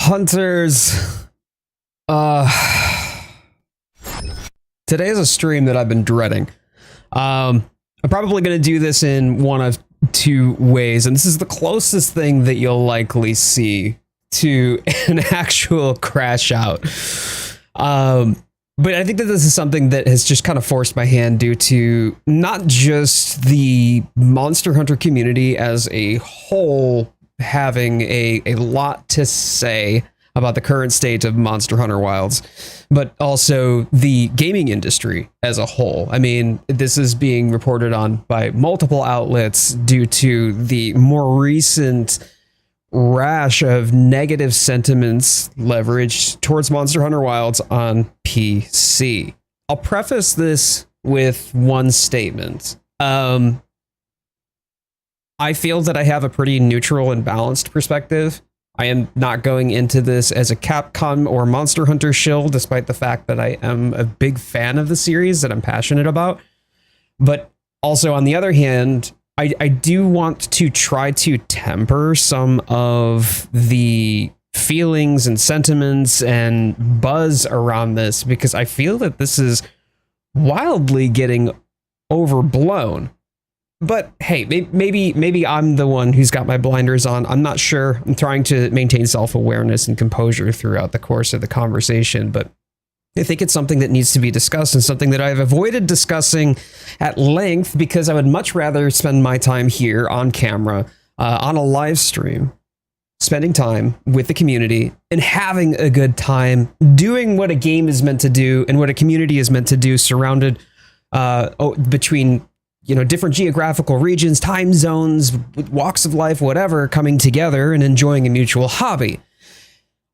Hunters, today is a stream that I've been dreading. I'm probably going to do this in one of two ways, and this is the closest thing that you'll likely see to an actual crash out. But I think that this is something that has just kind of forced my hand due to not just the Monster Hunter community as a whole having a lot to say about the current state of Monster Hunter Wilds, but also the gaming industry as a whole. I mean, this is being reported on by multiple outlets due to the more recent rash of negative sentiments leveraged towards Monster Hunter Wilds on PC. I'll preface this with one statement. I feel that I have a pretty neutral and balanced perspective. I am not going into this as a Capcom or Monster Hunter shill, despite the fact that I am a big fan of the series that I'm passionate about. But also, on the other hand, I do want to try to temper some of the feelings and sentiments and buzz around this, because I feel that this is wildly getting overblown. But hey, maybe I'm the one who's got my blinders on. I'm not sure. I'm trying to maintain self-awareness and composure throughout the course of the conversation, but I think it's something that needs to be discussed and something that I've avoided discussing at length because I would much rather spend my time here on camera, on a live stream, spending time with the community and having a good time doing what a game is meant to do and what a community is meant to do, surrounded between different geographical regions, time zones, walks of life, whatever, coming together and enjoying a mutual hobby.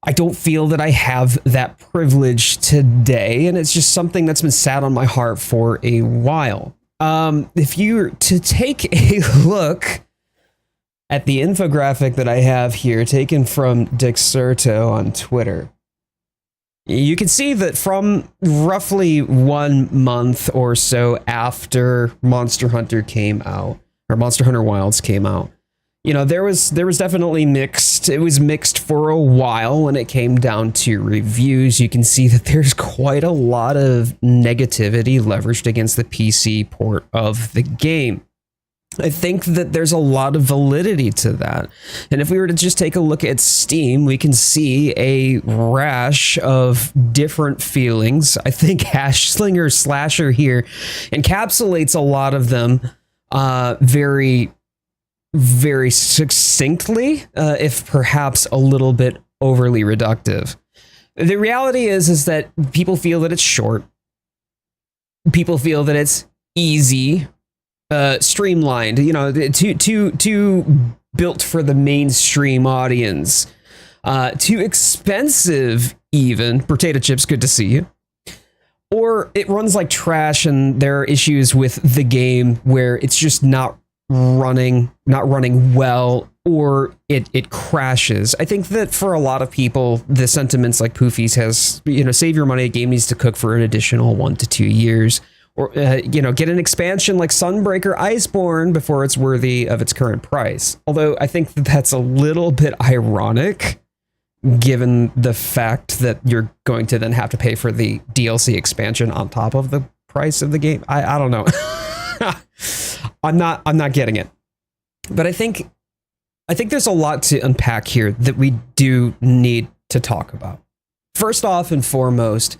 I don't feel that I have that privilege today, and it's just something that's been sat on my heart for a while. If you were to take a look at the infographic that I have here, taken from Dixerto on Twitter, you can see that from roughly 1 month or so after Monster Hunter came out, or Monster Hunter Wilds came out, there was definitely mixed. It was mixed for a while when it came down to reviews. You can see that there's quite a lot of negativity leveraged against the PC port of the game. I think that there's a lot of validity to that. And if we were to just take a look at Steam, we can see a rash of different feelings. I think Slinger Slasher here encapsulates a lot of them very, very succinctly, if perhaps a little bit overly reductive. The reality is that people feel that it's short. People feel that it's easy. Streamlined, too built for the mainstream audience, too expensive even. Potato chips, good to see you. Or it runs like trash, and there are issues with the game where it's just not running well, or it crashes. I think that for a lot of people, the sentiments like Poofies has, save your money, a game needs to cook for an additional 1 to 2 years. Or, get an expansion like Sunbreaker Iceborne before it's worthy of its current price. Although I think that that's a little bit ironic, given the fact that you're going to then have to pay for the DLC expansion on top of the price of the game. I don't know. I'm not getting it. But I think there's a lot to unpack here that we do need to talk about. First off and foremost,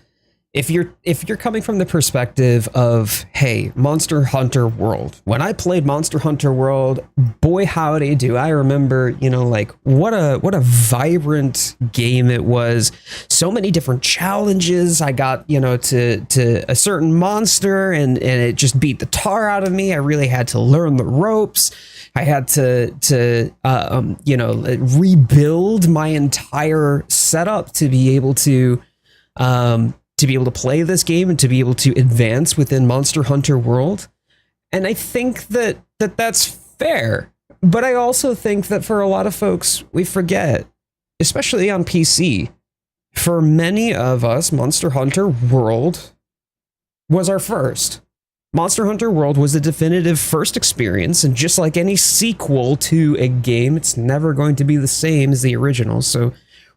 if you're coming from the perspective of, hey, Monster Hunter World, when I played Monster Hunter World, boy howdy do I remember, what a vibrant game it was. So many different challenges. I got, to a certain monster and it just beat the tar out of me. I really had to learn the ropes. I had to rebuild my entire setup to be able to play this game and to be able to advance within Monster Hunter World. And I think that that's fair. But I also think that for a lot of folks, we forget, especially on PC, for many of us, Monster Hunter World was our first. Monster Hunter World was the definitive first experience, and just like any sequel to a game, it's never going to be the same as the original. So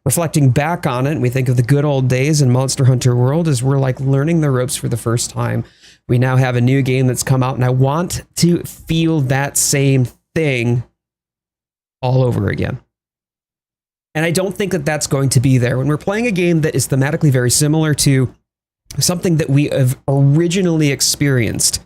reflecting back on it, and we think of the good old days in Monster Hunter World as we're like learning the ropes for the first time. We now have a new game that's come out, and I want to feel that same thing all over again. And I don't think that that's going to be there when we're playing a game that is thematically very similar to something that we have originally experienced.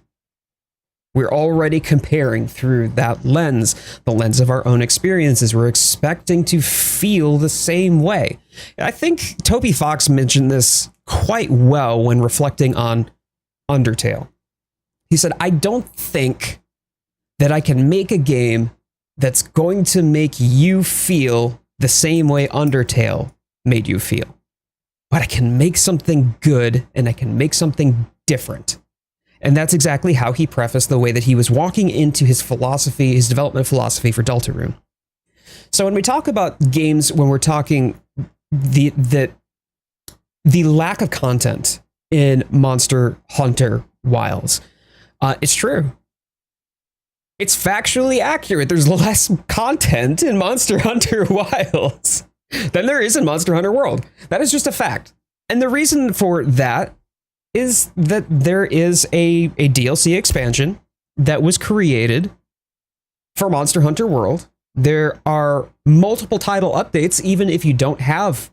We're already comparing through that lens, the lens of our own experiences. We're expecting to feel the same way. And I think Toby Fox mentioned this quite well when reflecting on Undertale. He said, I don't think that I can make a game that's going to make you feel the same way Undertale made you feel. But I can make something good, and I can make something different. And that's exactly how he prefaced the way that he was walking into his philosophy, his development philosophy for Deltarune. So when we talk about games, when we're talking the lack of content in Monster Hunter Wilds, it's true. It's factually accurate. There's less content in Monster Hunter Wilds than there is in Monster Hunter World. That is just a fact. And the reason for that is that there is a DLC expansion that was created for Monster Hunter World. There are multiple title updates, even if you don't have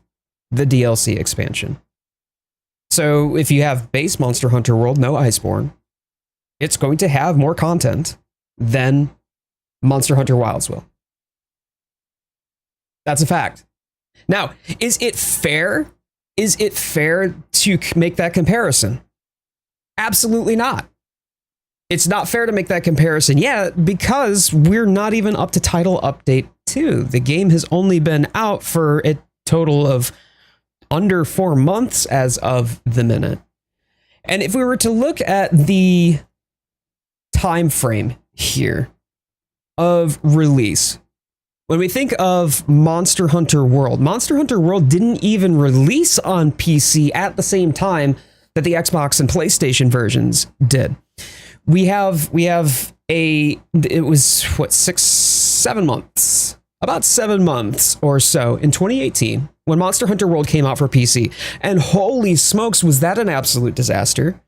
the DLC expansion. So if you have base Monster Hunter World, no Iceborne, it's going to have more content than Monster Hunter Wilds will. That's a fact. Now, is it fair? Is it fair to make that comparison? Absolutely not. It's not fair to make that comparison yet because we're not even up to title update 2. The game has only been out for a total of under 4 months as of the minute. And if we were to look at the time frame here of release, when we think of Monster Hunter World didn't even release on PC at the same time that the Xbox and PlayStation versions did. It was what, 7 months, about 7 months or so in 2018 when Monster Hunter World came out for PC. And holy smokes, was that an absolute disaster.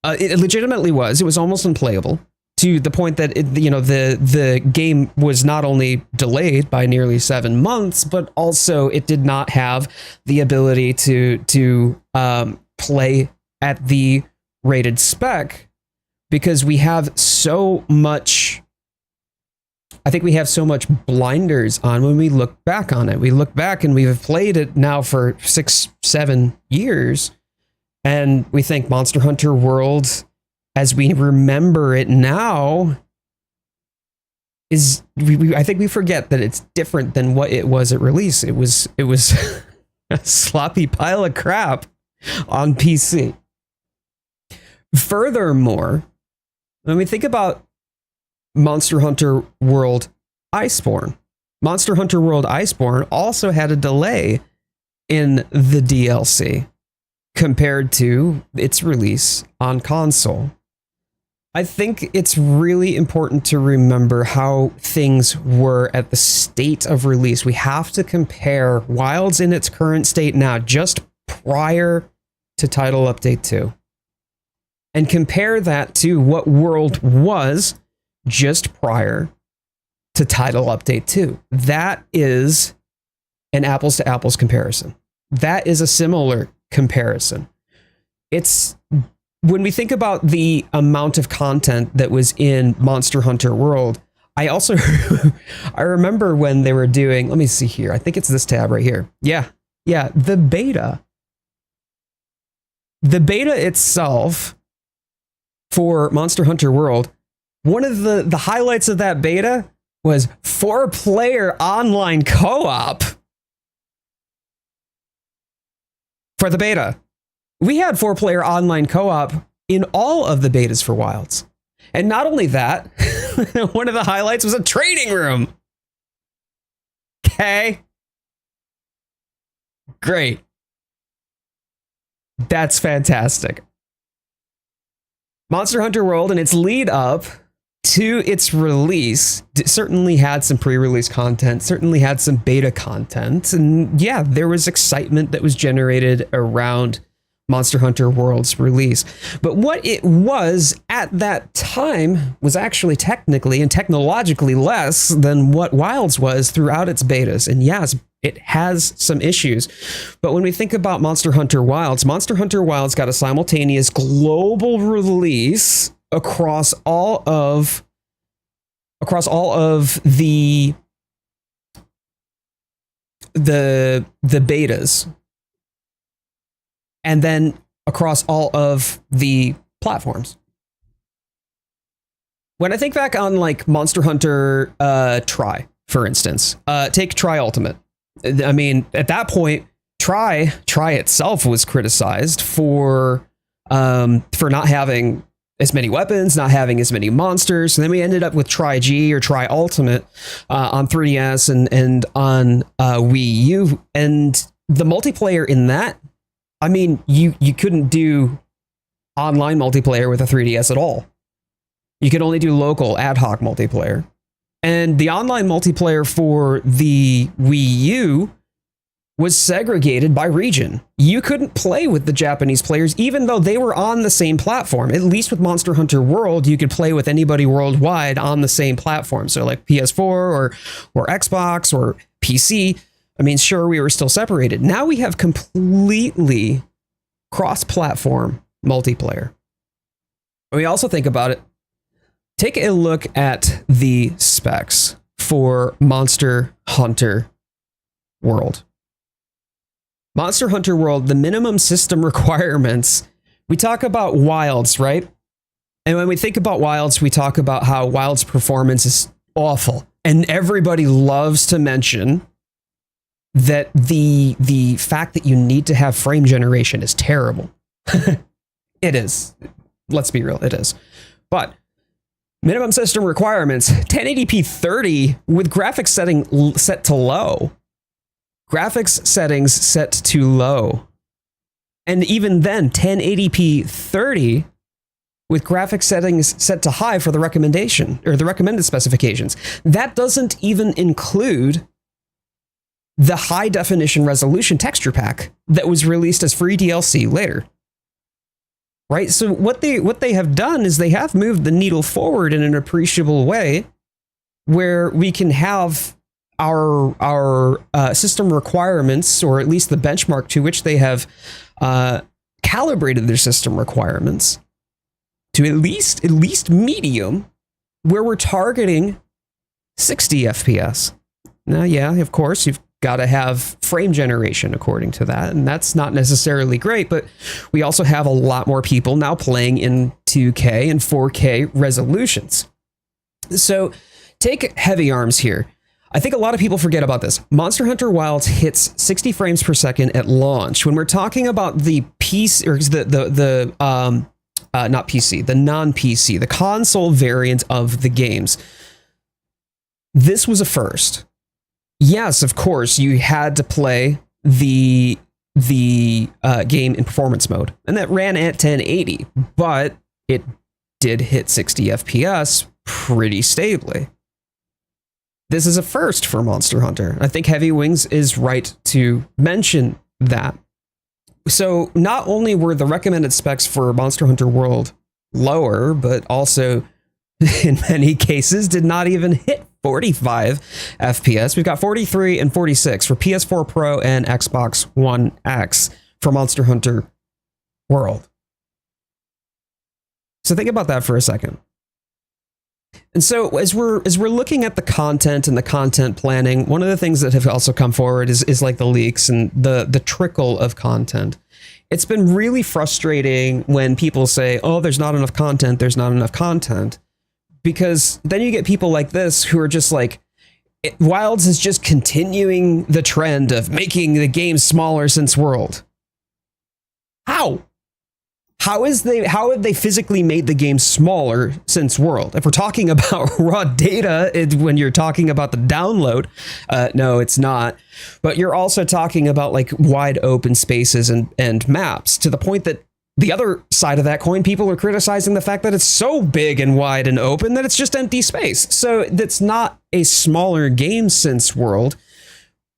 It legitimately was. It was almost unplayable, to the point that the game was not only delayed by nearly 7 months, but also it did not have the ability to play at the rated spec, because we have so much. I think we have so much blinders on when we look back on it. We look back and we've played it now for 6-7 years, and we think Monster Hunter World, as we remember it now, is I think we forget that it's different than what it was at release. It was a sloppy pile of crap on PC. Furthermore, when we think about Monster Hunter World Iceborne, Monster Hunter World Iceborne also had a delay in the DLC compared to its release on console. I think it's really important to remember how things were at the state of release. We have to compare Wilds in its current state now, just prior to Title Update 2, and compare that to what World was just prior to Title Update 2. That is an apples to apples comparison. That is a similar comparison. It's when we think about the amount of content that was in Monster Hunter World, I also I remember when they were doing, let me see here, I think it's this tab right here. Yeah, the beta. The beta itself for Monster Hunter World, one of the highlights of that beta was 4-player online co-op for the beta. We had 4-player online co-op in all of the betas for Wilds. And not only that, one of the highlights was a training room. Okay. Great. That's fantastic. Monster Hunter World and its lead up to its release, certainly had some pre-release content, certainly had some beta content, and yeah, there was excitement that was generated around Monster Hunter World's release. But what it was at that time was actually technically and technologically less than what Wilds was throughout its betas. And yes, it has some issues. But when we think about Monster Hunter Wilds got a simultaneous global release across all of the betas, and then across all of the platforms. When I think back on like Monster Hunter Tri, for instance, take Tri Ultimate. I mean, at that point, Tri itself was criticized for not having as many weapons, not having as many monsters. And then we ended up with Tri-G or Tri Ultimate on 3DS and on Wii U. And the multiplayer in that, I mean, you couldn't do online multiplayer with a 3DS at all. You could only do local ad hoc multiplayer. And the online multiplayer for the Wii U was segregated by region. You couldn't play with the Japanese players, even though they were on the same platform. At least with Monster Hunter World, you could play with anybody worldwide on the same platform. So like PS4 or Xbox or PC. I mean, sure, we were still separated. Now we have completely cross-platform multiplayer. We also think about it. Take a look at the specs for Monster Hunter World. Monster Hunter World, the minimum system requirements, we talk about Wilds, right? And when we think about Wilds, we talk about how Wilds performance is awful. And everybody loves to mention that the fact that you need to have frame generation is terrible. It is. Let's be real, it is. But minimum system requirements, 1080p 30 with graphics setting set to low. Graphics settings set to low. And even then, 1080p 30 with graphics settings set to high for the recommendation or the recommended specifications. That doesn't even include the high definition resolution texture pack that was released as free DLC later. Right? So what they have done is they have moved the needle forward in an appreciable way where we can have our system requirements, or at least the benchmark to which they have calibrated their system requirements to at least medium, where we're targeting 60 FPS. Now, yeah, of course, you've got to have frame generation according to that, and that's not necessarily great, but we also have a lot more people now playing in 2K and 4K resolutions. So take Heavy Arms here. I think a lot of people forget about this. Monster Hunter Wilds hits 60 frames per second at launch. When we're talking about the PC, or not PC, the non-PC, the console variant of the games, this was a first. Yes, of course, you had to play the game in performance mode, and that ran at 1080, but it did hit 60 FPS pretty stably. This is a first for Monster Hunter. I think Heavy Wings is right to mention that. So not only were the recommended specs for Monster Hunter World lower, but also in many cases did not even hit 45 FPS. We've got 43 and 46 for PS4 Pro and Xbox One X for Monster Hunter World. So think about that for a second. And so as we're looking at the content and the content planning, one of the things that have also come forward is like the leaks and the trickle of content. It's been really frustrating when people say, oh, there's not enough content, because then you get people like this who are just like, Wilds is just continuing the trend of making the game smaller since World. How? How have they physically made the game smaller since World? If we're talking about raw data, when you're talking about the download, no, it's not. But you're also talking about like wide open spaces and maps, to the point that the other side of that coin, people are criticizing the fact that it's so big and wide and open that it's just empty space. So that's not a smaller game sense world.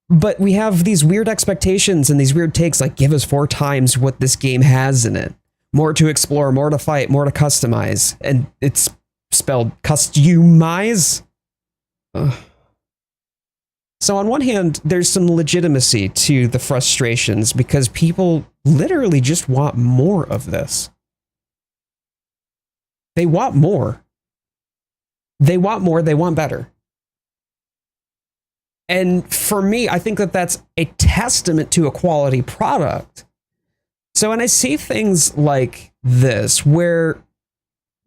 But we have these weird expectations and these weird takes, like give us 4 times what this game has in it. More to explore, more to fight, more to customize. And it's spelled customize. Ugh. So on one hand, there's some legitimacy to the frustrations because people literally just want more of this. They want more. They want more, they want better. And for me, I think that that's a testament to a quality product. So when I see things like this, where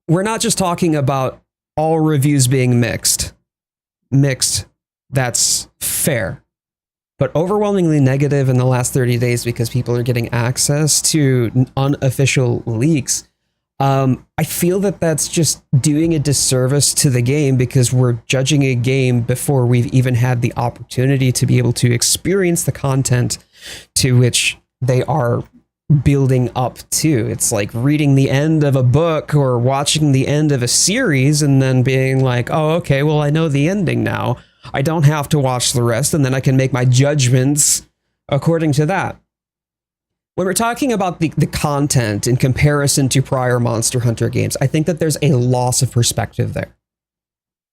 we're not just talking about all reviews being mixed, that's fair, but overwhelmingly negative in the last 30 days because people are getting access to unofficial leaks. I feel that that's just doing a disservice to the game because we're judging a game before we've even had the opportunity to be able to experience the content to which they are building up to. It's like reading the end of a book or watching the end of a series and then being like, oh, okay, well, I know the ending now. I don't have to watch the rest, and then I can make my judgments according to that. When we're talking about the content in comparison to prior Monster Hunter games, I think that there's a loss of perspective there.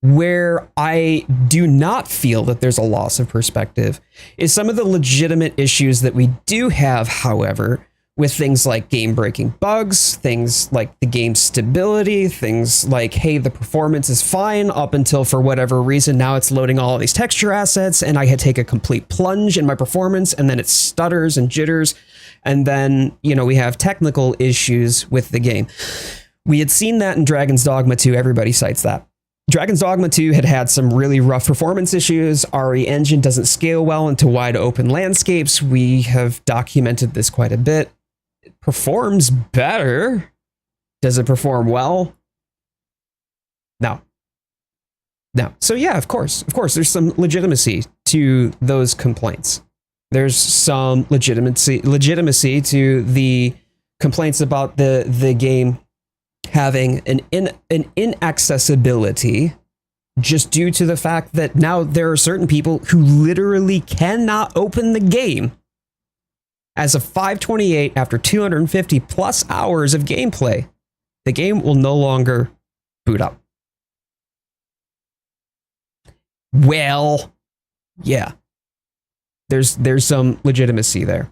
Where I do not feel that there's a loss of perspective is some of the legitimate issues that we do have, however, with things like game-breaking bugs, things like the game's stability, things like, hey, the performance is fine up until, for whatever reason, now it's loading all of these texture assets, and I had to take a complete plunge in my performance, and then it stutters and jitters, and then, you know, we have technical issues with the game. We had seen that in Dragon's Dogma 2, everybody cites that. Dragon's Dogma 2 had some really rough performance issues. RE Engine doesn't scale well into wide open landscapes. We have documented this quite a bit. It performs better. Does it perform well? No. So yeah, of course, there's some legitimacy to those complaints. There's some legitimacy to the complaints about the game having an inaccessibility just due to the fact that now there are certain people who literally cannot open the game. As of 5/28, after 250 plus hours of gameplay, the game will no longer boot up. Well, yeah, there's some legitimacy there.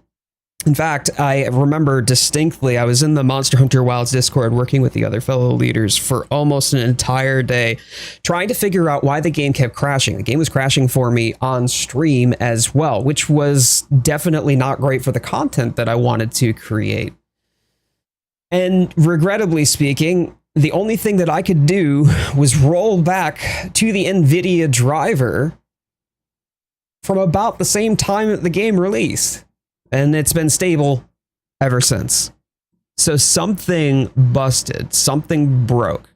In fact, I remember distinctly, I was in the Monster Hunter Wilds Discord working with the other fellow leaders for almost an entire day, trying to figure out why the game kept crashing. The game was crashing for me on stream as well, which was definitely not great for the content that I wanted to create. And regrettably speaking, the only thing that I could do was roll back to the NVIDIA driver from about the same time that the game released. And it's been stable ever since. So something busted, something broke.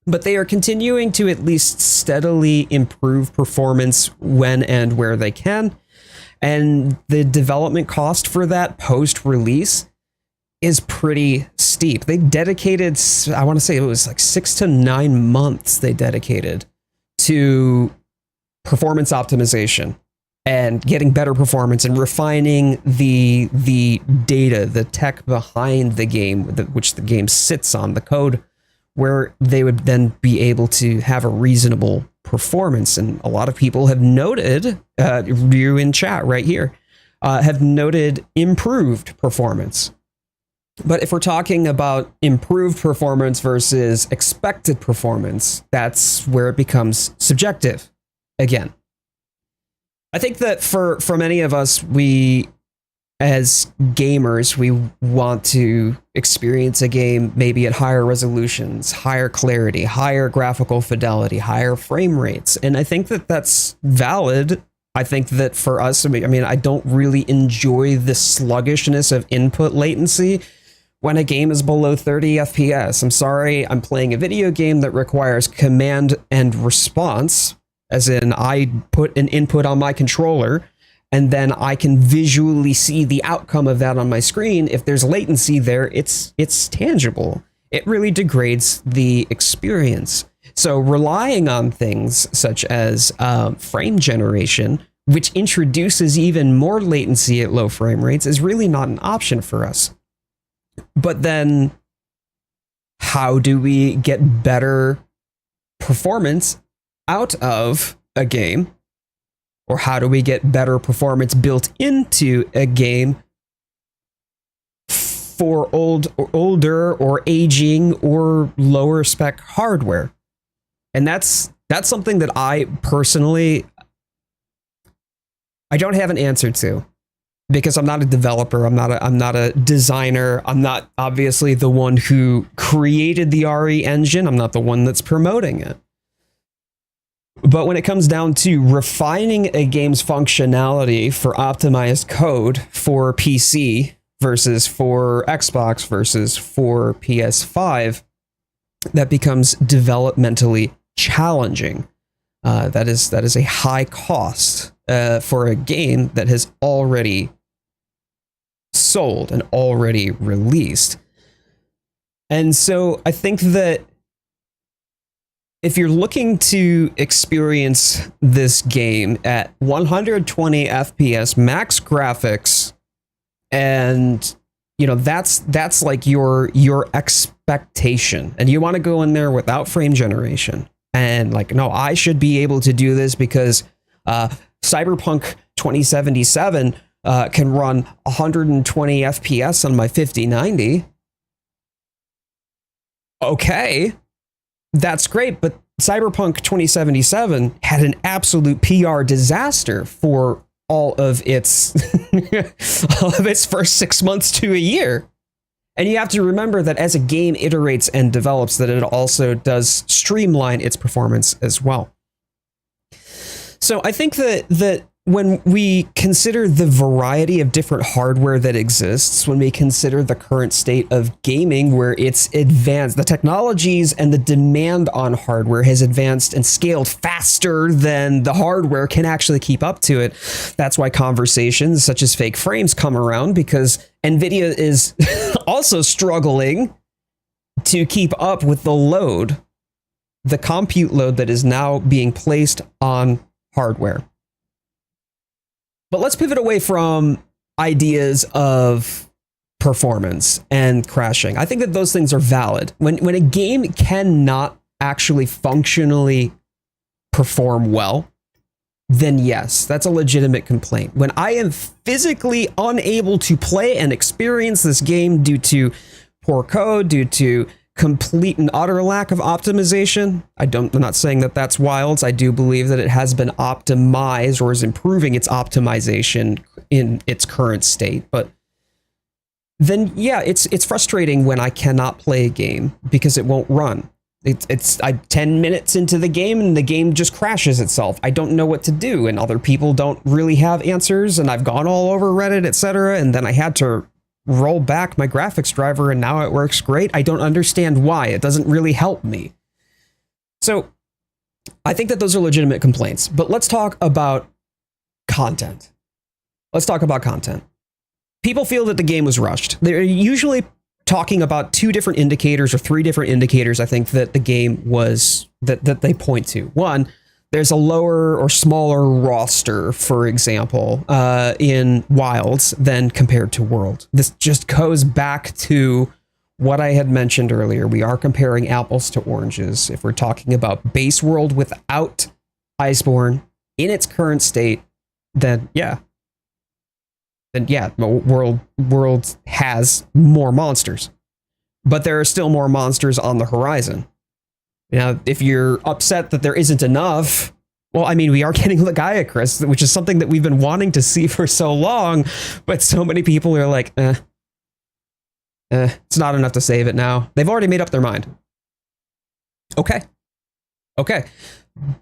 But they are continuing to at least steadily improve performance when and where they can. And the development cost for that post-release is pretty steep. They dedicated, I want to say it was like 6 to 9 months they dedicated to performance optimization and getting better performance and refining the data, the tech behind the game, which the game sits on, the code, where they would then be able to have a reasonable performance. And a lot of people have noted, you in chat right here, have noted improved performance. But if we're talking about improved performance versus expected performance, that's where it becomes subjective again. I think that for many of us, we, as gamers, we want to experience a game maybe at higher resolutions, higher clarity, higher graphical fidelity, higher frame rates. And I think that that's valid. I think that for us, I mean, I don't really enjoy the sluggishness of input latency when a game is below 30 FPS. I'm sorry, I'm playing a video game that requires command and response, as in I put an input on my controller and then I can visually see the outcome of that on my screen. If there's latency there, it's tangible. It really degrades the experience. So relying on things such as frame generation, which introduces even more latency at low frame rates, is really not an option for us. But then how do we get better performance out of a game? Or how do we get better performance built into a game for older or aging or lower spec hardware? And that's something that I personally, I don't have an answer to, because I'm not a developer, I'm not a designer, I'm not obviously the one who created the RE engine, I'm not the one that's promoting it. But when it comes down to refining a game's functionality for optimized code for PC versus for Xbox versus for PS5, that becomes developmentally challenging. That is a high cost for a game that has already sold and already released. And so I think that if you're looking to experience this game at 120 FPS max graphics, and that's like your expectation, and you want to go in there without frame generation, and like, no, I should be able to do this because Cyberpunk 2077 can run 120 FPS on my 5090. Okay, that's great, but Cyberpunk 2077 had an absolute PR disaster for all of its first 6 months to a year. And you have to remember that as a game iterates and develops, that it also does streamline its performance as well. So I think that when we consider the variety of different hardware that exists, when we consider the current state of gaming where it's advanced, the technologies and the demand on hardware has advanced and scaled faster than the hardware can actually keep up to it. That's why conversations such as fake frames come around, because NVIDIA is also struggling to keep up with the load, the compute load that is now being placed on hardware. But let's pivot away from ideas of performance and crashing. I think that those things are valid. When a game cannot actually functionally perform well, then yes, that's a legitimate complaint. When I am physically unable to play and experience this game due to poor code, due to complete and utter lack of optimization. I'm not saying that that's Wilds. I do believe that it has been optimized or is improving its optimization in its current state. But then, yeah, it's frustrating when I cannot play a game because it won't run. I'm 10 minutes into the game and the game just crashes itself. I don't know what to do, and other people don't really have answers, and I've gone all over Reddit, etc. And then I had to roll back my graphics driver and now it works great. I don't understand why. It doesn't really help me. So I think that those are legitimate complaints, but let's talk about content. People feel that the game was rushed. They're usually talking about two different indicators or three different indicators, I think, that the game was, that they point to. One, there's a lower or smaller roster, for example, in Wilds than compared to World. This just goes back to what I had mentioned earlier. We are comparing apples to oranges. If we're talking about base World without Iceborne in its current state, then yeah, World has more monsters, but there are still more monsters on the horizon. Now, if you're upset that there isn't enough, well, I mean, we are getting Lagiacrus, which is something that we've been wanting to see for so long, but so many people are like, it's not enough to save it now. They've already made up their mind. Okay.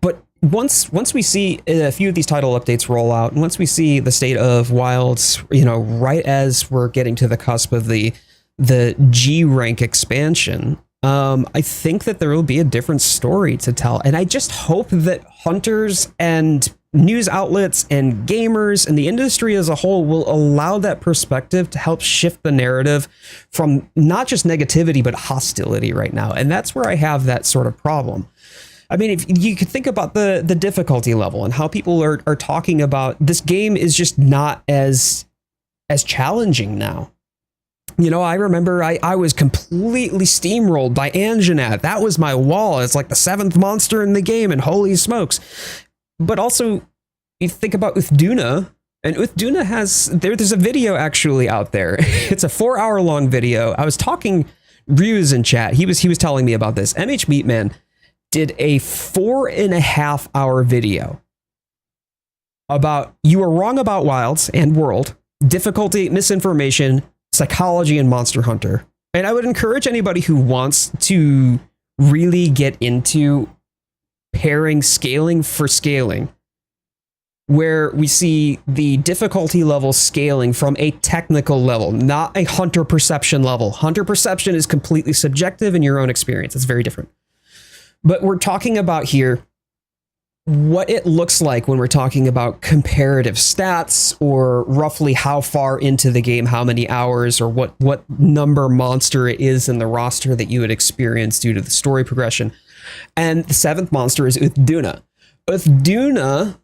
But once we see a few of these title updates roll out, and once we see the state of Wilds, right as we're getting to the cusp of the G rank expansion, I think that there will be a different story to tell. And I just hope that hunters and news outlets and gamers and the industry as a whole will allow that perspective to help shift the narrative from not just negativity, but hostility right now. And that's where I have that sort of problem. I mean, if you could think about the difficulty level and how people are talking about this game is just not as challenging now. You know, I remember I was completely steamrolled by Anjanath. That was my wall. It's like the 7th monster in the game, and holy smokes. But also, you think about Uthduna, and Uthduna has, there's a video actually out there. It's a 4-hour long video. I was talking, Ryu's in chat. He was telling me about this. MH Meatman did a 4.5-hour video about, you were wrong about Wilds and World, difficulty, misinformation, psychology, and Monster Hunter. And I would encourage anybody who wants to really get into pairing scaling for scaling, where we see the difficulty level scaling from a technical level, not a hunter perception level. Hunter perception is completely subjective in your own experience. It's very different. But we're talking about here what it looks like when we're talking about comparative stats, or roughly how far into the game, how many hours, or what number monster it is in the roster that you would experience due to the story progression. And the 7th monster is Uthduna. Uthduna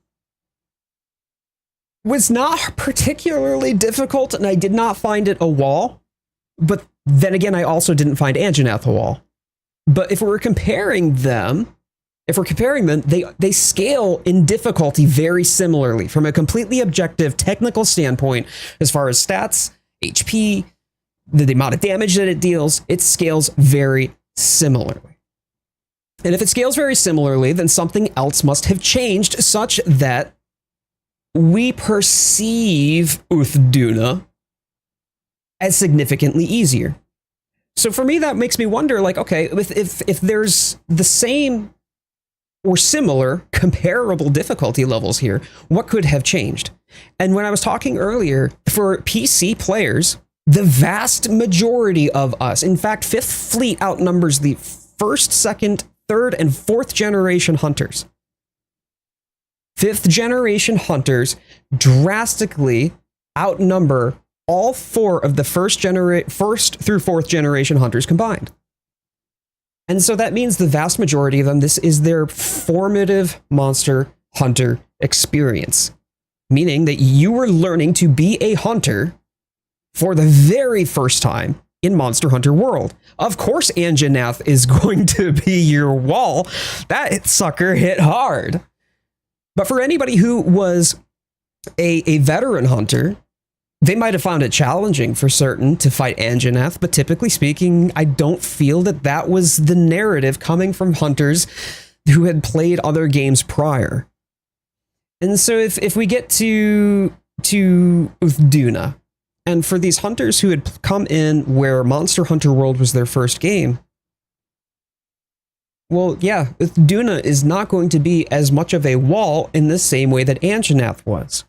was not particularly difficult, and I did not find it a wall. But then again, I also didn't find Anjanath a wall. But if we're comparing them, they scale in difficulty very similarly from a completely objective technical standpoint. As far as stats, HP, the amount of damage that it deals, it scales very similarly. And if it scales very similarly, then something else must have changed such that we perceive Uthduna as significantly easier. So for me, that makes me wonder, like, okay, if there's the same or similar comparable difficulty levels here, what could have changed? And when I was talking earlier, for PC players, the vast majority of us, in fact, 5th Fleet outnumbers the 1st, 2nd, 3rd, and 4th generation hunters. 5th generation hunters drastically outnumber all 4 of the first through 4th generation hunters combined. And so that means the vast majority of them, this is their formative Monster Hunter experience. Meaning that you were learning to be a hunter for the very first time in Monster Hunter World. Of course, Anjanath is going to be your wall. That sucker hit hard. But for anybody who was a veteran hunter, they might have found it challenging for certain to fight Anjanath, but typically speaking, I don't feel that that was the narrative coming from hunters who had played other games prior. And so if we get to Uthduna, and for these hunters who had come in where Monster Hunter World was their first game, well, yeah, Uthduna is not going to be as much of a wall in the same way that Anjanath was.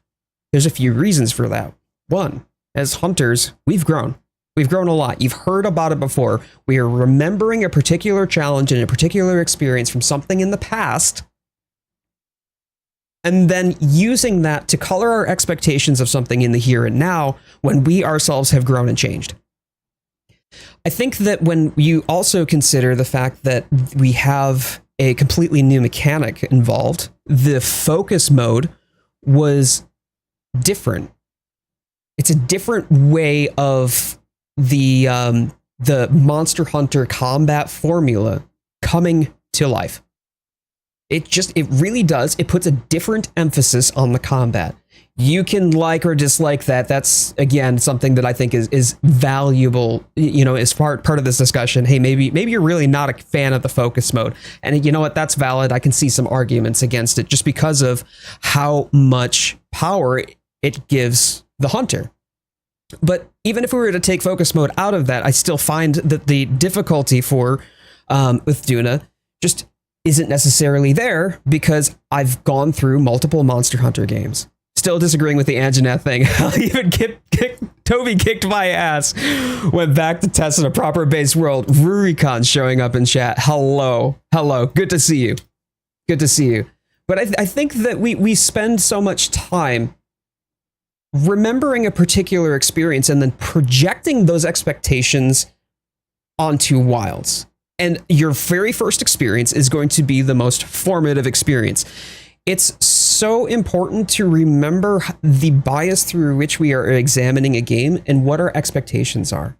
There's a few reasons for that. One, as hunters, we've grown. We've grown a lot. You've heard about it before. We are remembering a particular challenge and a particular experience from something in the past, and then using that to color our expectations of something in the here and now when we ourselves have grown and changed. I think that when you also consider the fact that we have a completely new mechanic involved, the focus mode was different. It's a different way of the Monster Hunter combat formula coming to life. It really does. It puts a different emphasis on the combat. You can like or dislike that. That's, again, something that I think is valuable, you know, as part of this discussion. Hey, maybe you're really not a fan of the focus mode. And you know what? That's valid. I can see some arguments against it just because of how much power it gives the hunter. But even if we were to take focus mode out of that, I still find that the difficulty for Uthduna just isn't necessarily there because I've gone through multiple Monster Hunter games. Still disagreeing with the Anjanath thing. I'll even Toby kicked my ass. Went back to test in a proper base world. Rurikon showing up in chat. Hello. Good to see you. But I think that we spend so much time remembering a particular experience and then projecting those expectations onto Wilds. And your very first experience is going to be the most formative experience. It's so important to remember the bias through which we are examining a game and what our expectations are.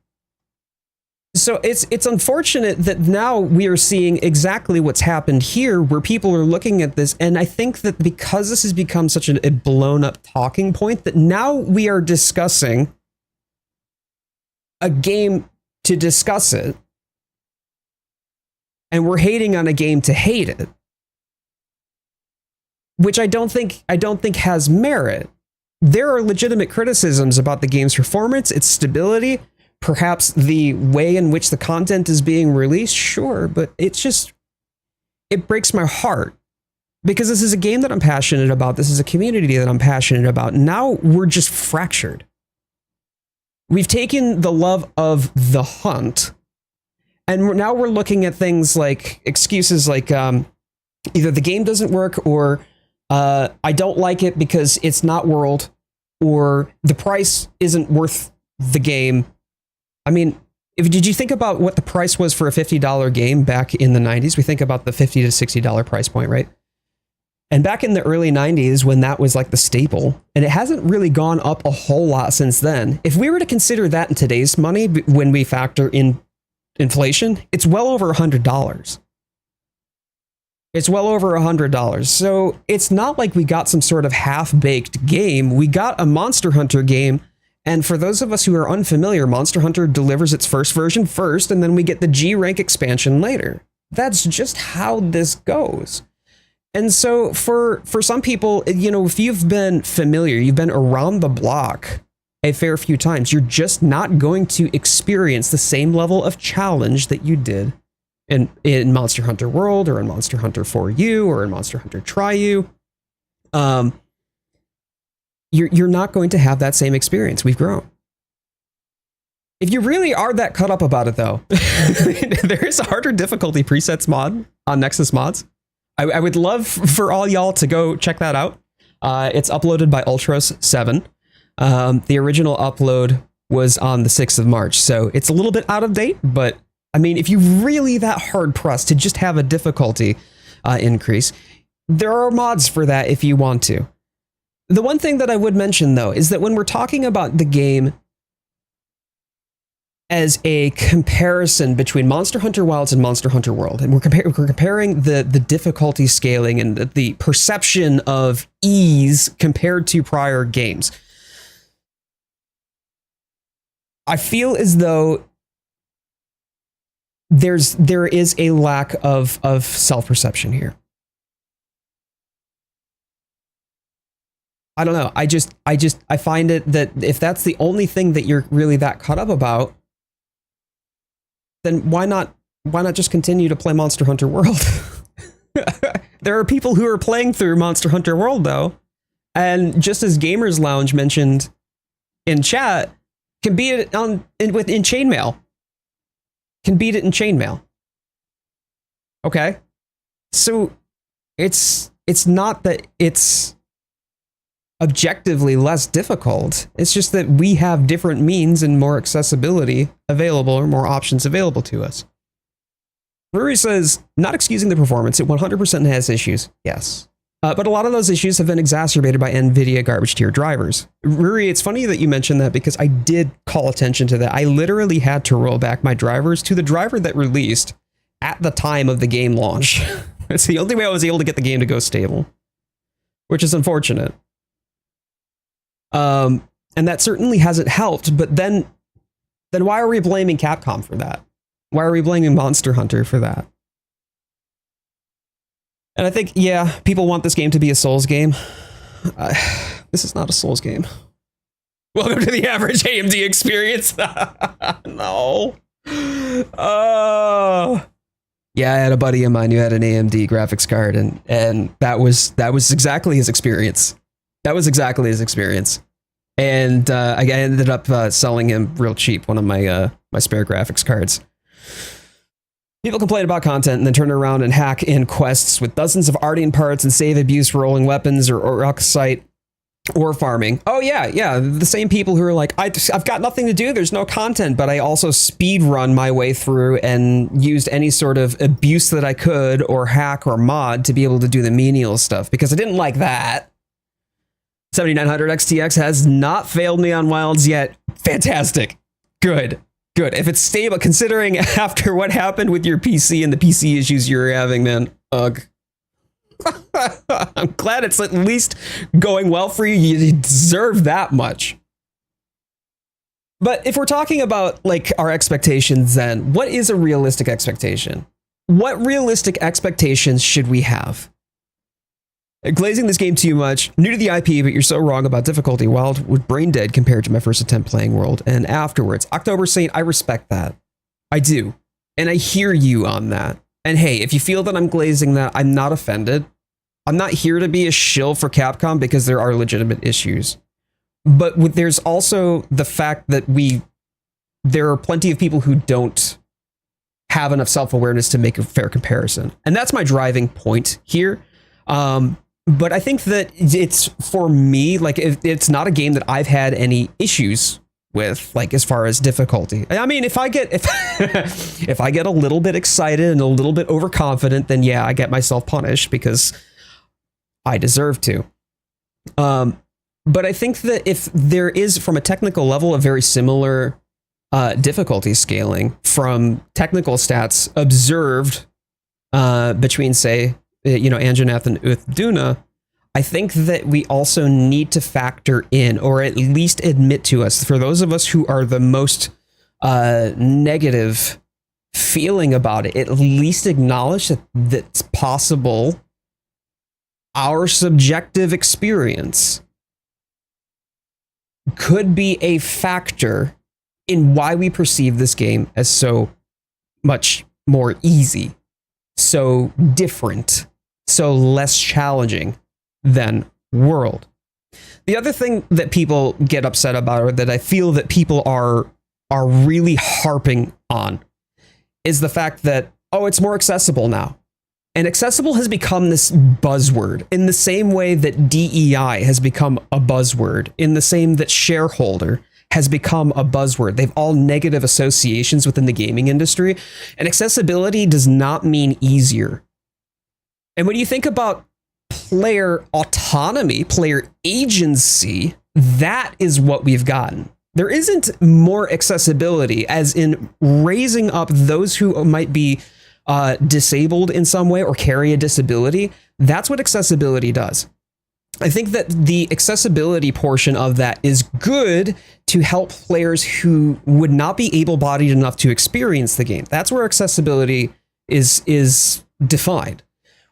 So it's unfortunate that now we are seeing exactly what's happened here, where people are looking at this. And I think that because this has become such a blown up talking point, that now we are discussing a game to discuss it. And we're hating on a game to hate it, which I don't think has merit. There are legitimate criticisms about the game's performance, its stability, perhaps the way in which the content is being released, sure, but it breaks my heart because this is a game that I'm passionate about. This is a community that I'm passionate about. Now we're just fractured. We've taken the love of the hunt, and now we're looking at things like excuses like either the game doesn't work, or I don't like it because it's not world, or the price isn't worth the game. I mean, did you think about what the price was for a $50 game back in the 90s? We think about the $50 to $60 price point, right? And back in the early 90s, when that was like the staple, and it hasn't really gone up a whole lot since then. If we were to consider that in today's money, when we factor in inflation, it's well over $100. It's well over $100. So it's not like we got some sort of half-baked game. We got a Monster Hunter game. And for those of us who are unfamiliar, Monster Hunter delivers its first version first, and then we get the G rank expansion later. That's just how this goes. And so for some people, you know, if you've been familiar, you've been around the block a fair few times, you're just not going to experience the same level of challenge that you did in Monster Hunter World, or in Monster Hunter 4U, or in Monster Hunter Tri-U. You're not going to have that same experience. We've grown. If you really are that cut up about it, though, there is a harder difficulty presets mod on Nexus Mods. I would love for all y'all to go check that out. It's uploaded by Ultros7. The original upload was on the 6th of March, so it's a little bit out of date, but I mean, if you really that hard pressed to just have a difficulty increase, there are mods for that if you want to. The one thing that I would mention, though, is that when we're talking about the game as a comparison between Monster Hunter Wilds and Monster Hunter World, and we're comparing the difficulty scaling and the perception of ease compared to prior games, I feel as though there is a lack of self-perception here. I don't know. I find it that if that's the only thing that you're really that caught up about, then why not just continue to play Monster Hunter World? There are people who are playing through Monster Hunter World, though, and just as Gamers Lounge mentioned in chat, can beat it in chainmail. Can beat it in chainmail. Okay, so it's not that it's objectively less difficult. It's just that we have different means and more accessibility available, or more options available to us. Rory says, not excusing the performance, it 100% has issues. Yes. But a lot of those issues have been exacerbated by NVIDIA garbage tier drivers. Rory, it's funny that you mentioned that, because I did call attention to that. I literally had to roll back my drivers to the driver that released at the time of the game launch. It's the only way I was able to get the game to go stable, which is unfortunate. And that certainly hasn't helped, but then why are we blaming Capcom for that? Why are we blaming Monster Hunter for that? And I think, yeah, people want this game to be a Souls game. This is not a Souls game. Welcome to the average AMD experience. No. Yeah, I had a buddy of mine who had an AMD graphics card, and that was exactly his experience. That was exactly his experience. And I ended up selling him real cheap one of my my spare graphics cards. People complain about content and then turn around and hack in quests with dozens of Ardian parts and save abuse rolling weapons or Oxite or farming. Oh yeah. The same people who are like, I've got nothing to do. There's no content, but I also speed run my way through and used any sort of abuse that I could or hack or mod to be able to do the menial stuff because I didn't like that. 7900 XTX has not failed me on Wilds yet. Fantastic. Good. If it's stable, considering after what happened with your PC and the PC issues you're having, man. Ugh. I'm glad it's at least going well for you. You deserve that much. But if we're talking about like our expectations, then what is a realistic expectation? What realistic expectations should we have? Glazing this game too much, new to the IP, but you're so wrong about difficulty. Wild was brain dead compared to my first attempt playing World and afterwards. October Saint, I respect that. I do. And I hear you on that. And hey, if you feel that I'm glazing that, I'm not offended. I'm not here to be a shill for Capcom because there are legitimate issues. But there's also the fact that there are plenty of people who don't have enough self-awareness to make a fair comparison. And that's my driving point here. But I think that it's, for me, like, it's not a game that I've had any issues with, like, as far as difficulty. I mean, if I get if I get a little bit excited and a little bit overconfident, then yeah, I get myself punished because I deserve to. But I think that if there is, from a technical level, a very similar difficulty scaling from technical stats observed between, say, Anjanath and Uthduna, I think that we also need to factor in, or at least admit to us, for those of us who are the most negative feeling about it, at least acknowledge that that's possible. Our subjective experience could be a factor in why we perceive this game as so much more easy, so different, so less challenging than World. The other thing that people get upset about, or that I feel that people are really harping on, is the fact that, oh, it's more accessible now. And accessible has become this buzzword in the same way that DEI has become a buzzword, in the same that shareholder has become a buzzword. They've all negative associations within the gaming industry. And accessibility does not mean easier. And when you think about player autonomy, player agency, that is what we've gotten. There isn't more accessibility, as in raising up those who might be disabled in some way or carry a disability. That's what accessibility does. I think that the accessibility portion of that is good to help players who would not be able-bodied enough to experience the game. That's where accessibility is defined.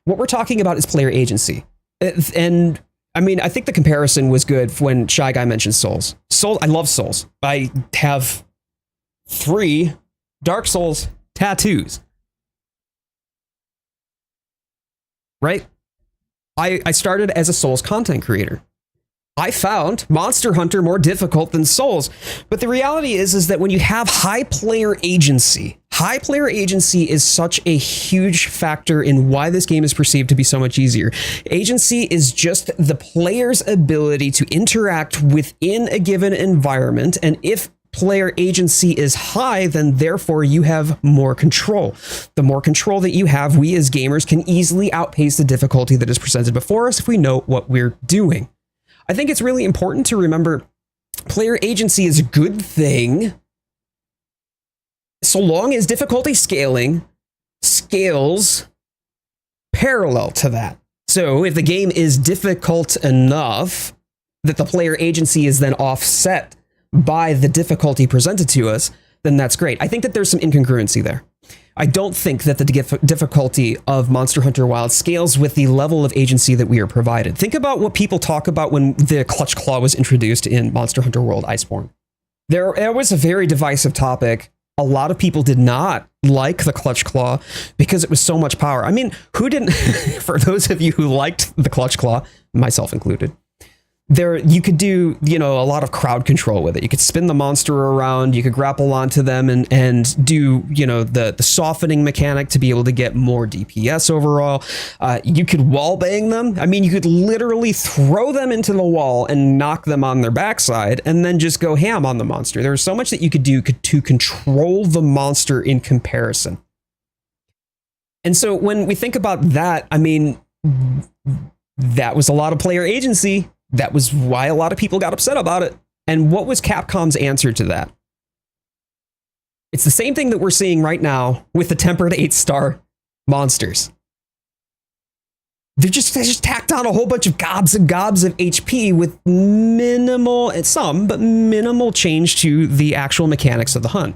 What we're talking about is player agency. And I mean, I think the comparison was good when Shy Guy mentioned Souls. I love Souls. I have 3 Dark Souls tattoos. Right? I started as a Souls content creator. I found Monster Hunter more difficult than Souls. But the reality is that when you have high player agency is such a huge factor in why this game is perceived to be so much easier. Agency is just the player's ability to interact within a given environment. And if player agency is high, then therefore you have more control. The more control that you have, we as gamers can easily outpace the difficulty that is presented before us if we know what we're doing. I think it's really important to remember player agency is a good thing so long as difficulty scaling scales parallel to that. So if the game is difficult enough that the player agency is then offset by the difficulty presented to us, then that's great. I think that there's some incongruency there. I don't think that the difficulty of Monster Hunter Wild scales with the level of agency that we are provided. Think about what people talk about when the Clutch Claw was introduced in Monster Hunter World Iceborne. There was a very divisive topic. A lot of people did not like the Clutch Claw because it was so much power. I mean, who didn't? For those of you who liked the Clutch Claw, myself included, there, you could do, you know, a lot of crowd control with it. You could spin the monster around, you could grapple onto them and do, you know, the softening mechanic to be able to get more DPS overall. You could wall bang them. I mean, you could literally throw them into the wall and knock them on their backside and then just go ham on the monster. There's so much that you could do to control the monster in comparison. And so when we think about that, I mean, that was a lot of player agency. That was why a lot of people got upset about it. And what was Capcom's answer to that? It's the same thing that we're seeing right now with the tempered 8-star monsters. They just tacked on a whole bunch of gobs and gobs of HP with minimal, but minimal change to the actual mechanics of the hunt.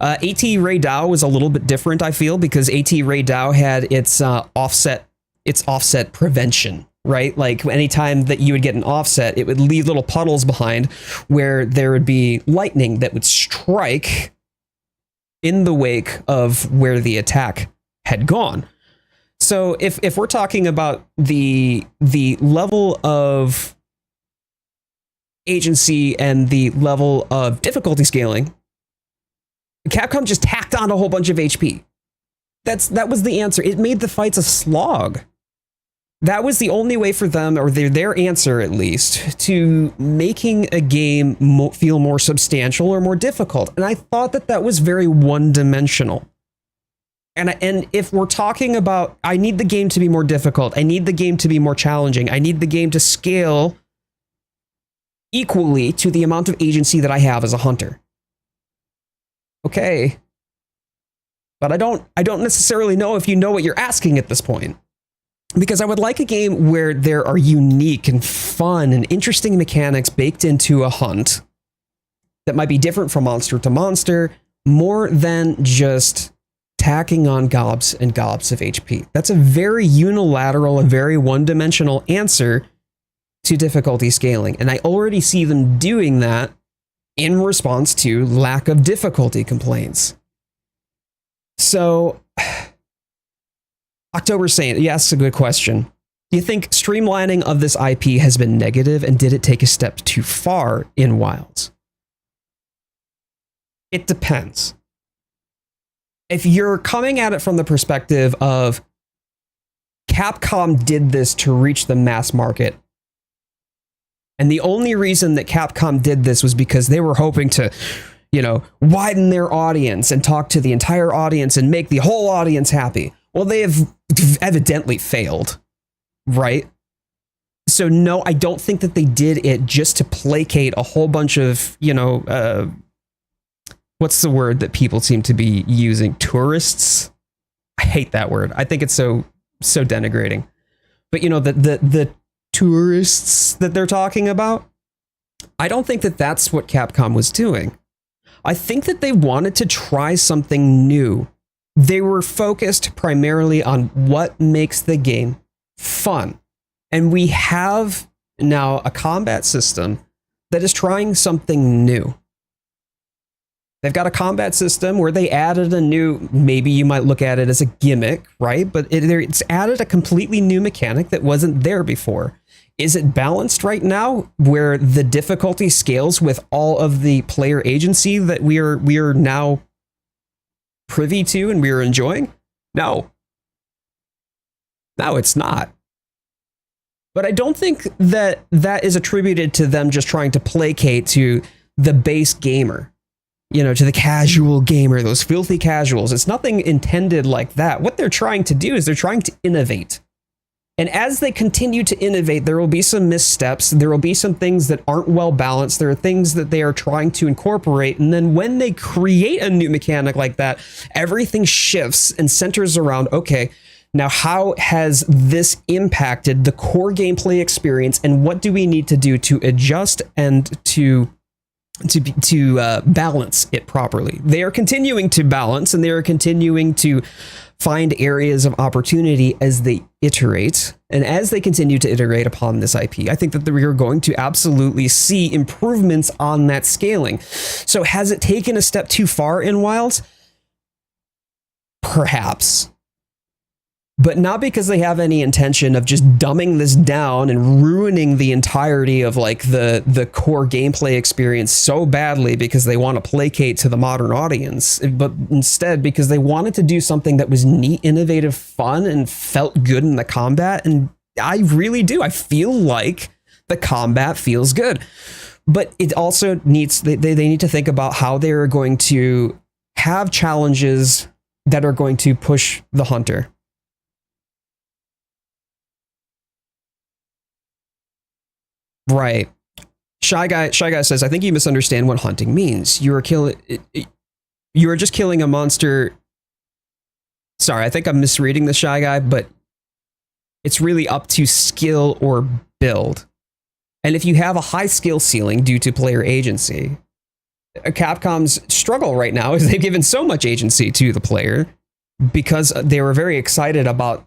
AT Ray Dao was a little bit different, I feel, because AT Ray Dao had its offset prevention. Right? Like anytime that you would get an offset, it would leave little puddles behind where there would be lightning that would strike in the wake of where the attack had gone. So if we're talking about the level of agency and the level of difficulty scaling, Capcom just tacked on a whole bunch of HP. That was the answer. It made the fights a slog. That was the only way for them, or their answer at least, to making a game feel more substantial or more difficult. And I thought that was very one-dimensional. And if we're talking about, I need the game to be more difficult, I need the game to be more challenging, I need the game to scale equally to the amount of agency that I have as a hunter. Okay. But I don't necessarily know if you know what you're asking at this point. Because I would like a game where there are unique and fun and interesting mechanics baked into a hunt that might be different from monster to monster, more than just tacking on gobs and gobs of HP. That's a very unilateral, a very one-dimensional answer to difficulty scaling. And I already see them doing that in response to lack of difficulty complaints. So October Saint, he asks a good question. Do you think streamlining of this IP has been negative, and did it take a step too far in Wilds? It depends. If you're coming at it from the perspective of Capcom did this to reach the mass market, and the only reason that Capcom did this was because they were hoping to, you know, widen their audience and talk to the entire audience and make the whole audience happy. Well, they have evidently failed, right? So no, I don't think that they did it just to placate a whole bunch of, you know, what's the word that people seem to be using? Tourists? I hate that word. I think it's so denigrating. But, you know, the tourists that they're talking about, I don't think that that's what Capcom was doing. I think that they wanted to try something new. They were focused primarily on what makes the game fun. And we have now a combat system that is trying something new. They've got a combat system where they added a new, maybe you might look at it as a gimmick, right? But it's added a completely new mechanic that wasn't there before. Is it balanced right now where the difficulty scales with all of the player agency that we are now privy to and we are enjoying? No. No, it's not. But I don't think that is attributed to them just trying to placate to the base gamer, you know, to the casual gamer, those filthy casuals. It's nothing intended like that. What they're trying to do is they're trying to innovate. And as they continue to innovate, there will be some missteps. There will be some things that aren't well balanced. There are things that they are trying to incorporate. And then when they create a new mechanic like that, everything shifts and centers around, okay, now how has this impacted the core gameplay experience? And what do we need to do to adjust and to balance it properly? They are continuing to balance, and they are continuing to find areas of opportunity as they iterate. And as they continue to iterate upon this IP, I think that we are going to absolutely see improvements on that scaling. So has it taken a step too far in Wilds? Perhaps. but not because they have any intention of just dumbing this down and ruining the entirety of like the core gameplay experience so badly because they want to placate to the modern audience, but instead because they wanted to do something that was neat, innovative, fun, and felt good in the combat. And I really do. I feel like the combat feels good, but it also needs, they need to think about how they're going to have challenges that are going to push the hunter. Right. Shy Guy says, I think you misunderstand what hunting means. You are just killing a monster. Sorry, I think I'm misreading the Shy Guy, but it's really up to skill or build. And if you have a high skill ceiling due to player agency, Capcom's struggle right now is they've given so much agency to the player because they were very excited about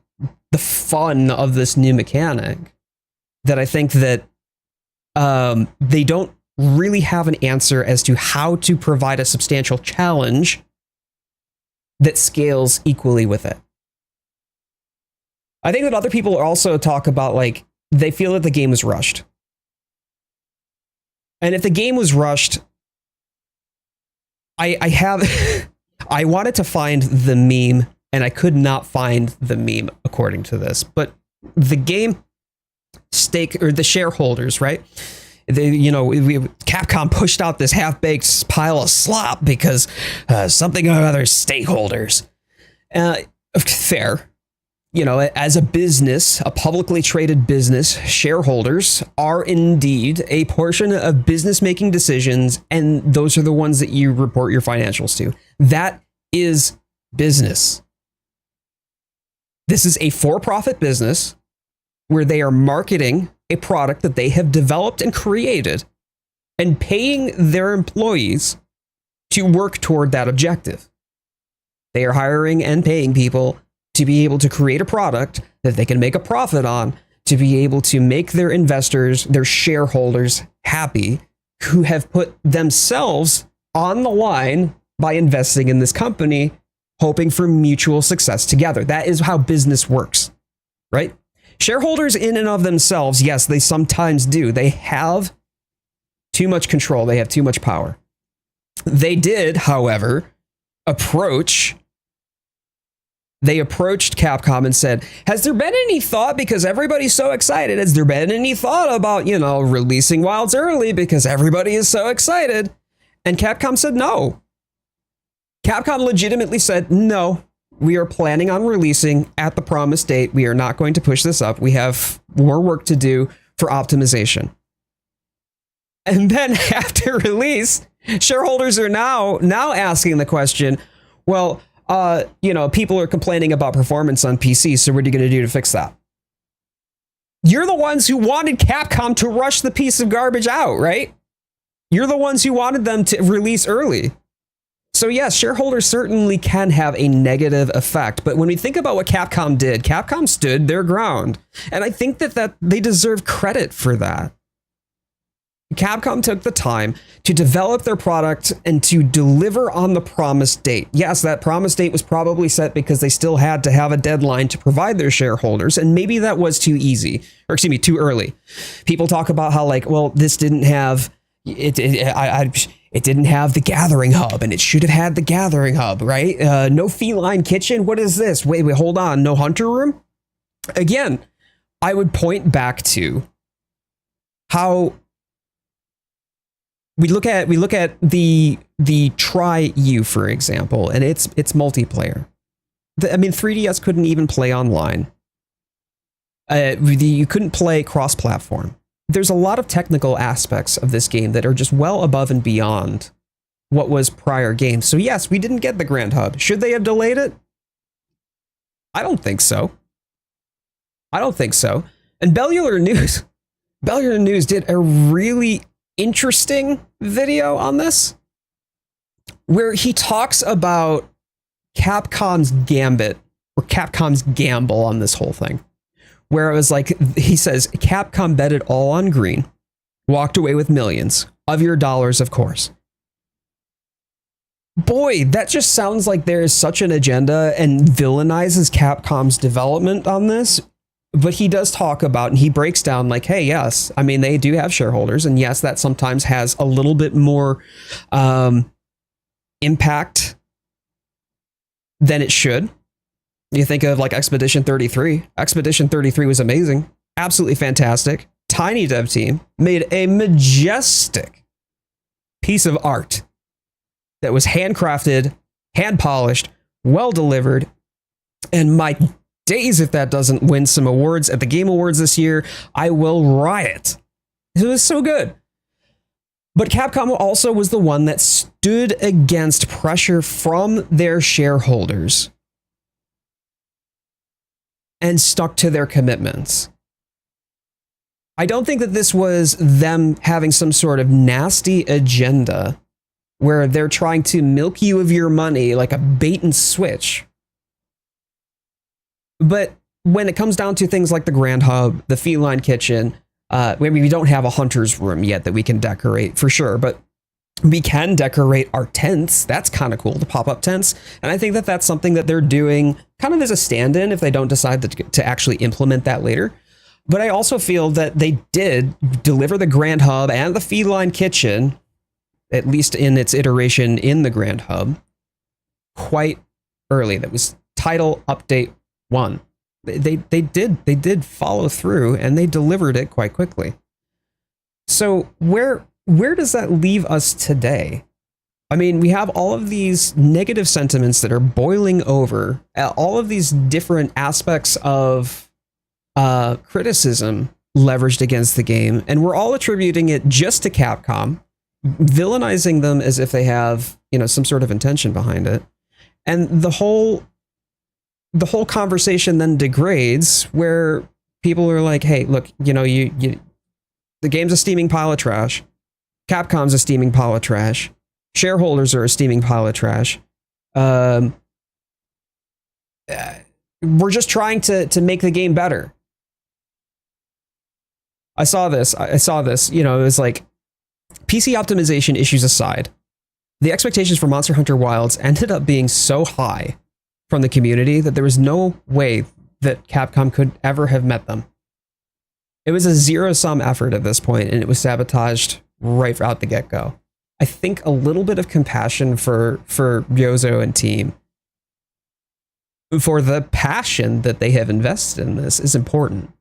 the fun of this new mechanic that I think that they don't really have an answer as to how to provide a substantial challenge that scales equally with it. I think that other people also talk about, like, they feel that the game was rushed. And if the game was rushed, I wanted to find the meme, and I could not find the meme according to this, but the game stake, or the shareholders, right? Capcom pushed out this half-baked pile of slop because something or other stakeholders. Fair. As a business, a publicly traded business, shareholders are indeed a portion of business-making decisions, and those are the ones that you report your financials to. That is business. This is a for-profit business where they are marketing a product that they have developed and created and paying their employees to work toward that objective. They are hiring and paying people to be able to create a product that they can make a profit on, to be able to make their investors, their shareholders happy, who have put themselves on the line by investing in this company, hoping for mutual success together. That is how business works, right? Shareholders in and of themselves, yes, they sometimes do. They have too much control. They have too much power. They did, however, approached Capcom and said, has there been any thought, because everybody's so excited, has there been any thought about, releasing Wilds early because everybody is so excited? And Capcom said no. Capcom legitimately said, no, we are planning on releasing at the promised date. We are not going to push this up. We have more work to do for optimization. And then after release, shareholders are now asking the question, well, people are complaining about performance on PC, so what are you going to do to fix that? You're the ones who wanted Capcom to rush the piece of garbage out, right? You're the ones who wanted them to release early. So yes, shareholders certainly can have a negative effect, but when we think about what Capcom did, Capcom stood their ground, and I think that they deserve credit for that. Capcom took the time to develop their product and to deliver on the promised date. Yes, that promised date was probably set because they still had to have a deadline to provide their shareholders, and maybe that was too too early. People talk about how, like, well, this didn't have it didn't have the gathering hub, and it should have had the gathering hub, right? No feline kitchen. What is this? Wait, hold on. No hunter room? Again, I would point back to how we look at the Try You, for example, and it's multiplayer. 3DS couldn't even play online. You couldn't play cross-platform. There's a lot of technical aspects of this game that are just well above and beyond what was prior games. So yes, we didn't get the Grand Hub. Should they have delayed it? I don't think so. And Bellular News did a really interesting video on this, where he talks about Capcom's gambit, or Capcom's gamble on this whole thing. Where it was like, he says, Capcom bet it all on green, walked away with millions of your dollars, of course. boy, that just sounds like there is such an agenda and villainizes Capcom's development on this. But he does talk about, and he breaks down like, hey, yes, I mean, they do have shareholders, and yes, that sometimes has a little bit more impact than it should. You think of like Expedition 33. Expedition 33 was amazing, absolutely fantastic. Tiny dev team made a majestic piece of art that was handcrafted, hand polished, well delivered, and my days, if that doesn't win some awards at the Game Awards this year, I will riot. It was so good. But Capcom also was the one that stood against pressure from their shareholders and stuck to their commitments. I don't think that this was them having some sort of nasty agenda where they're trying to milk you of your money like a bait and switch. But when it comes down to things like the Grand Hub, the Feline Kitchen, maybe we don't have a hunter's room yet that we can decorate for sure, but we can decorate our tents. That's kind of cool, the pop-up tents. And I think that that's something that they're doing kind of as a stand-in if they don't decide to actually implement that later. But I also feel that they did deliver the Grand Hub and the Feline Kitchen, at least in its iteration in the Grand Hub, quite early. That was title update 1. They did follow through, and they delivered it quite quickly. So where does that leave us today? I mean, we have all of these negative sentiments that are boiling over, all of these different aspects of criticism leveraged against the game, and we're all attributing it just to Capcom, villainizing them as if they have, some sort of intention behind it. And the whole conversation then degrades where people are like, hey, look, the game's a steaming pile of trash. Capcom's a steaming pile of trash. Shareholders are a steaming pile of trash. We're just trying to make the game better. I saw this, it was like, PC optimization issues aside, the expectations for Monster Hunter Wilds ended up being so high from the community that there was no way that Capcom could ever have met them. It was a zero-sum effort at this point, and it was sabotaged right out the get-go. I think a little bit of compassion for Yozo and team, for the passion that they have invested in this, is important.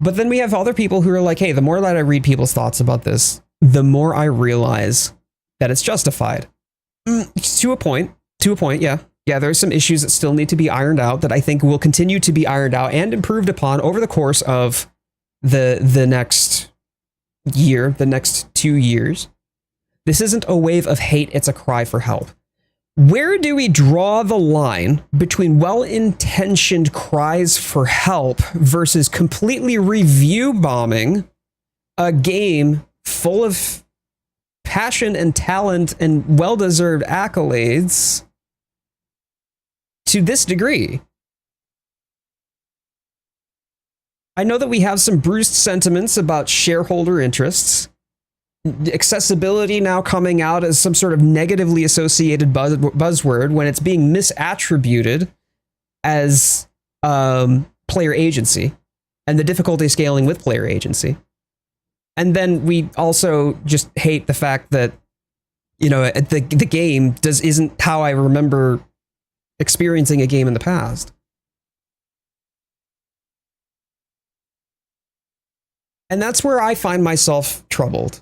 But then we have other people who are like, hey, the more that I read people's thoughts about this, the more I realize that it's justified. To a point, yeah. Yeah, there's some issues that still need to be ironed out that I think will continue to be ironed out and improved upon over the course of the next year, the next 2 years. This isn't a wave of hate, it's a cry for help. Where do we draw the line between well-intentioned cries for help versus completely review bombing a game full of passion and talent and well-deserved accolades to this degree? I know that we have some bruised sentiments about shareholder interests, accessibility now coming out as some sort of negatively associated buzzword when it's being misattributed as player agency and the difficulty scaling with player agency. And then we also just hate the fact that, the game isn't how I remember experiencing a game in the past. And that's where I find myself troubled.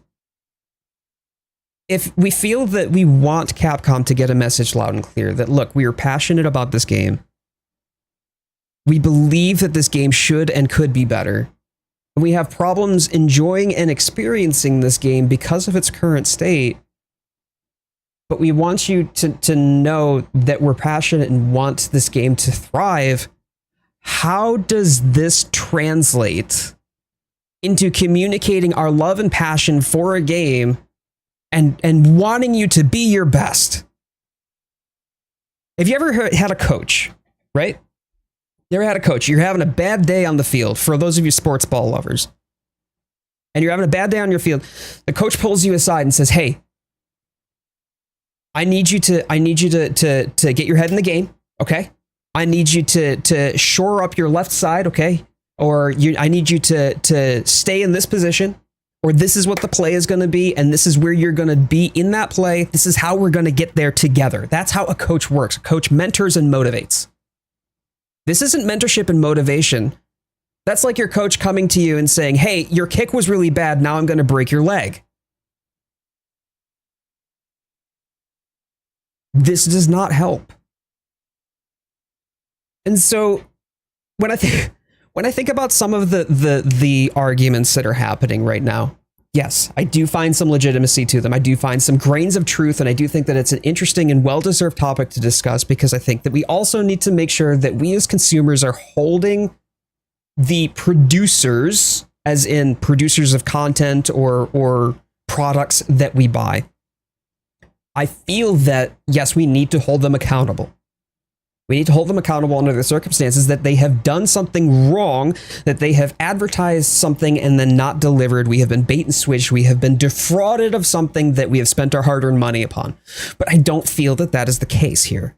If we feel that we want Capcom to get a message loud and clear that, look, we are passionate about this game. We believe that this game should and could be better. And we have problems enjoying and experiencing this game because of its current state. But we want you to know that we're passionate and want this game to thrive. How does this translate into communicating our love and passion for a game and wanting you to be your best? Have you ever had a coach, right? You ever had a coach? You're having a bad day on the field, for those of you sports ball lovers. And you're having a bad day on your field. The coach pulls you aside and says, hey, I need you to get your head in the game, okay? I need you to shore up your left side, okay? Or I need you to stay in this position, or this is what the play is going to be, and this is where you're going to be in that play. This is how we're going to get there together. That's how a coach works. A coach mentors and motivates. This isn't mentorship and motivation. That's like your coach coming to you and saying, hey, your kick was really bad. Now I'm going to break your leg. This does not help. And so when I think about some of the arguments that are happening right now, yes, I do find some legitimacy to them. I do find some grains of truth, and I do think that it's an interesting and well-deserved topic to discuss, because I think that we also need to make sure that we as consumers are holding the producers, as in producers of content or products that we buy. I feel that, yes, we need to hold them accountable. We need to hold them accountable under the circumstances that they have done something wrong, that they have advertised something and then not delivered. We have been bait and switched. We have been defrauded of something that we have spent our hard-earned money upon. But I don't feel that that is the case here.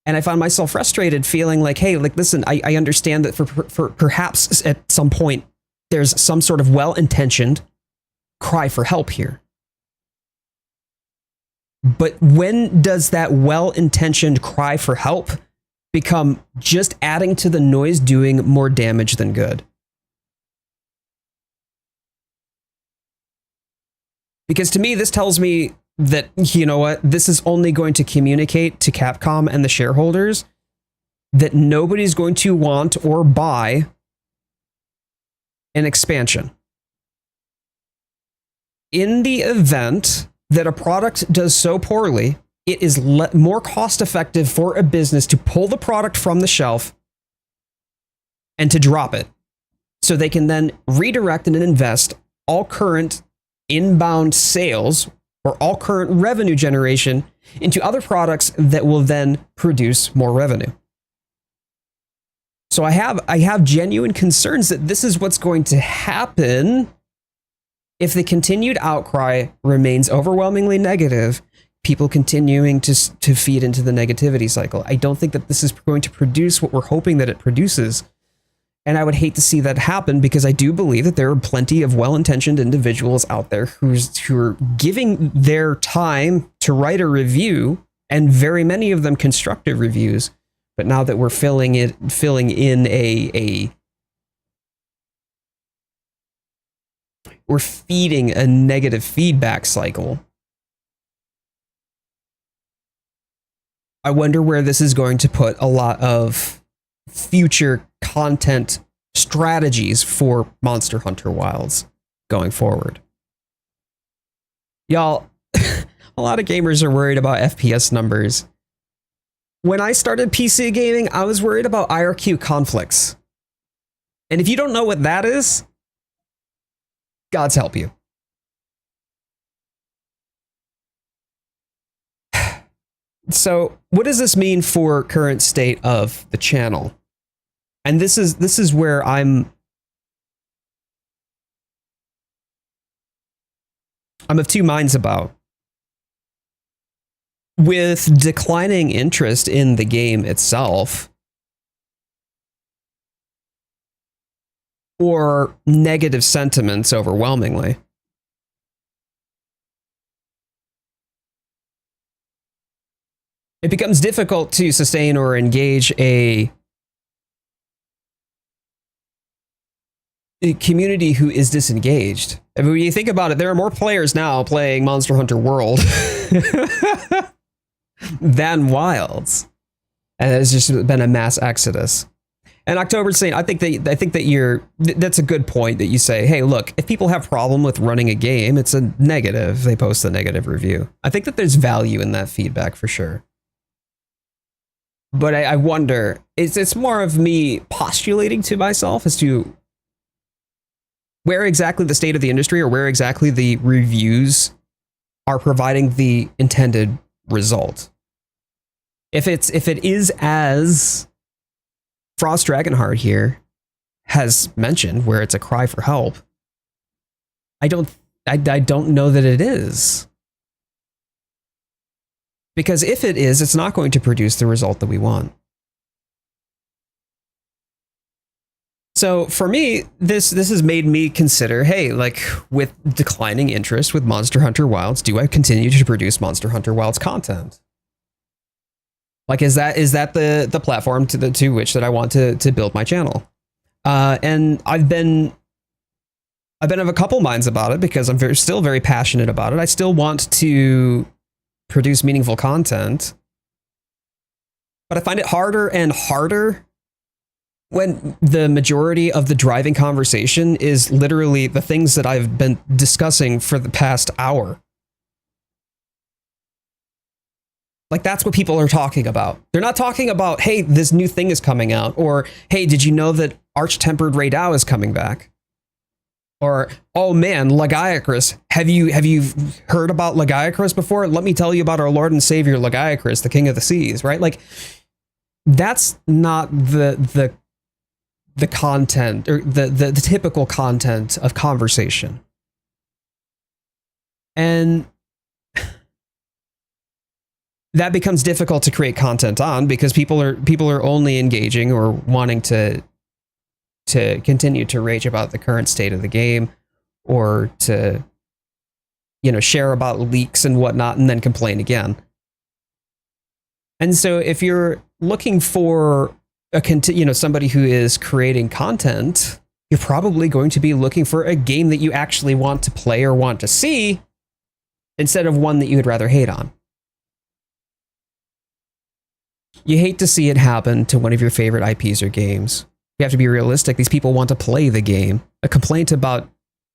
And I find myself frustrated, feeling like, hey, like, listen, I understand that for perhaps at some point there's some sort of well-intentioned cry for help here. But when does that well-intentioned cry for help become just adding to the noise, doing more damage than good? Because to me, this tells me that, you know what, this is only going to communicate to Capcom and the shareholders that nobody's going to want or buy an expansion. In the event that a product does so poorly, it is more cost effective for a business to pull the product from the shelf and to drop it, so they can then redirect and invest all current inbound sales or all current revenue generation into other products that will then produce more revenue. So I have genuine concerns that this is what's going to happen if the continued outcry remains overwhelmingly negative, people continuing to feed into the negativity cycle. I don't think that this is going to produce what we're hoping that it produces. And I would hate to see that happen, because I do believe that there are plenty of well-intentioned individuals out there who are giving their time to write a review, and very many of them constructive reviews. But now that we're filling in we're feeding a negative feedback cycle. I wonder where this is going to put a lot of future content strategies for Monster Hunter Wilds going forward. Y'all, a lot of gamers are worried about FPS numbers. When I started PC gaming, I was worried about IRQ conflicts. And if you don't know what that is, God's help you. So, what does this mean for current state of the channel? And this is where I'm of two minds about. With declining interest in the game itself, or negative sentiments overwhelmingly, it becomes difficult to sustain or engage a community who is disengaged. I mean, when you think about it, there are more players now playing Monster Hunter World than Wilds, and there's just been a mass exodus. And October's saying, I think that that's a good point that you say, hey, look, if people have problem with running a game, it's a negative. They post a negative review. I think that there's value in that feedback for sure. But I wonder, it's more of me postulating to myself as to where exactly the state of the industry, or where exactly the reviews are providing the intended result. If it is as Frost Dragonheart here has mentioned, where it's a cry for help, I don't know that it is. Because if it is, it's not going to produce the result that we want. So for me, this has made me consider, hey, like with declining interest with Monster Hunter Wilds, do I continue to produce Monster Hunter Wilds content? Like, is that the platform to which that I want to build my channel? And I've been of a couple minds about it because I'm still very passionate about it. I still want to produce meaningful content, but I find it harder and harder when the majority of the driving conversation is literally the things that I've been discussing for the past hour. Like, that's what people are talking about. They're not talking about, hey, this new thing is coming out, or hey, did you know that Arch-Tempered Raydao is coming back? Or, oh man, Lagiacrus, have you heard about Lagiacrus before? Let me tell you about our Lord and Savior Lagiacrus, the King of the Seas, right? Like, that's not the content or the typical content of conversation. And that becomes difficult to create content on because people are only engaging or wanting to continue to rage about the current state of the game, or to, you know, share about leaks and whatnot and then complain again. And so if you're looking for somebody who is creating content, you're probably going to be looking for a game that you actually want to play or want to see, instead of one that you would rather hate on. You hate to see it happen to one of your favorite IPs or games. You have to be realistic. These people want to play the game. A complaint about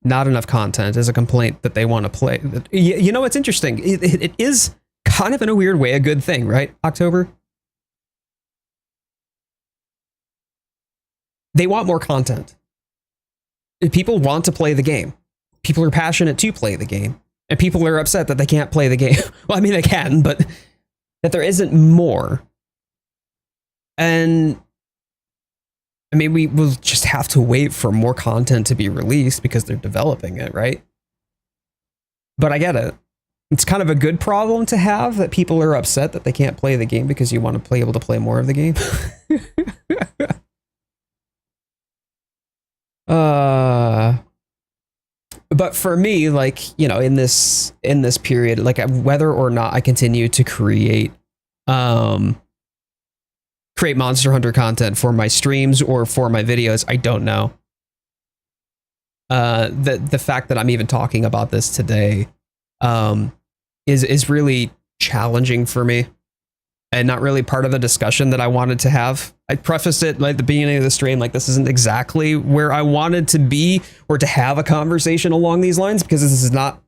not enough content is a complaint that they want to play. You know, it's interesting. It is kind of, in a weird way, a good thing, right, October? They want more content. People want to play the game. People are passionate to play the game. And people are upset that they can't play the game. Well, I mean, they can, but that there isn't more. And I mean, we will just have to wait for more content to be released because they're developing it, right? But I get it. It's kind of a good problem to have, that people are upset that they can't play the game because you want to be able to play more of the game. But for me, like, you know, in this period, like, whether or not I continue to create Monster Hunter content for my streams or for my videos, I don't know. The fact that I'm even talking about this today is really challenging for me, and not really part of the discussion that I wanted to have. I prefaced it like at the beginning of the stream, like, this isn't exactly where I wanted to be or to have a conversation along these lines, because this is not.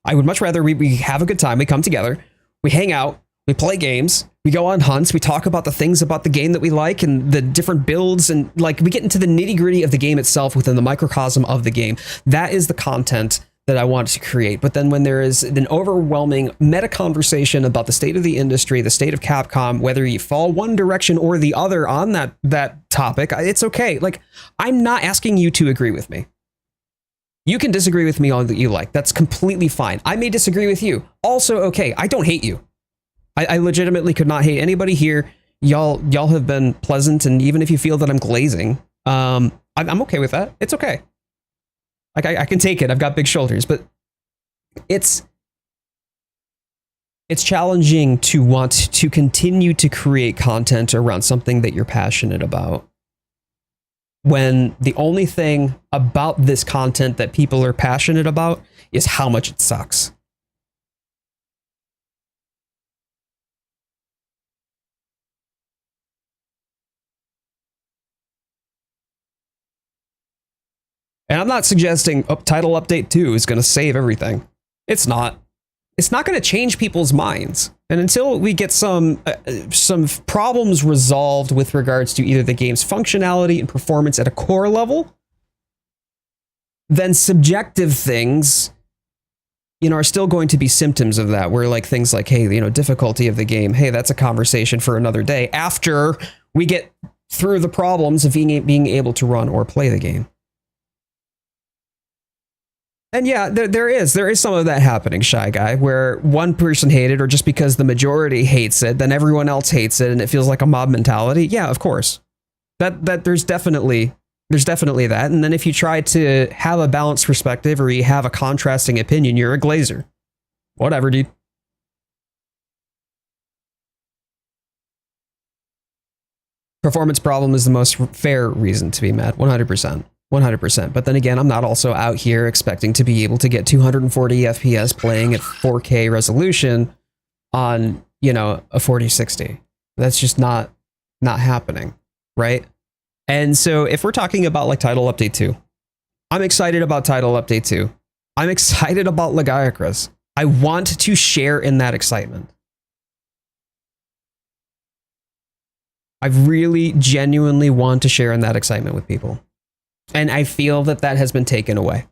I would much rather we have a good time, we come together, we hang out, we play games, we go on hunts, we talk about the things about the game that we like and the different builds, and like, we get into the nitty-gritty of the game itself within the microcosm of the game. That is the content that I want to create. But then when there is an overwhelming meta conversation about the state of the industry, the state of Capcom, whether you fall one direction or the other on that topic, it's okay. Like, I'm not asking you to agree with me. You can disagree with me all that you like. That's completely fine. I may disagree with you. Also okay. I don't hate you. I legitimately could not hate anybody here. Y'all have been pleasant, and even if you feel that I'm glazing, I'm okay with that. It's okay. Like, I can take it. I've got big shoulders, but it's challenging to want to continue to create content around something that you're passionate about, when the only thing about this content that people are passionate about is how much it sucks. And I'm not suggesting title update 2 is going to save everything. It's not. It's not going to change people's minds. And until we get some problems resolved with regards to either the game's functionality and performance at a core level, then subjective things, you know, are still going to be symptoms of that. Where, like, things like, hey, you know, difficulty of the game, hey, that's a conversation for another day after we get through the problems of being able to run or play the game. And yeah, there is some of that happening, Shy Guy, where one person hated, or just because the majority hates it, then everyone else hates it, and it feels like a mob mentality. Yeah, of course. That there's definitely that. And then if you try to have a balanced perspective, or you have a contrasting opinion, you're a glazer. Whatever, dude. Performance problem is the most fair reason to be mad. 100%. 100%. But then again, I'm not also out here expecting to be able to get 240 FPS playing at 4K resolution on, a 4060. That's just not happening, right? And so if we're talking about like Title Update 2, I'm excited about Title Update 2. I'm excited about Lagiacrus. I want to share in that excitement. I really genuinely want to share in that excitement with people. And I feel that has been taken away.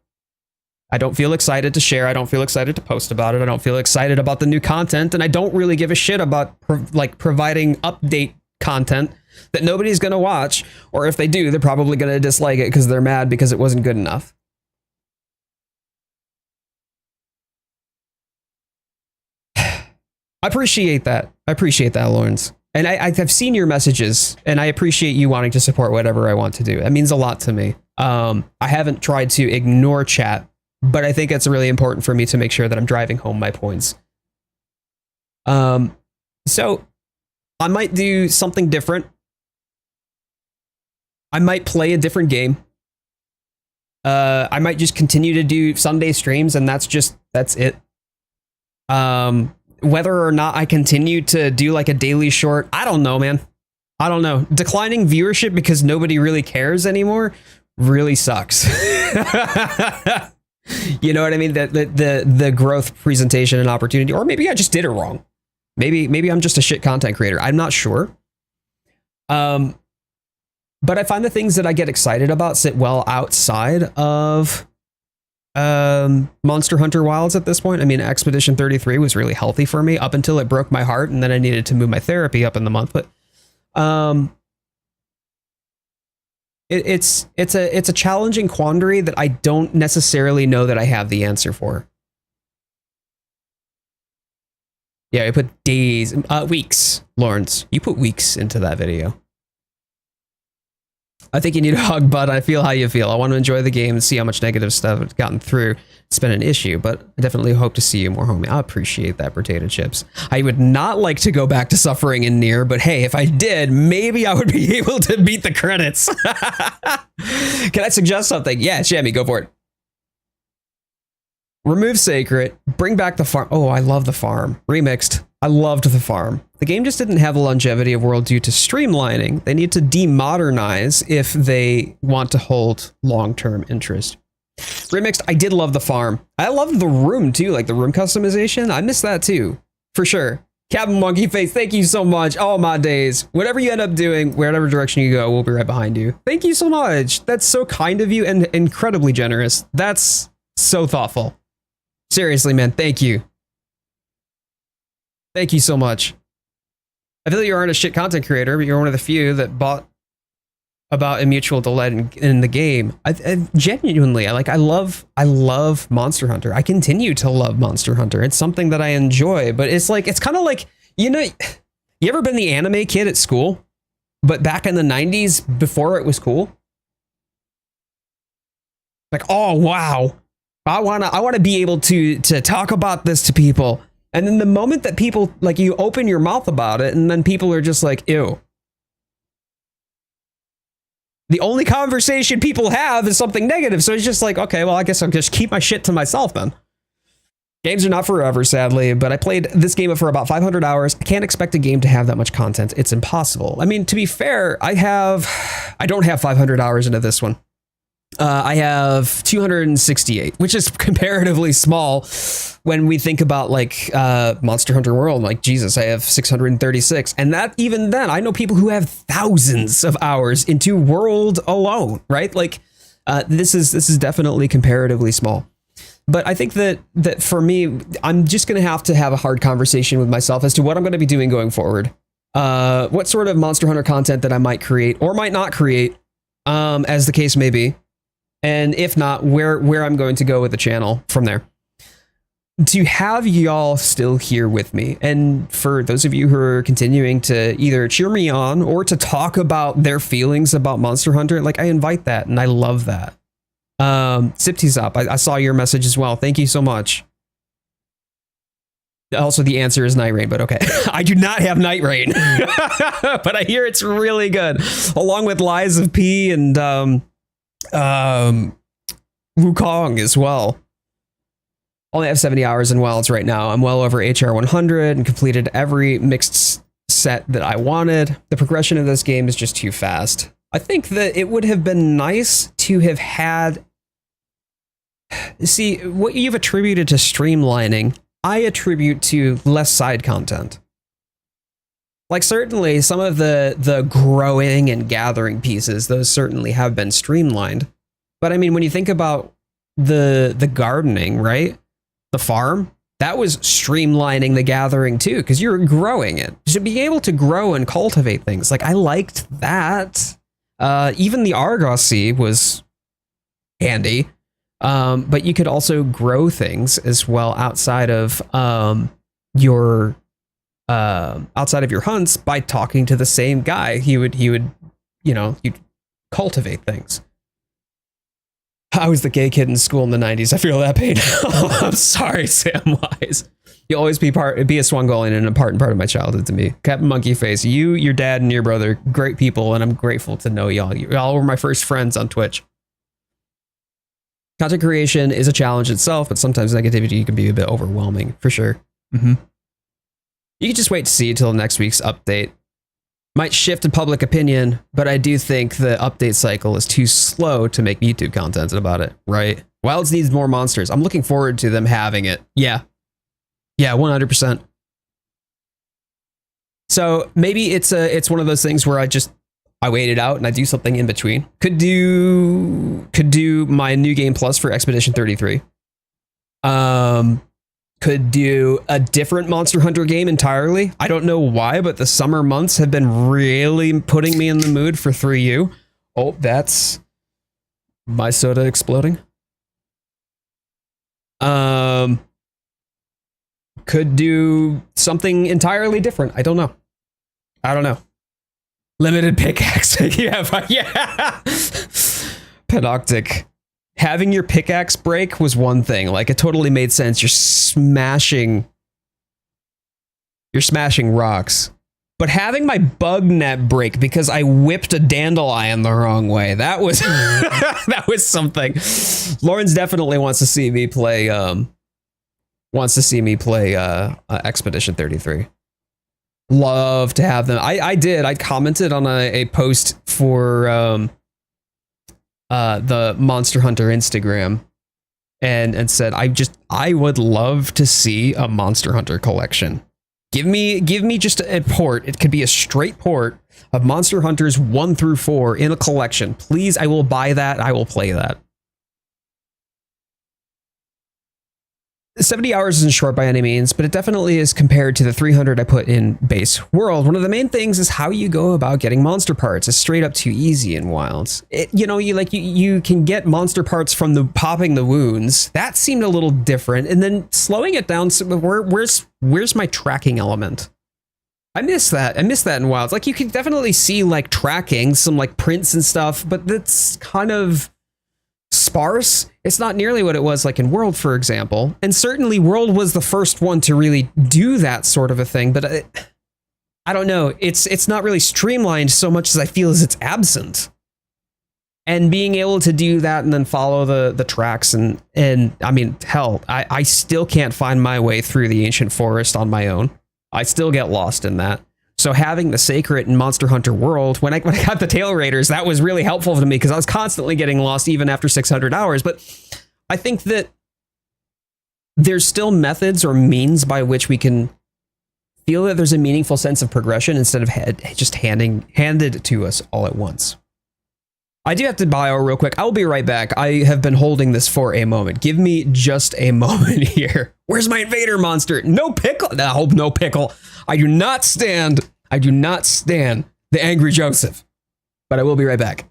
I don't feel excited to share. I don't feel excited to post about it. I don't feel excited about the new content. And I don't really give a shit about providing update content that nobody's going to watch. Or if they do, they're probably going to dislike it because they're mad because it wasn't good enough. I appreciate that. Lawrence. And I've seen your messages, and I appreciate you wanting to support whatever I want to do. It means a lot to me. I haven't tried to ignore chat, but I think it's really important for me to make sure that I'm driving home my points. So I might do something different. I might play a different game. I might just continue to do Sunday streams, and that's it. Whether or not I continue to do like a daily short, I don't know, man. I don't know. Declining viewership because nobody really cares anymore really sucks. You know what I mean? The growth, presentation, and opportunity, or maybe I just did it wrong. Maybe I'm just a shit content creator. I'm not sure. But I find the things that I get excited about sit well outside of Monster Hunter Wilds at this point. I mean, Expedition 33 was really healthy for me up until it broke my heart, and then I needed to move my therapy up in the month. But it's a challenging quandary that I don't necessarily know that I have the answer for. Yeah, I put days, weeks, Lawrence. You put weeks into that video. I think you need a hug, bud. I feel how you feel. I want to enjoy the game and see how much negative stuff it's gotten through. It's been an issue, but I definitely hope to see you more, homie. I appreciate that, potato chips. I would not like to go back to suffering in Nier, but hey, if I did, maybe I would be able to beat the credits. Can I suggest something? Yeah, Shammy, go for it. Remove Sacred, bring back the farm. Oh, I love the farm. Remixed. I loved the farm. The game just didn't have the longevity of world due to streamlining. They need to demodernize if they want to hold long-term interest. Remixed, I did love the farm. I loved the room too, like the room customization. I missed that too, for sure. Captain Monkey Face, thank you so much. All my days. Whatever you end up doing, wherever direction you go, we'll be right behind you. Thank you so much. That's so kind of you and incredibly generous. That's so thoughtful. Seriously, man, thank you. Thank you so much. I feel like you aren't a shit content creator, but you're one of the few that bought about a mutual delight in the game. I genuinely, I love Monster Hunter. I continue to love Monster Hunter. It's something that I enjoy, but it's kind of like, you ever been the anime kid at school, but back in the 90s before it was cool? Like, oh, wow. I want to be able to talk about this to people. And then the moment that people, like, you open your mouth about it, and then people are just like, ew. The only conversation people have is something negative. So it's just like, okay, well, I guess I'll just keep my shit to myself then. Games are not forever, sadly, but I played this game for about 500 hours. I can't expect a game to have that much content. It's impossible. I mean, to be fair, I don't have 500 hours into this one. I have 268, which is comparatively small when we think about like Monster Hunter World. Like, Jesus, I have 636. And that, even then, I know people who have thousands of hours into World alone, right? Like, this is definitely comparatively small. But I think that for me, I'm just going to have a hard conversation with myself as to what I'm going to be doing going forward. What sort of Monster Hunter content that I might create or might not create, as the case may be. and if not, where I'm going to go with the channel from there. To have y'all still here with me, and for those of you who are continuing to either cheer me on or to talk about their feelings about Monster Hunter, like, I invite that and I love that. Sipty's up. I saw your message as well. Thank you so much. Also, the answer is Night Rain, but okay. I do not have Night Rain, but I hear it's really good, along with Lies of P and Wukong as well. Only have 70 hours in Wilds right now. I'm well over HR 100 and completed every mixed set that I wanted. The progression of this game is just too fast. I think that it would have been nice to have had... See, what you've attributed to streamlining, I attribute to less side content. Like, certainly some of the growing and gathering pieces, those certainly have been streamlined. But I mean, when you think about the gardening, right? The farm, that was streamlining the gathering too, because you're growing it. So being able to grow and cultivate things, like, I liked that. Even the Argosy was handy. But you could also grow things as well outside of your hunts by talking to the same guy. He would, you know, you'd cultivate things. I was the gay kid in school in the 90s. I feel that pain. I'm sorry, Samwise. You'll always be a Swangolian and an important part of my childhood to me. Captain Monkey Face, you, your dad, and your brother, great people, and I'm grateful to know y'all. Y'all were my first friends on Twitch. Content creation is a challenge itself, but sometimes negativity can be a bit overwhelming, for sure. You can just wait to see until next week's update. Might shift in public opinion, but I do think the update cycle is too slow to make YouTube content about it, right? Wilds needs more monsters. I'm looking forward to them having it. Yeah, 100%. So maybe it's one of those things where I wait it out and I do something in between. Could do my new game plus for Expedition 33. Could do a different Monster Hunter game entirely. I don't know why, but the summer months have been really putting me in the mood for 3U. Oh, that's my soda exploding. Could do something entirely different. I don't know. Limited pickaxe. yeah. Panoptic. Having your pickaxe break was one thing. Like, it totally made sense. You're smashing rocks. But having my bug net break because I whipped a dandelion the wrong way, that was that was something. Lawrence definitely wants to see me play Expedition 33. Love to have them. I commented on a post for the Monster Hunter Instagram and said, I would love to see a Monster Hunter collection. Give me just a port. It could be a straight port of Monster Hunters 1 through 4 in a collection. Please, I will buy that. I will play that. 70 hours isn't short by any means, but it definitely is compared to the 300 I put in base world. One of the main things is how you go about getting monster parts. It's straight up too easy in Wilds. You can get monster parts from the popping the wounds. That seemed a little different. And then slowing it down. So where's my tracking element? I miss that. I miss that in Wilds. Like, you can definitely see like tracking, some like prints and stuff, but that's kind of sparse. It's not nearly what it was like in World, for example. And certainly World was the first one to really do that sort of a thing, but I don't know. It's not really streamlined so much as I feel as it's absent. And being able to do that and then follow the tracks and I mean, hell, I still can't find my way through the ancient forest on my own. I still get lost in that. So having the Sacred in Monster Hunter World, when I got the Tail Raiders, that was really helpful to me because I was constantly getting lost even after 600 hours. But I think that there's still methods or means by which we can feel that there's a meaningful sense of progression instead of just handed to us all at once. I do have to bio real quick. I'll be right back. I have been holding this for a moment. Give me just a moment here. Where's my invader monster? No pickle. I hope no pickle. I do not stand the angry Joseph. But I will be right back.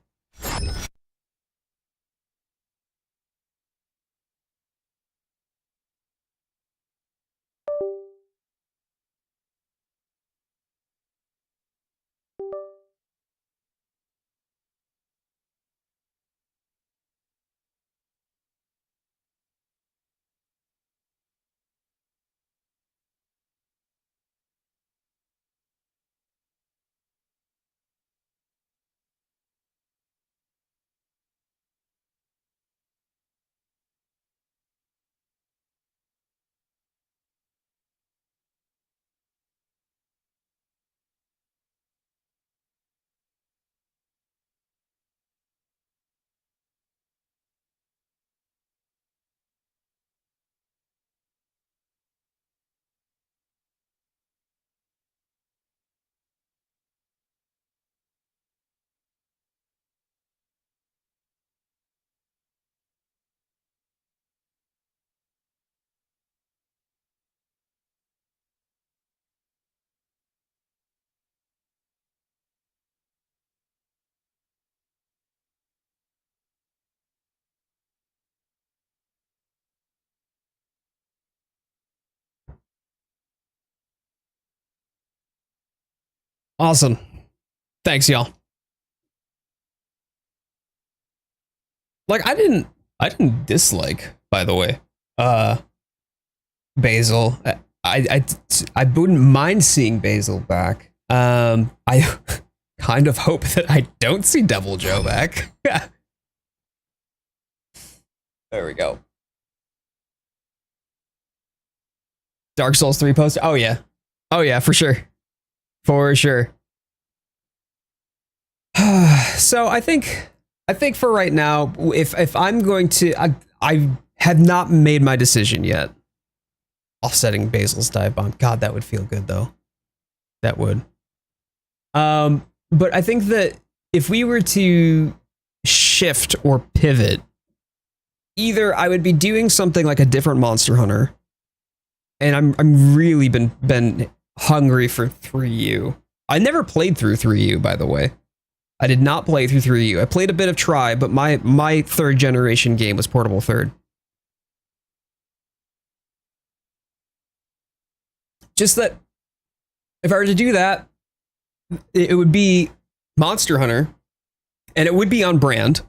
Awesome. Thanks, y'all. Like, I didn't dislike, by the way, Basil. I wouldn't mind seeing Basil back. I kind of hope that I don't see Devil Joe back. There we go. Dark Souls 3 poster. Oh yeah. Oh yeah, for sure. For sure. So I think for right now, if I'm going to, I have not made my decision yet. Offsetting Basil's dive bomb. God, that would feel good though. That would. But I think that if we were to shift or pivot, either I would be doing something like a different Monster Hunter, and I'm really been hungry for 3U. I never played through 3U, by the way. I did not play through 3U. I played a bit of Tri, but my third generation game was Portable Third. Just that if I were to do that, it would be Monster Hunter, and it would be on brand.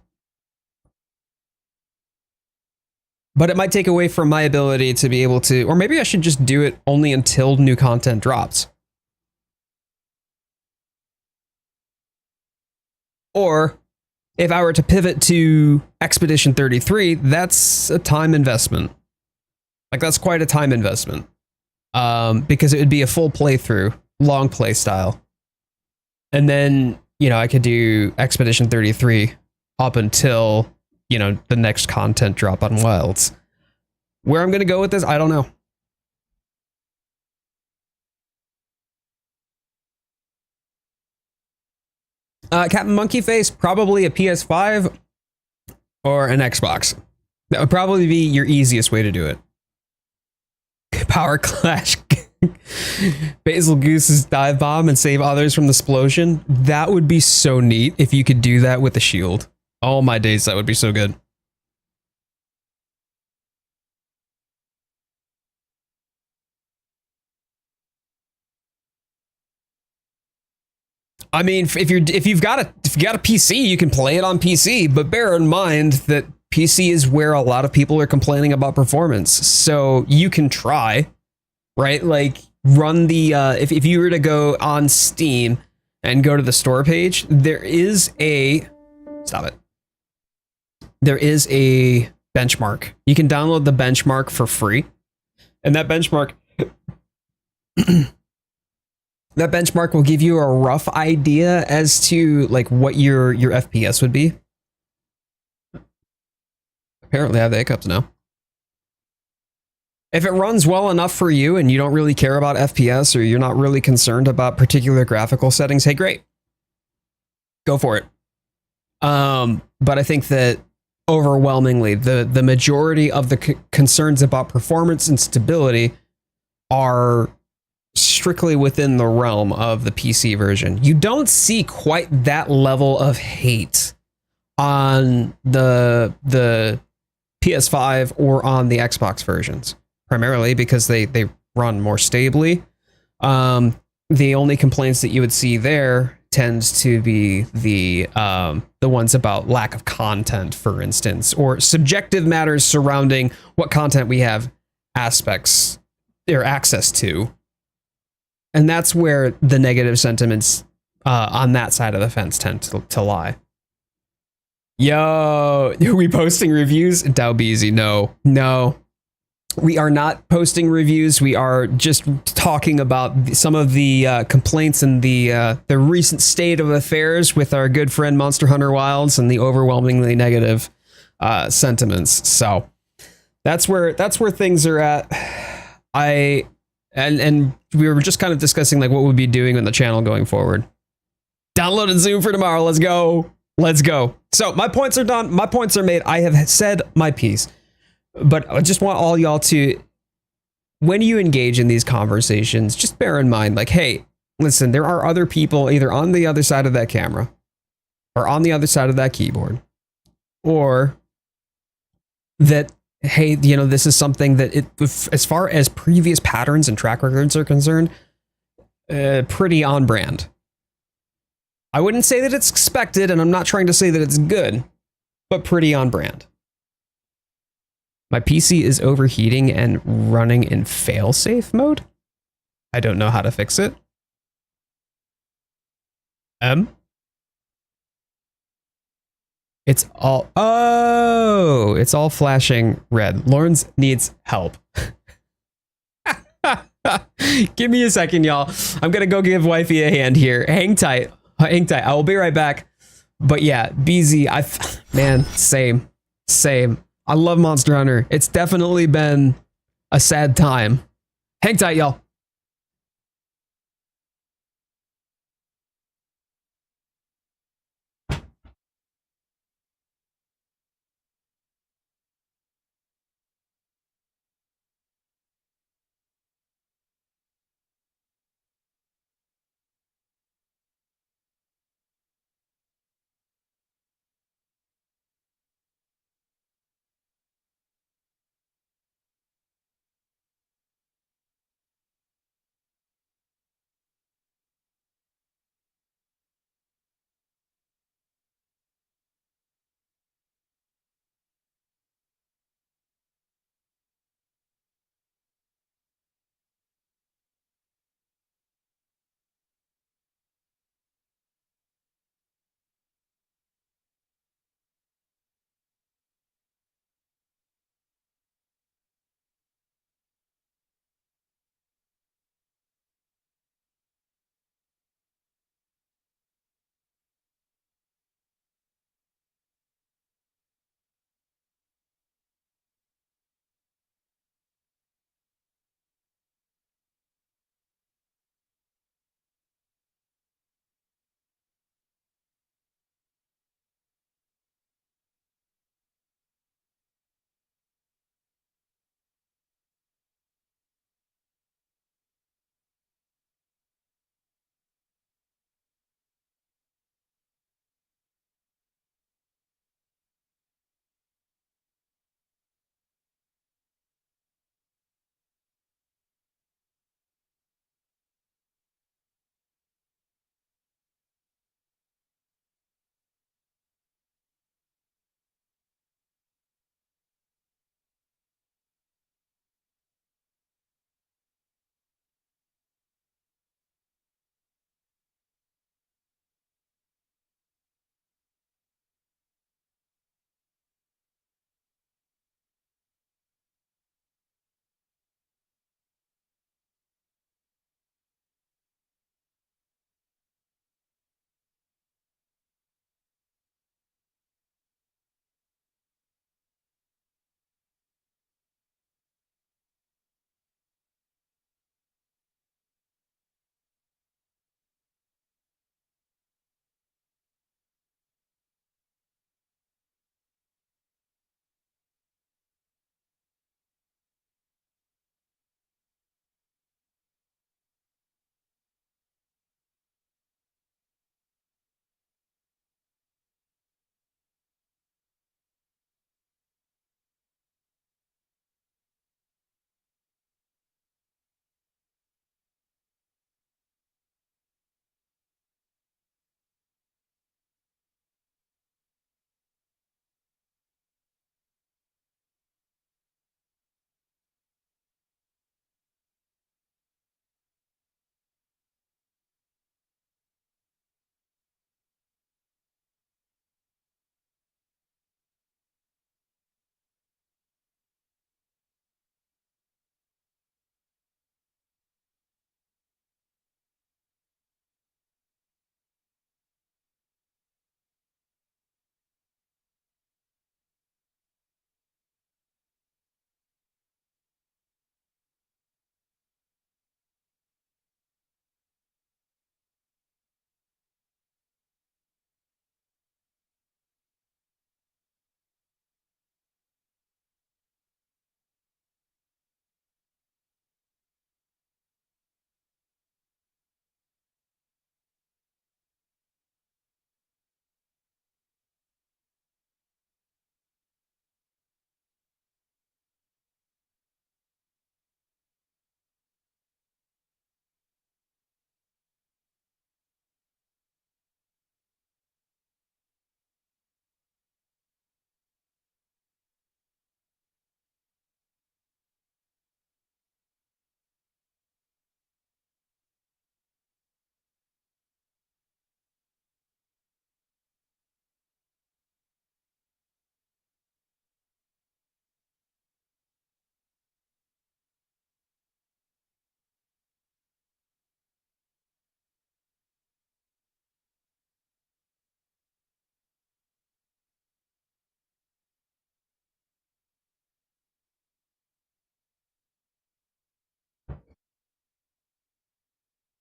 But it might take away from my ability to be able to, or maybe I should just do it only until new content drops. Or if I were to pivot to Expedition 33, that's a time investment. Like, that's quite a time investment. Because it would be a full playthrough, long play style. And then, you know, I could do Expedition 33 up until, you know, the next content drop on Wilds. Where I'm going to go with this, I don't know. Captain Monkey Face, probably a PS5 or an Xbox. That would probably be your easiest way to do it. Power Clash. Basil Goose's dive bomb and save others from the explosion. That would be so neat if you could do that with a shield. Oh my days, that would be so good. I mean, if you've got a PC, you can play it on PC, but bear in mind that PC is where a lot of people are complaining about performance. So you can try, right? Like, run the if you were to go on Steam and go to the store page, there is a benchmark. You can download the benchmark for free, and that benchmark that benchmark will give you a rough idea as to like what your FPS would be. Apparently I have the hiccups now. If it runs well enough for you and you don't really care about FPS, or you're not really concerned about particular graphical settings, hey, great. Go for it. But I think that overwhelmingly, the majority of the concerns about performance and stability are strictly within the realm of the PC version. You don't see quite that level of hate on the PS5 or on the Xbox versions, primarily because they run more stably. The only complaints that you would see there tends to be the ones about lack of content, for instance, or subjective matters surrounding what content we have aspects or access to. And that's where the negative sentiments on that side of the fence tend to lie. Yo, are we posting reviews? Dowbeezy, no. We are not posting reviews. We are just talking about some of the complaints and the recent state of affairs with our good friend Monster Hunter Wilds and the overwhelmingly negative sentiments. So that's where things are at. And we were just kind of discussing like what we'll be doing on the channel going forward. Download and Zoom for tomorrow. Let's go. So my points are done. My points are made. I have said my piece, but I just want all y'all to, when you engage in these conversations, just bear in mind, like, hey, listen, there are other people either on the other side of that camera or on the other side of that keyboard, or that, hey, you know, this is something that as far as previous patterns and track records are concerned, pretty on brand. I wouldn't say that it's expected, and I'm not trying to say that it's good, but pretty on brand. My PC is overheating and running in failsafe mode. I don't know how to fix it. It's all, oh, it's all flashing red. Lawrence needs help. Give me a second, y'all. I'm gonna go give wifey a hand here. Hang tight. Hang tight. I will be right back. But yeah, BZ, man, same. I love Monster Hunter. It's definitely been a sad time. Hang tight, y'all.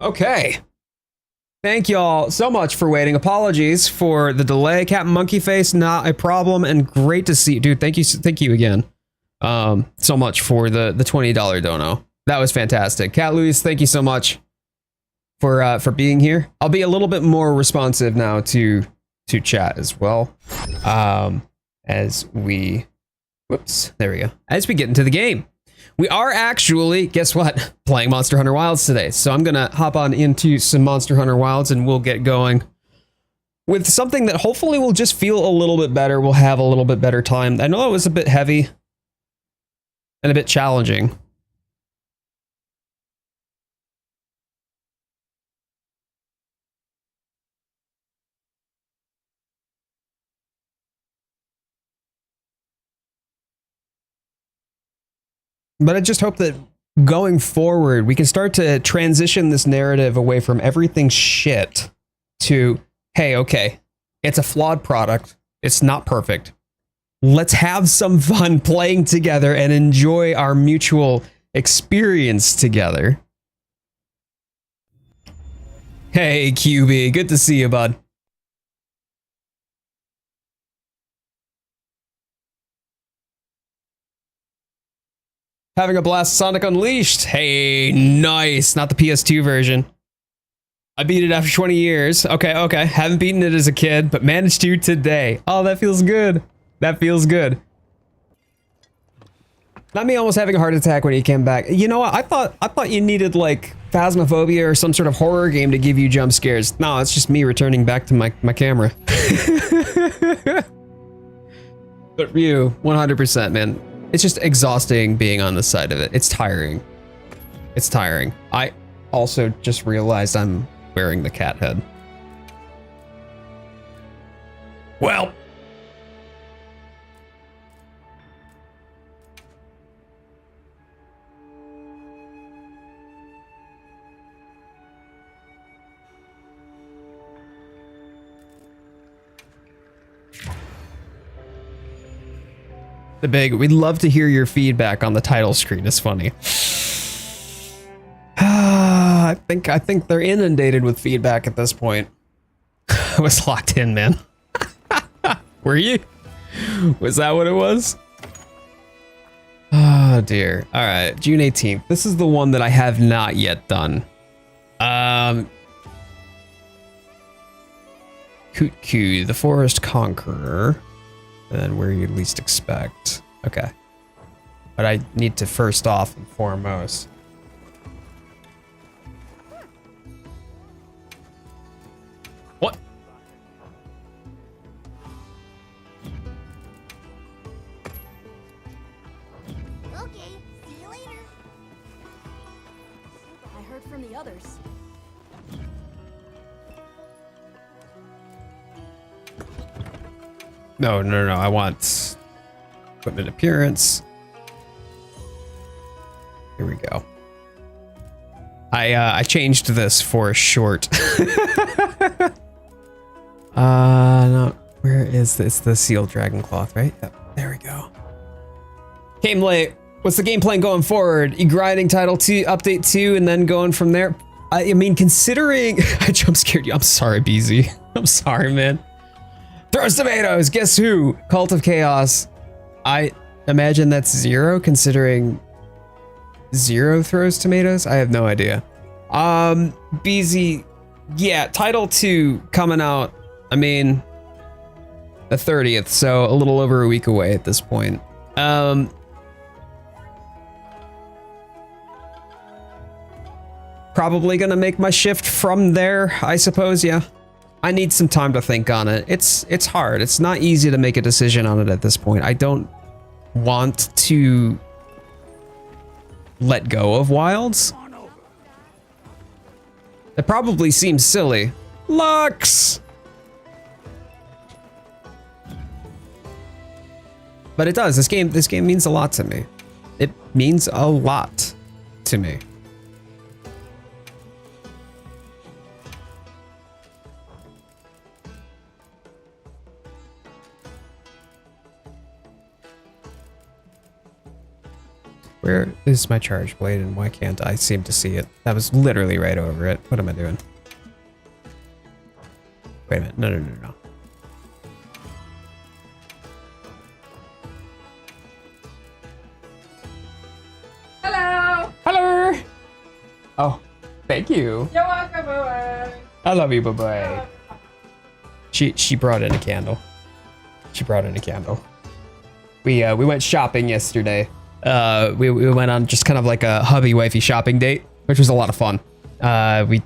Okay. Thank y'all so much for waiting. Apologies for the delay. Captain Monkeyface, not a problem, and great to see you. Dude, thank you again. So much for the $20 dono. That was fantastic. Cat Louise, thank you so much for being here. I'll be a little bit more responsive now to chat as well. As we get into the game. We are actually, guess what? Playing Monster Hunter Wilds today. So I'm gonna hop on into some Monster Hunter Wilds and we'll get going with something that hopefully will just feel a little bit better. We'll have a little bit better time. I know it was a bit heavy and a bit challenging. But I just hope that going forward, we can start to transition this narrative away from everything shit to, hey, okay, it's a flawed product. It's not perfect. Let's have some fun playing together and enjoy our mutual experience together. Hey, QB, good to see you, bud. Having a blast, Sonic Unleashed. Hey, nice. Not the PS2 version. I beat it after 20 years. Okay. Haven't beaten it as a kid, but managed to today. Oh, that feels good. That feels good. Not me almost having a heart attack when he came back. You know what? I thought you needed like Phasmophobia or some sort of horror game to give you jump scares. No, it's just me returning back to my camera. But Ryu, 100%, man. It's just exhausting being on the side of it. It's tiring. It's tiring. I also just realized I'm wearing the cat head. Well. We'd love to hear your feedback on the title screen. It's funny. I think they're inundated with feedback at this point. I was locked in, man. Were you? Was that what it was? Oh dear. All right, June 18th. This is the one that I have not yet done. Kutku, the Forest Conqueror. And then where you least expect. Okay. But I need to first off and foremost. What? Okay, see you later. I heard from the others. No. I want equipment appearance. Here we go. I changed this for a short. No. Where is this? The sealed dragon cloth, right? Yep, there we go. Came late. What's the game plan going forward? You grinding title 2, update 2, and then going from there? I mean, considering I jump scared you. I'm sorry, BZ. I'm sorry, man. Throws tomatoes, guess who? Cult of Chaos. I imagine that's 0, considering 0 throws tomatoes? I have no idea. BZ, yeah, Title 2 coming out, I mean, the 30th, so a little over a week away at this point. Probably gonna make my shift from there, I suppose, yeah. I need some time to think on it. It's hard. It's not easy to make a decision on it at this point. I don't want to let go of Wilds. It probably seems silly. Lux! But it does. This game means a lot to me. It means a lot to me. Where is my charge blade and why can't I seem to see it? That was literally right over it. What am I doing? Wait a minute. No, no, no, no. Hello. Hello. Oh, thank you. You're welcome, bye-bye. I love you, bye-bye. She brought in a candle. She brought in a candle. We went shopping yesterday. We went on just kind of like a hubby wifey shopping date, which was a lot of fun. We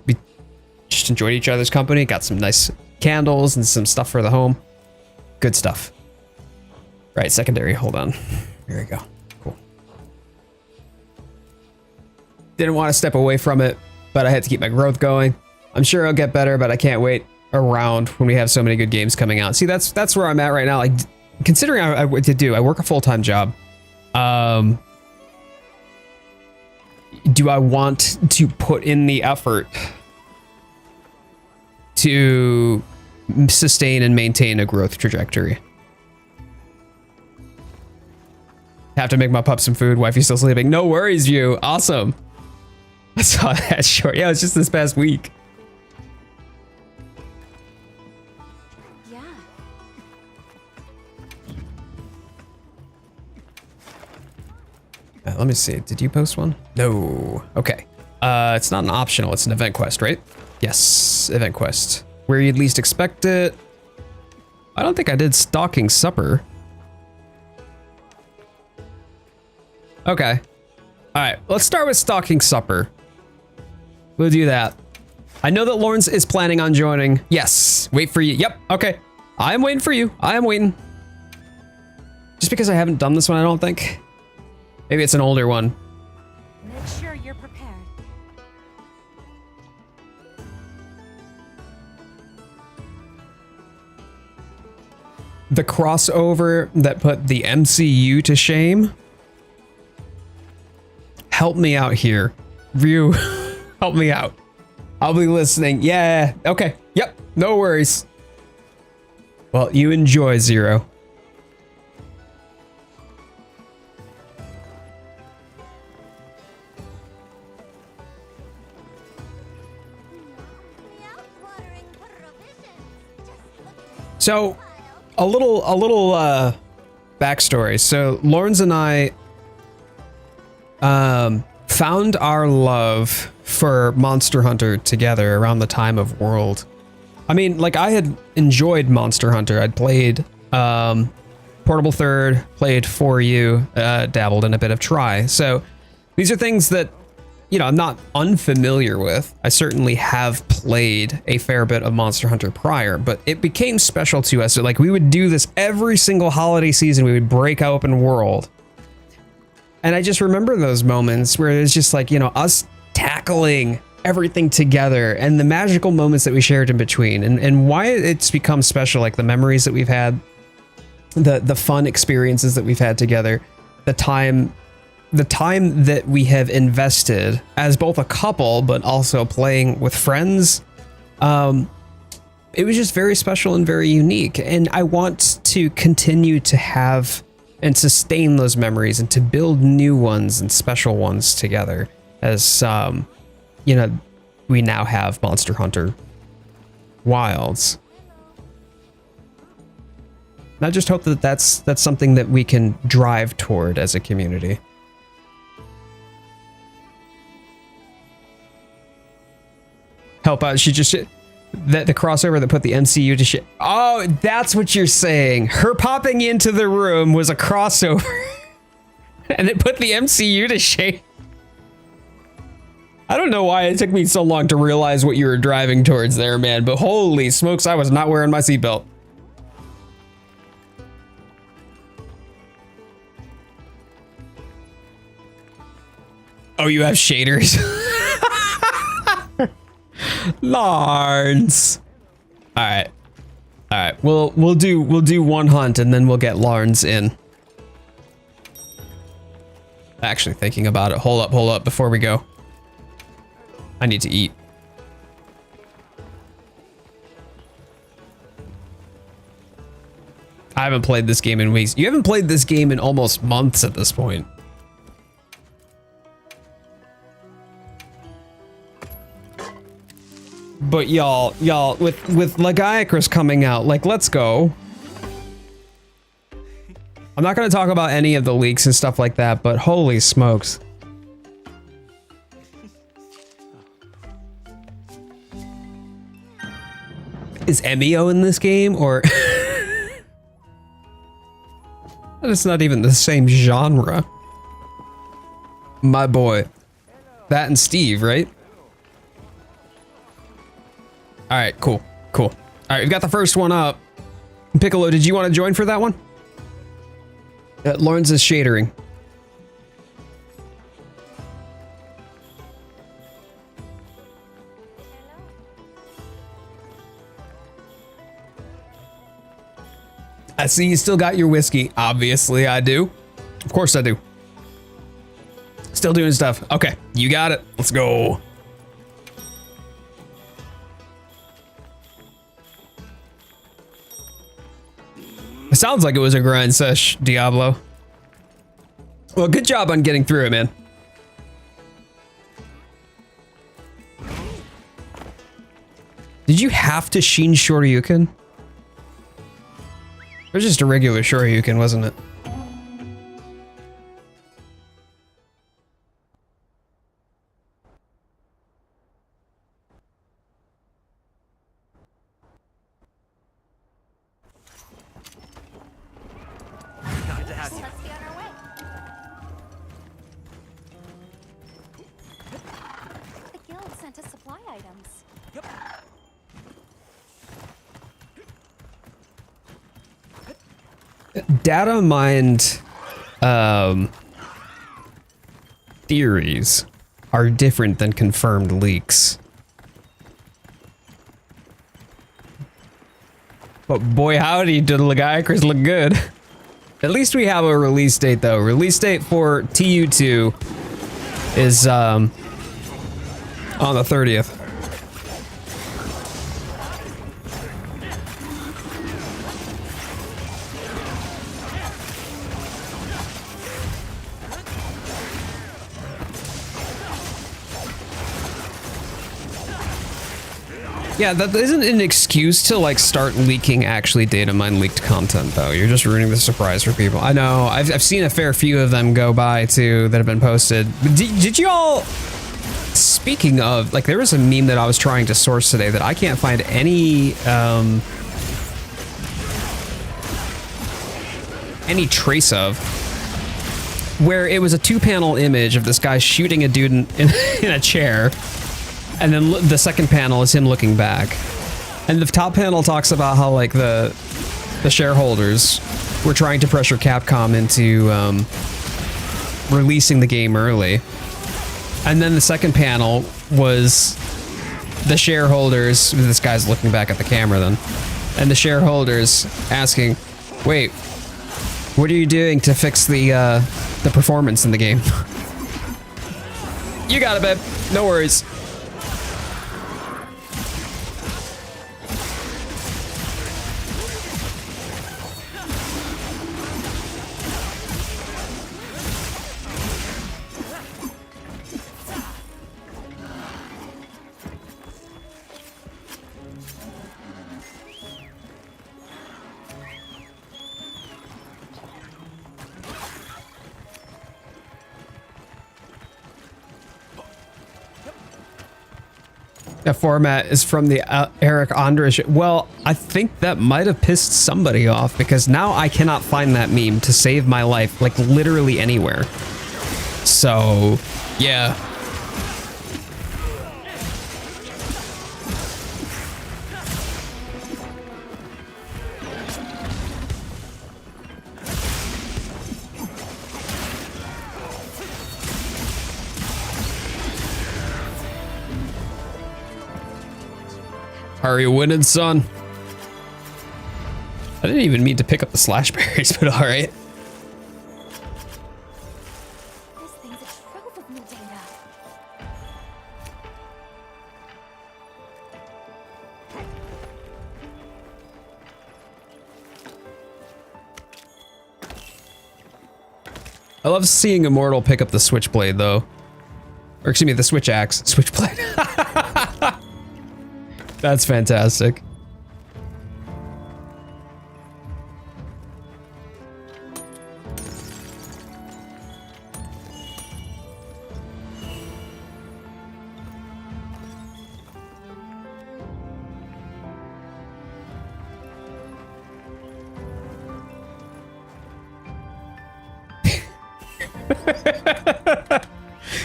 just enjoyed each other's company, got some nice candles and some stuff for the home. Good stuff. Right, secondary, hold on. Here we go. Cool. Didn't want to step away from it, but I had to keep my growth going. I'm sure I'll get better, but I can't wait around when we have so many good games coming out. See, that's where I'm at right now. Like, considering I work a full-time job. Do I want to put in the effort to sustain and maintain a growth trajectory? Have to make my pup some food. Wifey still sleeping. No worries, View. Awesome. I saw that short. Yeah, it was just this past week. Yeah. Let me see. Did you post one? No. Okay. It's not an optional. It's an event quest, right? Yes, event quest. Where you'd least expect it. I don't think I did stalking supper. Okay. All right. Let's start with stalking supper. We'll do that. I know that Lawrence is planning on joining. Yes. Wait for you. Yep. Okay. I am waiting for you. I am waiting. Just because I haven't done this one, I don't think. Maybe it's an older one. Make sure you're prepared. The crossover that put the MCU to shame. Help me out here. Ryu, help me out. I'll be listening. Yeah. Okay. Yep. No worries. Well, you enjoy, Zero. So, a little backstory. So, Lawrence and I found our love for Monster Hunter together around the time of World. I mean, like, I had enjoyed Monster Hunter. I'd played Portable Third, played For You, dabbled in a bit of Try. So, these are things that, you know, I'm not unfamiliar with. I certainly have played a fair bit of Monster Hunter prior, but it became special to us. So, like, we would do this every single holiday season. We would break open World. And I just remember those moments where it's just like, you know, us tackling everything together and the magical moments that we shared in between, and why it's become special, like the memories that we've had, the fun experiences that we've had together, the time that we have invested as both a couple, but also playing with friends. It was just very special and very unique. And I want to continue to have and sustain those memories and to build new ones and special ones together as, you know, we now have Monster Hunter Wilds. And I just hope that that's something that we can drive toward as a community. Help out. She just the crossover that put the MCU to shit. Oh, that's what you're saying. Her popping into the room was a crossover, and it put the MCU to shame. I don't know why it took me so long to realize what you were driving towards there, man. But holy smokes, I was not wearing my seatbelt. Oh, you have shaders. Larns. All right. We'll do one hunt and then we'll get Larns in. Actually thinking about it. Hold up before we go. I need to eat. I haven't played this game in weeks. You haven't played this game in almost months at this point. But y'all, with Lagiacrus coming out, like, let's go. I'm not going to talk about any of the leaks and stuff like that, but holy smokes. Is Emio in this game, or... It's not even the same genre. My boy. That and Steve, right? Alright, cool. Cool. Alright, we've got the first one up. Piccolo, did you want to join for that one? Lawrence is shadering. I see you still got your whiskey. Obviously I do. Of course I do. Still doing stuff. Okay, you got it. Let's go. It sounds like it was a grind sesh, Diablo. Well, good job on getting through it, man. Did you have to Shin Shoryuken? It was just a regular Shoryuken, wasn't it? Let's be on our way. The guild sent us supply items. Data mined theories are different than confirmed leaks. But boy howdy, did Lagiacrus look good. At least we have a release date though. Release date for TU2 is on the 30th. Yeah, that isn't an excuse to like start leaking actually data mine leaked content though. You're just ruining the surprise for people. I know, I've seen a fair few of them go by too that have been posted. Did you all, speaking of, like there was a meme that I was trying to source today that I can't find any trace of, where it was a 2-panel image of this guy shooting a dude in a chair. And then the second panel is him looking back. And the top panel talks about how like the shareholders were trying to pressure Capcom into releasing the game early. And then the second panel was the shareholders, this guy's looking back at the camera then, and the shareholders asking, wait, what are you doing to fix the performance in the game? You got it, babe. No worries. That format is from the Eric Andrich. Well, I think that might have pissed somebody off because now I cannot find that meme to save my life, like literally anywhere. So, yeah. Are you winning, son? I didn't even mean to pick up the slash berries, but alright. This thing's a trove of new data. I love seeing Immortal pick up the switchblade, though. Or excuse me, the switch axe. Switchblade. That's fantastic.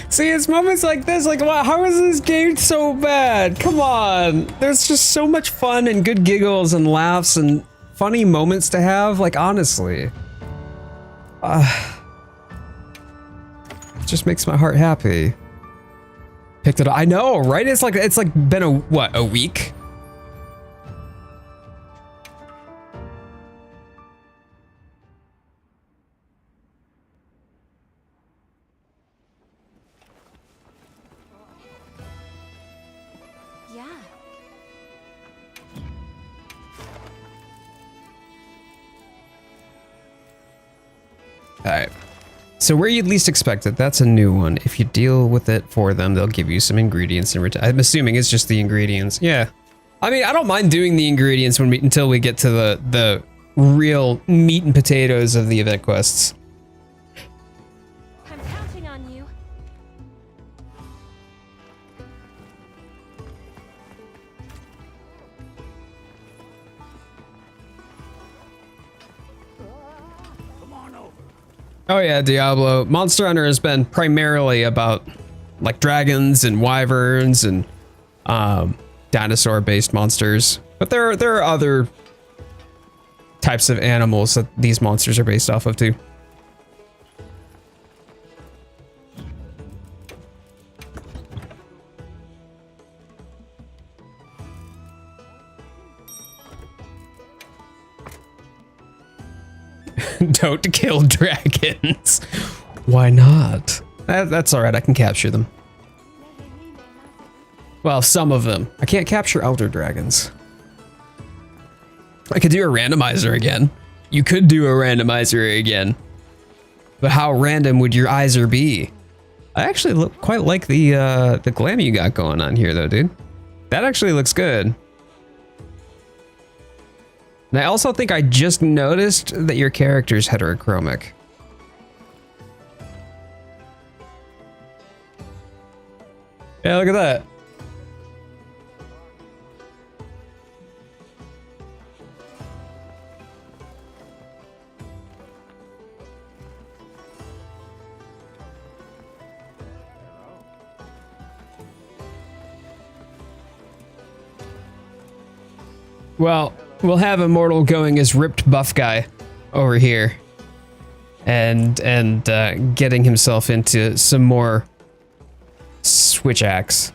See, it's moments like this, like, wow, how is this game so bad? Come on. There's just so much fun and good giggles and laughs and funny moments to have, like, honestly. It just makes my heart happy. Picked it up. I know, right? It's like been a week? Yeah. Alright. So where you'd least expect it, that's a new one. If you deal with it for them, they'll give you some ingredients in return. I'm assuming it's just the ingredients. Yeah. I mean, I don't mind doing the ingredients until we get to the real meat and potatoes of the event quests. I'm counting on you. Oh yeah, Diablo. Monster Hunter has been primarily about like dragons and wyverns and dinosaur-based monsters. But there are other types of animals that these monsters are based off of too. Don't kill dragons. Why not? That's all right. I can capture them. Well, some of them. I can't capture elder dragons. I could do a randomizer again. You could do a randomizer again. But how random would your eyes be? I actually quite like the glam you got going on here, though, dude. That actually looks good. And I also think I just noticed that your character's heterochromic. Yeah, look at that. Well, we'll have Immortal going as ripped buff guy over here. And getting himself into some more switch axe.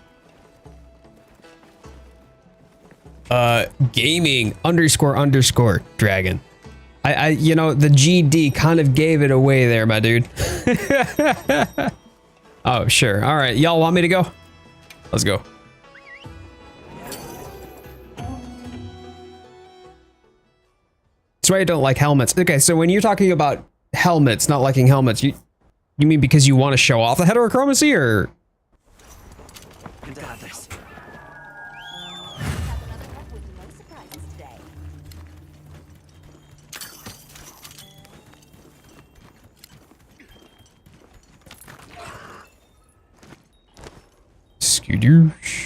Gaming _ dragon. I you know, the GD kind of gave it away there, my dude. Oh, sure. All right. Y'all want me to go? Let's go. That's why I don't like helmets. Okay, so when you're talking about helmets, not liking helmets, you mean because you want to show off the heterochromacy, or? Skidoosh.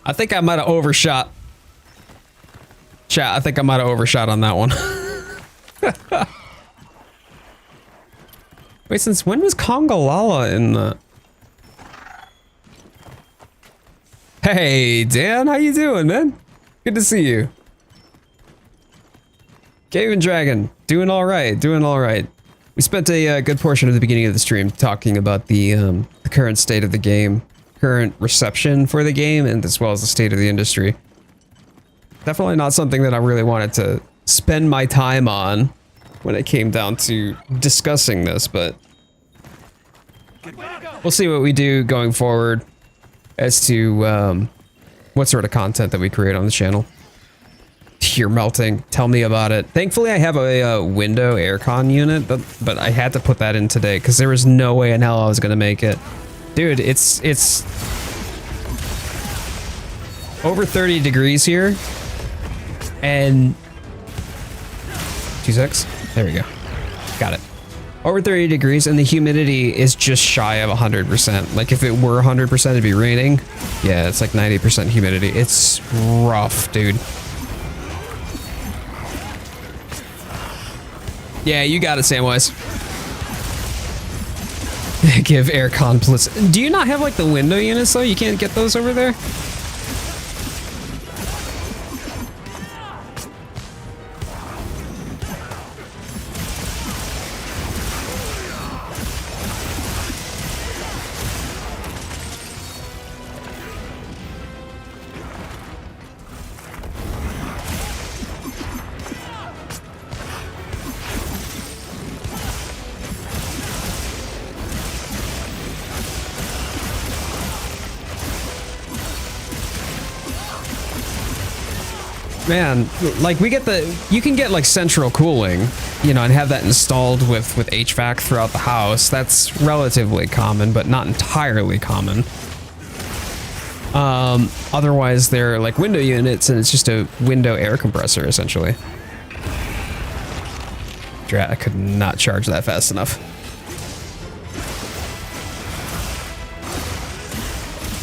I think I might have overshot. Chat, I think I might have overshot on that one. Wait, since when was Kongalala in the... Hey, Dan, how you doing, man? Good to see you. Cave and Dragon, doing all right, doing all right. We spent a good portion of the beginning of the stream talking about the current state of the game, current reception for the game, and as well as the state of the industry. Definitely not something that I really wanted to spend my time on when it came down to discussing this, but we'll see what we do going forward as to what sort of content that we create on the channel. You're melting. Tell me about it. Thankfully, I have a window aircon unit, but I had to put that in today because there was no way in hell I was going to make it. Dude, it's over 30 degrees here. And 2 secs. There we go. Got it. Over 30 degrees and the humidity is just shy of 100%. Like if it were 100%, it'd be raining. Yeah, it's like 90% humidity. It's rough, dude. Yeah, you got it, Samwise. Give aircon plus. Do you not have like the window units though? You can't get those over there? Man, like we get you can get like central cooling, you know, and have that installed with HVAC throughout the house. That's relatively common, but not entirely common. Otherwise they're like window units and it's just a window air compressor essentially. Drat, I could not charge that fast enough.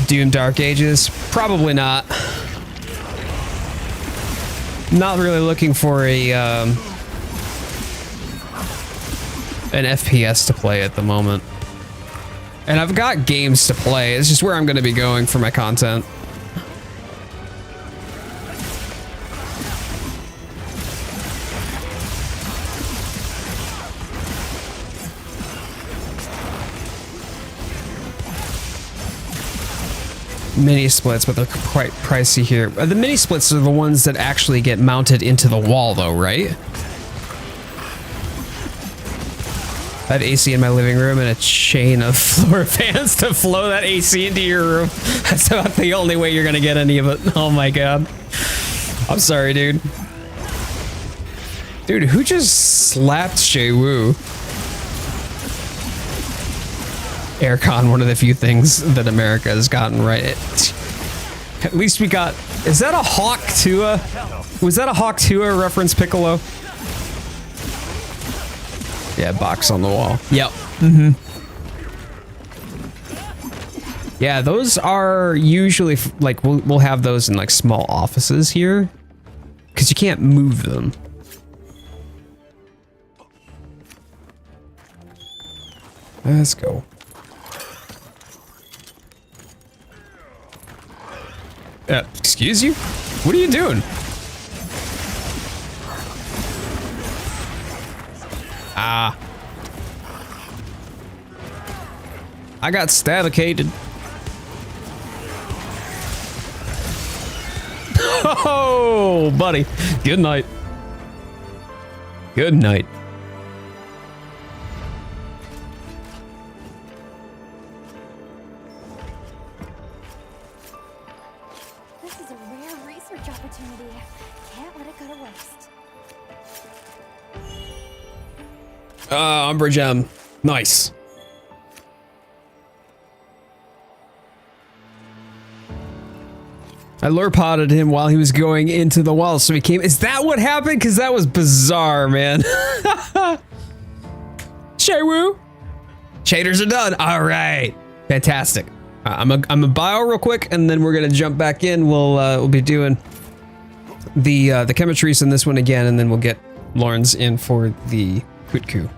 Dune Dark Ages? Probably not. Not really looking for an FPS to play at the moment. And I've got games to play. It's just where I'm going to be going for my content. Mini splits, but they're quite pricey here. The mini splits are the ones that actually get mounted into the wall though, right? I have AC in my living room and a chain of floor fans to flow that AC into your room. That's about the only way you're gonna get any of it. Oh my god. I'm sorry, dude. Dude, who just slapped Shay Wu? Aircon, one of the few things that America has gotten right. At least we got... Is that a Hawk Tua? Was that a Hawk Tua reference, Piccolo? Yeah, box on the wall. Yep. Mm-hmm. Yeah, those are usually... Like, we'll have those in, like, small offices here. Because you can't move them. Let's go. Excuse you? What are you doing? Ah. I got staticated. Oh, buddy. Good night. Good night. Umbra gem. Nice. I lure potted him while he was going into the wall, so he came. Is that what happened? Because that was bizarre, man. Shaywu. Shaders are done. All right. Fantastic. I'm a bio real quick, and then we're gonna jump back in. We'll be doing the chemistries in this one again, and then we'll get Lawrence in for the Quitku.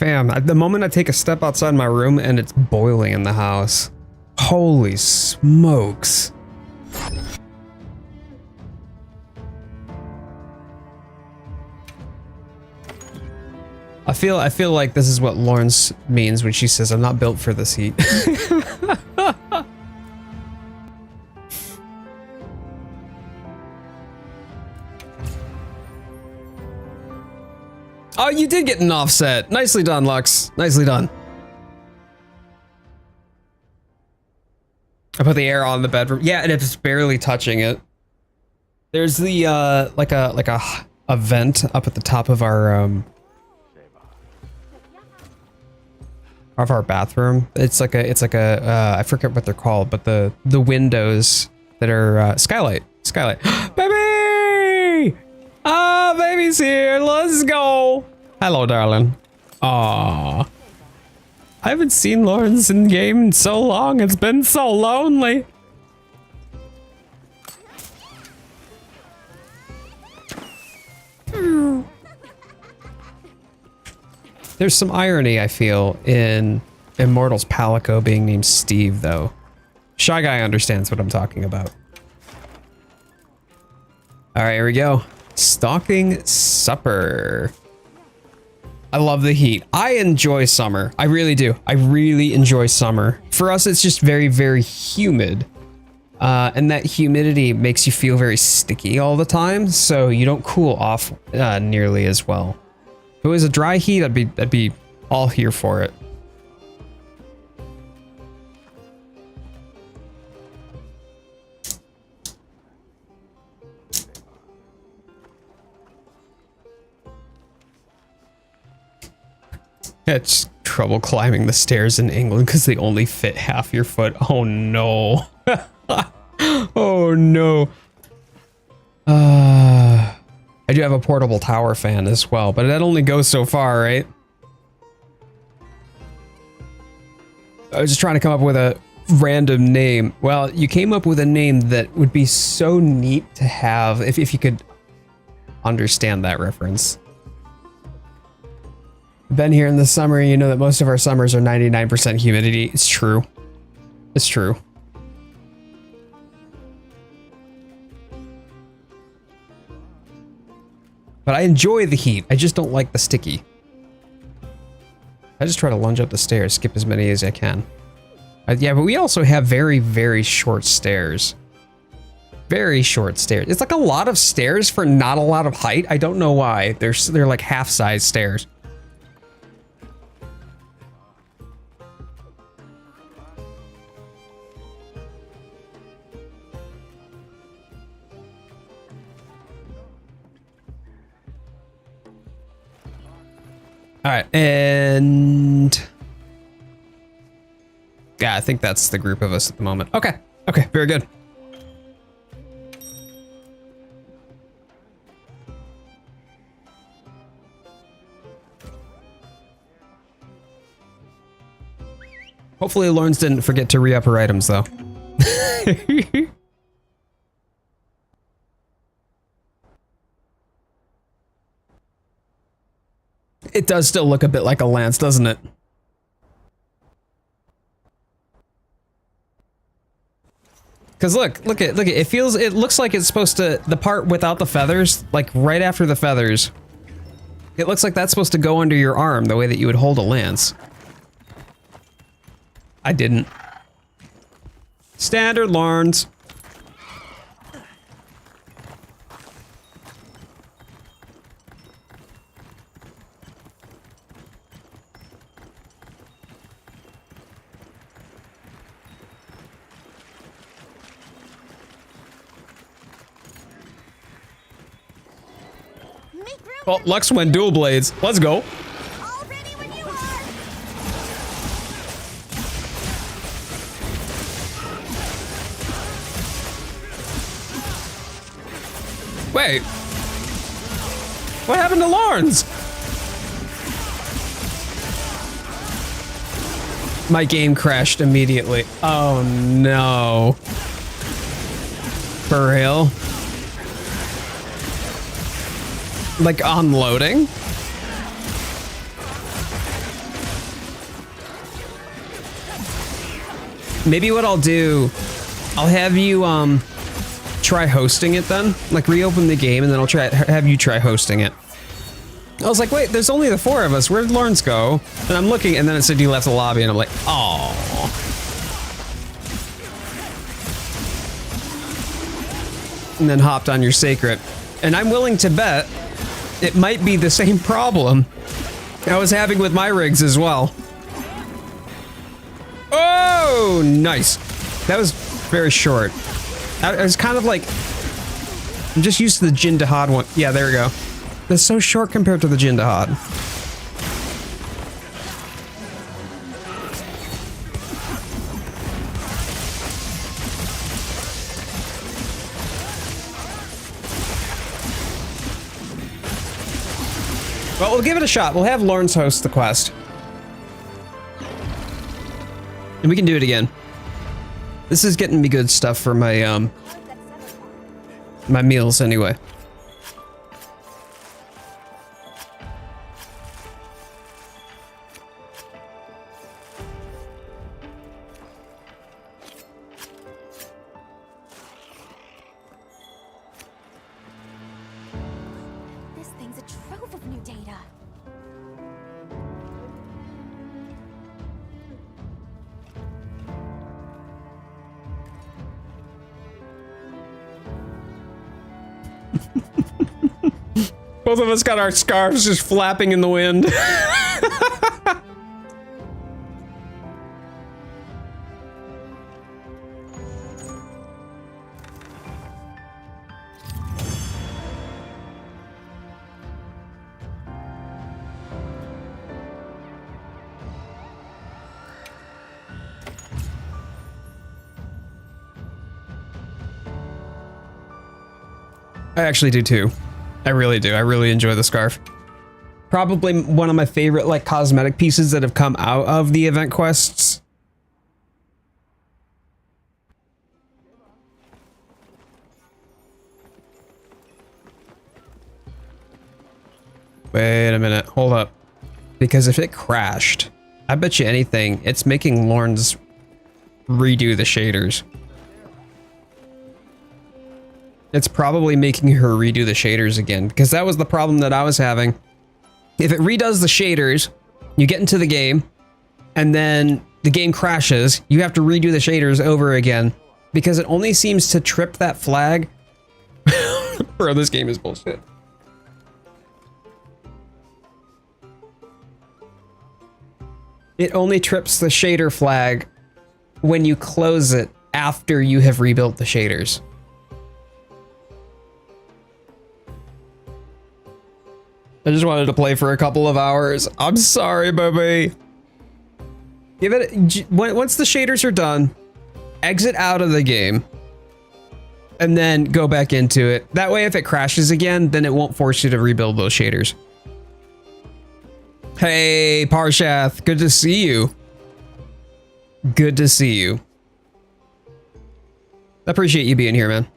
Fam, the moment I take a step outside my room and it's boiling in the house. Holy smokes. I feel like this is what Lawrence means when she says I'm not built for this heat. Oh, you did get an offset. Nicely done, Lux. Nicely done. I put the air on the bedroom. Yeah, and it's barely touching it. There's the like a vent up at the top of our bathroom. It's like a I forget what they're called, but the windows that are skylight. Baby! Ah, baby's here. Let's go. Hello, darling. Aww. I haven't seen Lawrence in game in so long. It's been so lonely. There's some irony, I feel, in Immortal's Palico being named Steve, though. Shy Guy understands what I'm talking about. All right, here we go. Stalking supper. I love the heat. I enjoy summer. I really do. I really enjoy summer. For us, it's just very, very humid. And that humidity makes you feel very sticky all the time, so you don't cool off nearly as well. If it was a dry heat, I'd be all here for it. It's trouble climbing the stairs in England because they only fit half your foot. Oh no. Oh no. I do have a portable tower fan as well, but that only goes so far, right? I was just trying to come up with a random name. Well, you came up with a name that would be so neat to have if you could understand that reference. Been here in the summer, you know that most of our summers are 99% humidity. It's true. It's true. But I enjoy the heat. I just don't like the sticky. I just try to lunge up the stairs, skip as many as I can. Yeah, but we also have very, very short stairs. Very short stairs. It's like a lot of stairs for not a lot of height. I don't know why. They're like half-size stairs. All right, and yeah, I think that's the group of us at the moment. Okay, okay, very good. Hopefully Lawrence didn't forget to re-up her items though. It does still look a bit like a lance, doesn't it? Because look at it looks like it's supposed to, the part without the feathers, like right after the feathers, it looks like that's supposed to go under your arm the way that you would hold a lance. I didn't. Standard Lawrence. Oh, Lux went dual blades. Let's go. All ready when you are. Wait. What happened to Lawrence? My game crashed immediately. Oh no. For real? Like unloading? Maybe what I'll do, I'll have you try hosting it then. Like reopen the game and then I'll have you try hosting it. I was like, wait, there's only the 4 of us. Where'd Lawrence go? And I'm looking and then it said you left the lobby and I'm like, oh. And then hopped on your sacred. And I'm willing to bet it might be the same problem I was having with my rigs as well. Oh, nice. That was very short. I was kind of like, I'm just used to the Jin Dahad one. Yeah, there we go. That's so short compared to the Jin Dahad. Well, we'll give it a shot. We'll have Lawrence host the quest. And we can do it again. This is getting me good stuff for my, my meals anyway. This thing's a trove of new data. Both of us got our scarves just flapping in the wind. I actually do too. I really do. I really enjoy the scarf. Probably one of my favorite like cosmetic pieces that have come out of the event quests. Wait a minute. Hold up. Because if it crashed, I bet you anything, it's making Lawrence redo the shaders. It's probably making her redo the shaders again, because that was the problem that I was having. If it redoes the shaders, you get into the game, and then the game crashes, you have to redo the shaders over again, because it only seems to trip that flag. Bro, this game is bullshit. It only trips the shader flag when you close it after you have rebuilt the shaders. I just wanted to play for a couple of hours. I'm sorry, baby. Give it, once the shaders are done, exit out of the game, and then go back into it. That way, if it crashes again, then it won't force you to rebuild those shaders. Hey, Parshath, good to see you. Good to see you. I appreciate you being here, man.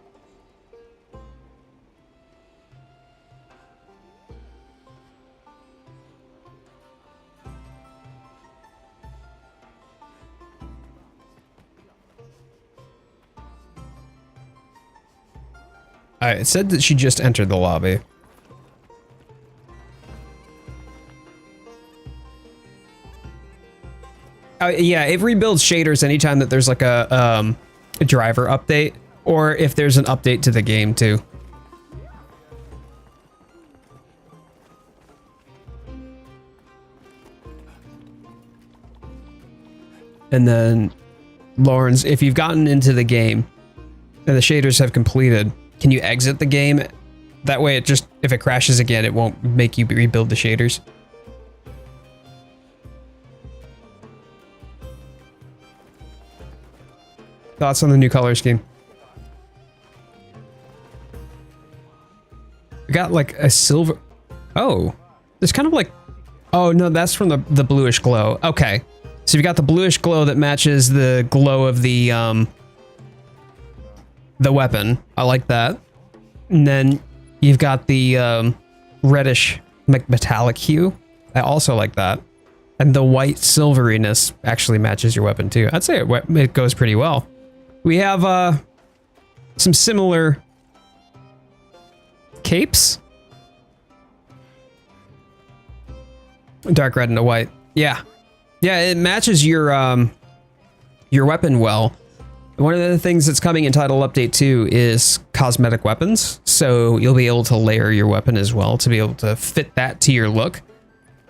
It said that she just entered the lobby. Yeah, it rebuilds shaders anytime that there's like a driver update, or if there's an update to the game too. And then, Lawrence, if you've gotten into the game and the shaders have completed, can you exit the game? That way it just, if it crashes again, it won't make you rebuild the shaders. Thoughts on the new color scheme? We got like a silver. Oh, there's kind of like, oh no, that's from the bluish glow. Okay. So you've got the bluish glow that matches the glow of the weapon. I like that. And then you've got the reddish metallic hue. I also like that. And the white silveriness actually matches your weapon too. I'd say it goes pretty well. We have some similar capes. Dark red and a white. Yeah. Yeah, it matches your weapon well. One of the things that's coming in Title Update 2 is cosmetic weapons. So you'll be able to layer your weapon as well to be able to fit that to your look.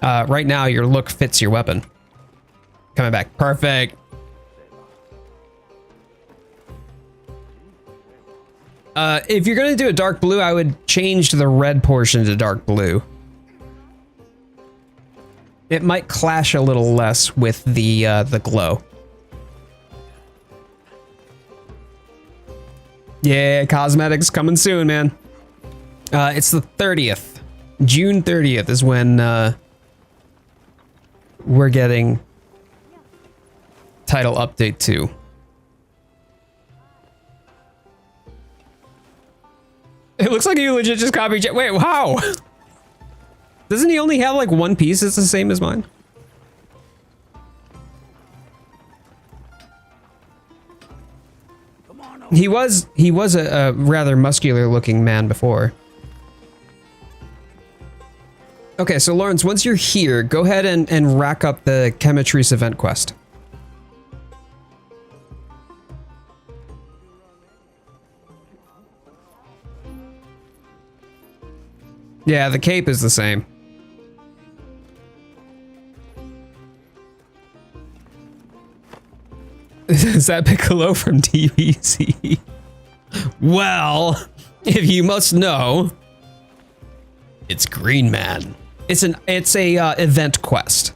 Right now, your look fits your weapon. Coming back. Perfect. If you're going to do a dark blue, I would change the red portion to dark blue. It might clash a little less with the glow. Yeah, cosmetics coming soon, man. It's the 30th. June 30th is when we're getting Title Update 2. It looks like you legit just copied. Wait, how? Doesn't he only have like one piece that's the same as mine? He was a rather muscular looking man before. Okay, so Lawrence, once you're here, go ahead and rack up the Chemitrice event quest. Yeah, the cape is the same. Is that Piccolo from DBZ? Well, if you must know, it's Green Man. It's a event quest.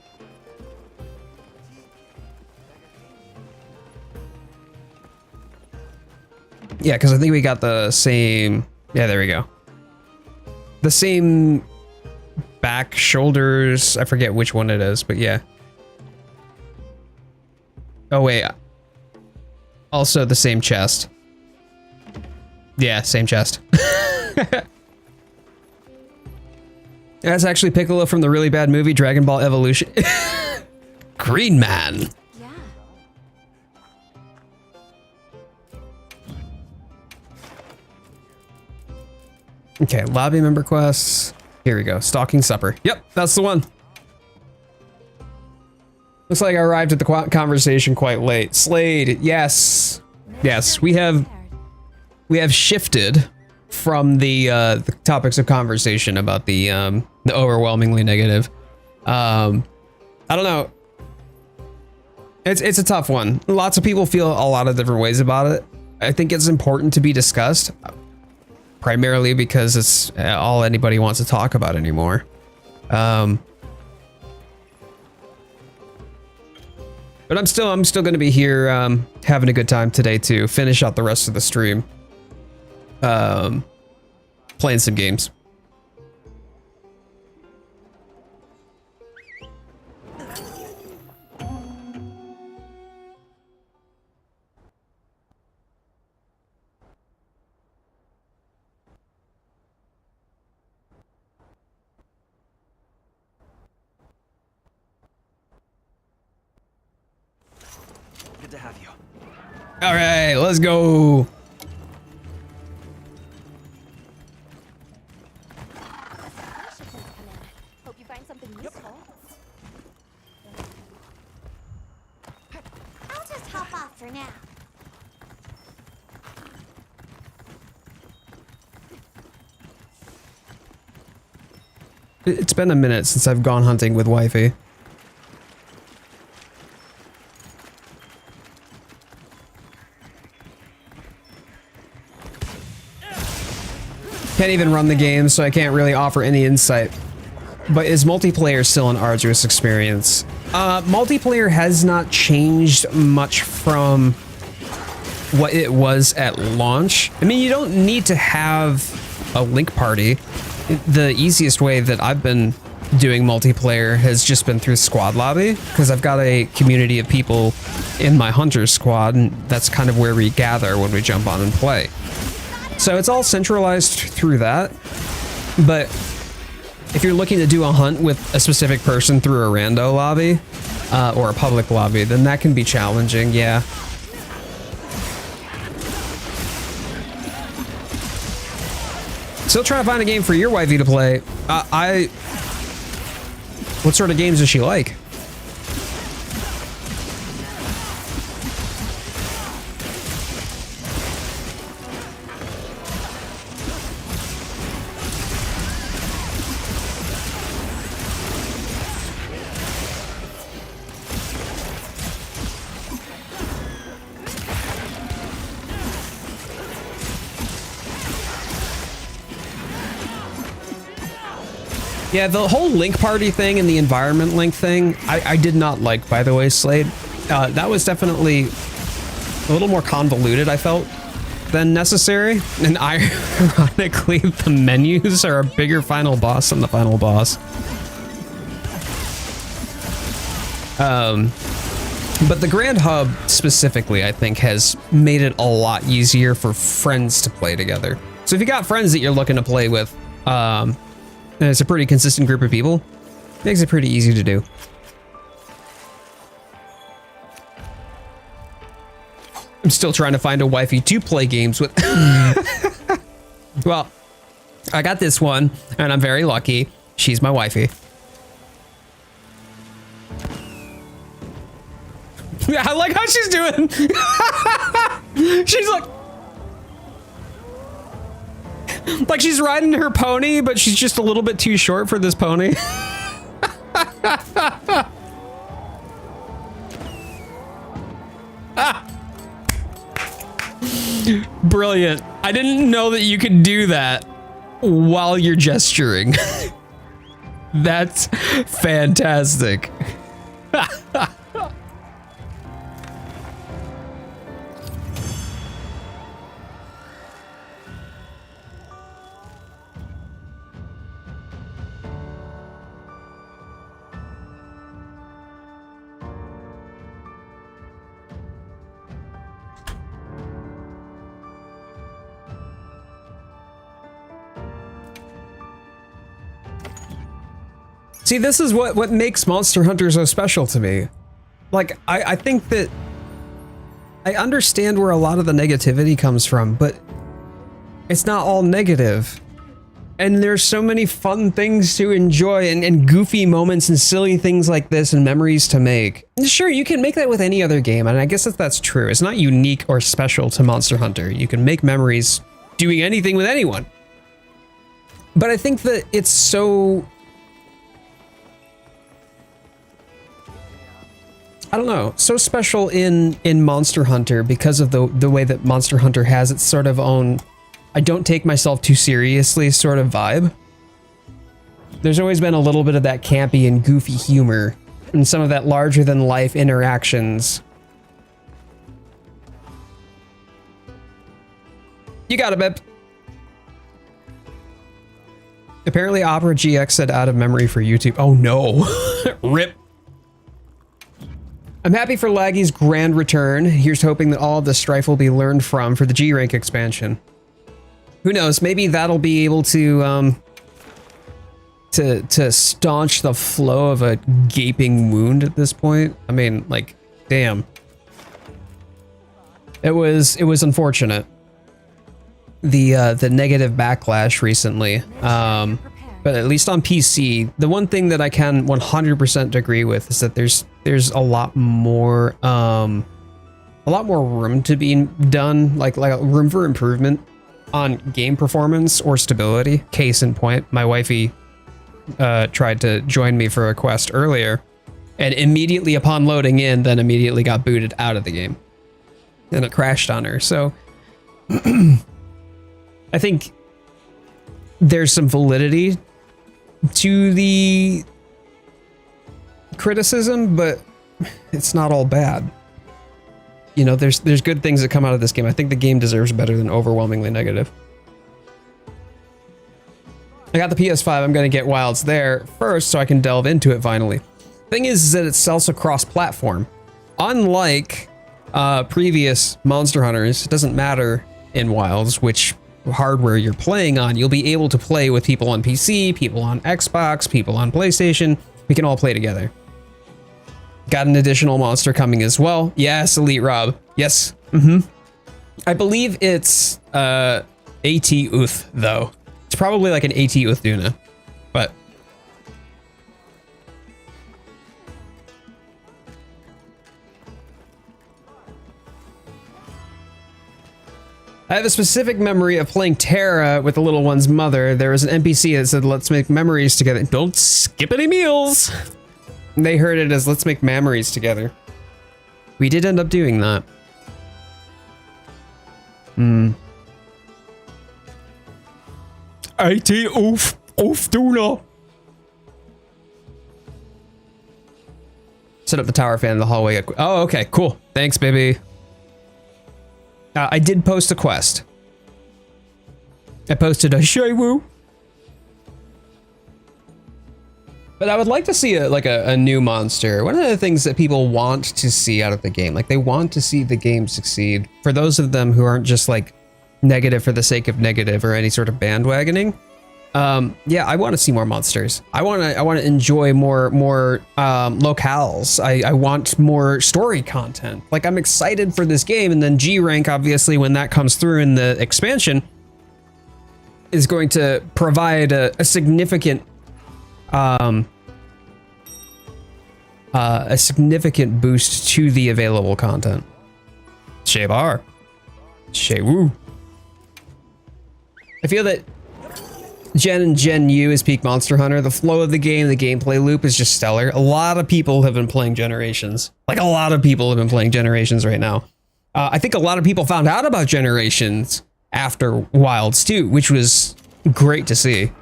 Yeah, because I think we got the same. Yeah, there we go. The same back, shoulders. I forget which one it is, but yeah. Oh wait. Also the same chest. Yeah, same chest. That's actually Piccolo from the really bad movie Dragon Ball Evolution. Green Man. Yeah. Okay, lobby member quests. Here we go. Stalking Supper. Yep, that's the one. Looks like I arrived at the conversation quite late. Slade, yes. Yes, we have shifted from the topics of conversation about the overwhelmingly negative. I don't know. It's a tough one. Lots of people feel a lot of different ways about it. I think it's important to be discussed, primarily because it's all anybody wants to talk about anymore. But I'm still going to be here having a good time today to finish out the rest of the stream. Playing some games. Good to have you. All right, let's go. Hope you find something useful. I'll just hop off for now. It's been a minute since I've gone hunting with wifey. Can't even run the game, so I can't really offer any insight. But is multiplayer still an arduous experience? Multiplayer has not changed much from what it was at launch. I mean, you don't need to have a link party. The easiest way that I've been doing multiplayer has just been through squad lobby, because I've got a community of people in my hunter squad, and that's kind of where we gather when we jump on and play. So it's all centralized through that, but if you're looking to do a hunt with a specific person through a rando lobby or a public lobby, then that can be challenging, yeah. Still trying to find a game for your wifey to play. What sort of games does she like? Yeah, the whole link party thing and the environment link thing, I did not like, by the way, Slade. That was definitely a little more convoluted, I felt, than necessary. And ironically, the menus are a bigger final boss than the final boss. But the Grand Hub specifically, I think, has made it a lot easier for friends to play together. So if you got friends that you're looking to play with, and it's a pretty consistent group of people, makes it pretty easy to do. I'm still trying to find a wifey to play games with. Well, I got this one, and I'm very lucky. She's my wifey. I like how she's doing. She's like she's riding her pony, but she's just a little bit too short for this pony. Brilliant. I didn't know that you could do that while you're gesturing. That's fantastic. See, this is what makes Monster Hunter so special to me. Like, I think that I understand where a lot of the negativity comes from, but it's not all negative. And there's so many fun things to enjoy and goofy moments and silly things like this and memories to make. And sure, you can make that with any other game, and I guess that's true. It's not unique or special to Monster Hunter. You can make memories doing anything with anyone. But I think that it's so... I don't know, so special in Monster Hunter because of the way that Monster Hunter has its sort of own, I don't take myself too seriously sort of vibe. There's always been a little bit of that campy and goofy humor and some of that larger than life interactions. You got it, babe. Apparently Opera GX said out of memory for YouTube. Oh no, rip. I'm happy for Laggy's grand return. Here's hoping that all of the strife will be learned from for the G-Rank expansion. Who knows? Maybe that'll be able to staunch the flow of a gaping wound at this point. I mean, like, damn. It was unfortunate. The negative backlash recently. But at least on PC, the one thing that I can 100% agree with is that there's a lot more room to be done, like room for improvement on game performance or stability. Case in point, my wifey tried to join me for a quest earlier, and immediately upon loading in, then immediately got booted out of the game, and it crashed on her. So I think there's some validity to the criticism, but it's not all bad. You know, there's good things that come out of this game. I think the game deserves better than overwhelmingly negative. I got the PS5. I'm going to get Wilds there first so I can delve into it finally. Thing is that it's also cross-platform. Unlike previous Monster Hunters, it doesn't matter in Wilds which hardware you're playing on, you'll be able to play with people on PC, people on Xbox, people on PlayStation. We can all play together. Got an additional monster coming as well. Yes, Elite Rob. Yes. I believe it's AT Uth though. It's probably like an AT Uth Duna, but I have a specific memory of playing Terra with the little one's mother. There was an NPC that said, "Let's make memories together. Don't skip any meals." And they heard it as "Let's make memories together." We did end up doing that. AT Uth Duna. Set up the tower fan in the hallway. Oh, okay, cool. Thanks, baby. I did post a quest. I posted a Shaiwu. But I would like to see a new monster. One of the things that people want to see out of the game, like they want to see the game succeed. For those of them who aren't just like negative for the sake of negative or any sort of bandwagoning. Yeah, I want to see more monsters. I want to enjoy more locales. I want more story content. Like I'm excited for this game, and then G rank, obviously, when that comes through in the expansion, is going to provide a significant boost to the available content. Shebar, Shewu. I feel that Gen and Gen U is peak Monster Hunter. The flow of the game, the gameplay loop is just stellar. A lot of people have been playing Generations. Like a lot of people have been playing Generations right now. I think a lot of people found out about Generations after Wilds too, which was great to see.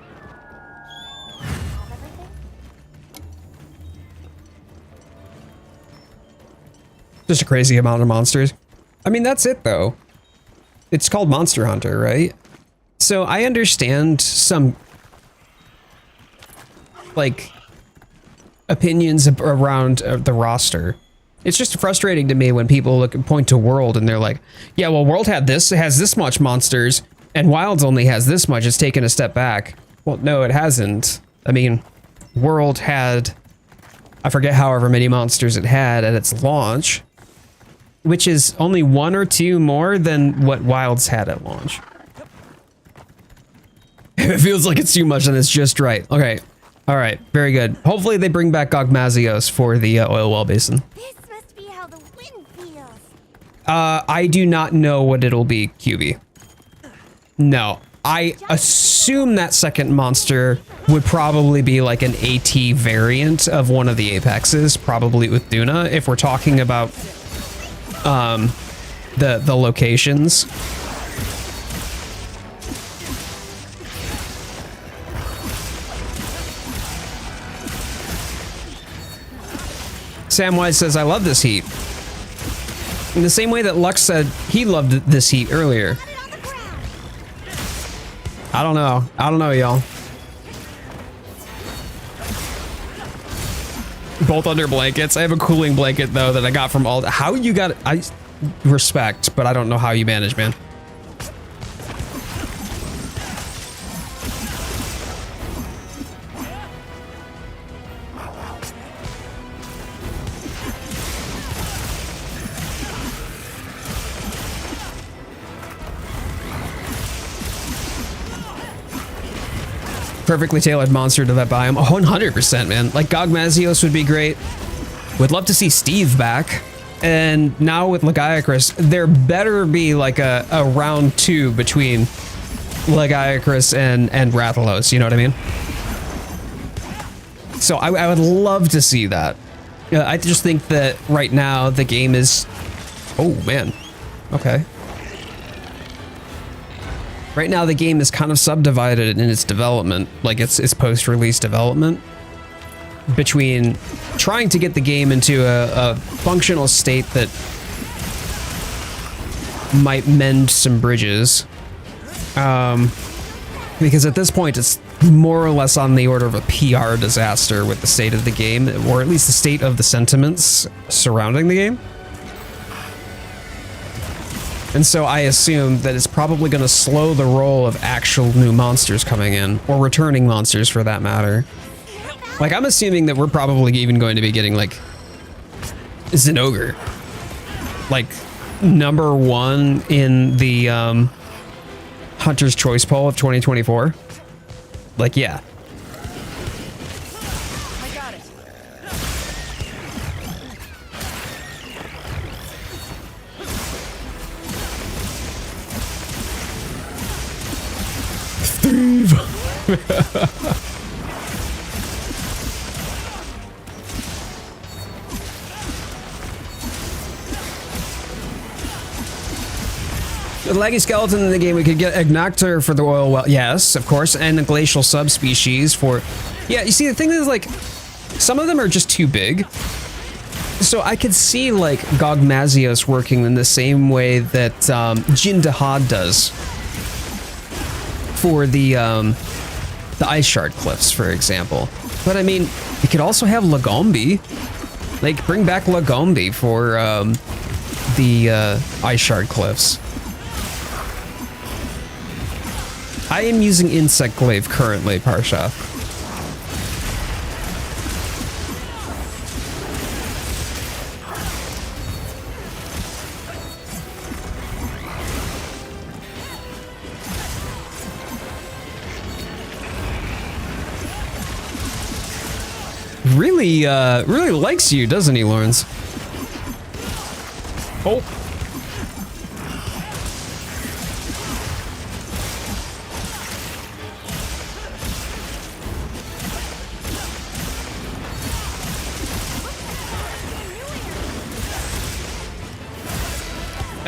Just a crazy amount of monsters. I mean, that's it though. It's called Monster Hunter, right? So I understand some like opinions around the roster. It's just frustrating to me when people point to World and they're like, yeah, well, World has this much monsters and Wilds only has this much. It's taken a step back. Well, no, it hasn't. I mean, World had, I forget however many monsters it had at its launch, which is only 1 or 2 more than what Wilds had at launch. It feels like it's too much and it's just right. Okay. All right. Very good. Hopefully they bring back Gogmazios for the oil well basin. This must be how the wind feels. I do not know what it'll be, QB. No. I assume that second monster would probably be like an AT variant of one of the Apexes, probably with Duna, if we're talking about the locations. Samwise says, I love this heat. In the same way that Lux said he loved this heat earlier. I don't know. I don't know, y'all. Both under blankets. I have a cooling blanket, though, that I got from all... How you got... I respect, but I don't know how you manage, man. Perfectly tailored monster to that biome. 100%, man. Like Gogmazios would be great. Would love to see Steve back. And now with Lagiacrus, there better be like a round 2 between Lagiacrus and Rathalos, you know what I mean? So I would love to see that. I just think that right now the game is... Oh, man. Okay. Right now the game is kind of subdivided in its development, like its post-release development, between trying to get the game into a functional state that might mend some bridges, because at this point it's more or less on the order of a PR disaster with the state of the game, or at least the state of the sentiments surrounding the game. And so I assume that it's probably going to slow the roll of actual new monsters coming in, or returning monsters for that matter. Like, I'm assuming that we're probably even going to be getting, like, Zinogre. Like, #1 in the Hunter's Choice poll of 2024. Like, yeah. I got it. The leggy skeleton in the game, we could get Ignactor for the oil well. Yes, of course, and the glacial subspecies for... Yeah, you see, the thing is, like, some of them are just too big. So I could see, like, Gogmazios working in the same way that Jindahad does for the Ice Shard Cliffs, for example. But, I mean, you could also have Lagombi. Like, bring back Lagombi for the Ice Shard Cliffs. I am using Insect Glaive currently, Parsha. Really, really likes you, doesn't he, Lawrence? Oh.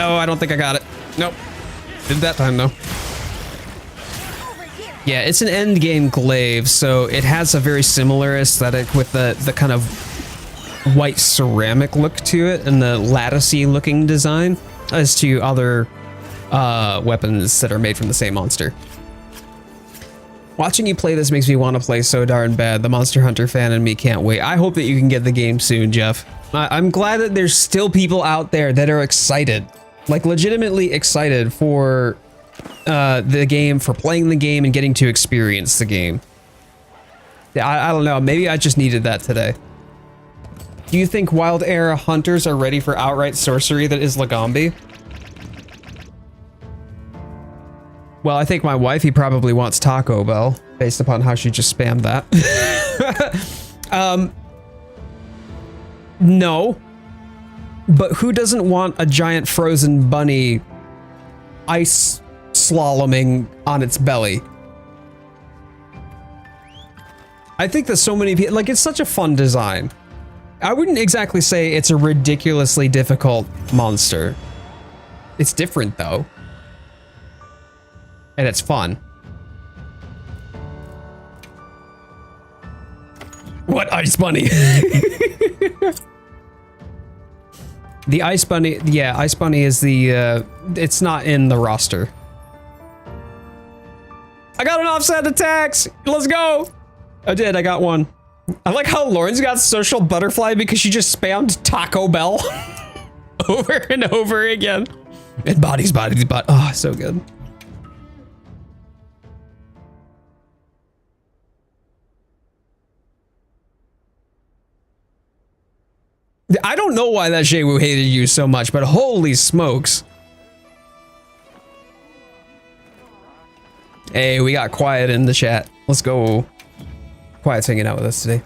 Oh, I don't think I got it. Nope. Did that time, though. Yeah, it's an endgame glaive, so it has a very similar aesthetic with the kind of white ceramic look to it and the latticey looking design as to other weapons that are made from the same monster. Watching you play this makes me want to play so darn bad. The Monster Hunter fan in me can't wait. I hope that you can get the game soon, Jeff. I'm glad that there's still people out there that are excited. Like, legitimately excited for the game, for playing the game and getting to experience the game. Yeah, I don't know. Maybe I just needed that today. Do you think Wild Era hunters are ready for outright sorcery that is Lagombi? Well, I think my wifey probably wants Taco Bell, based upon how she just spammed that. No. But who doesn't want a giant frozen bunny ice slaloming on its belly? I think that so many people, like, it's such a fun design. I wouldn't exactly say it's a ridiculously difficult monster. It's different, though. And it's fun. What ice bunny? The ice bunny, yeah, ice bunny is the, it's not in the roster. I got an offset attacks. Let's go. I did, I got one. I like how Lauren's got social butterfly because she just spammed Taco Bell over and over again. And bodies, bodies, bodies. Oh, so good. I don't know why that Shewu hated you so much, but holy smokes. Hey, we got Quiet in the chat. Let's go. Quiet's hanging out with us today.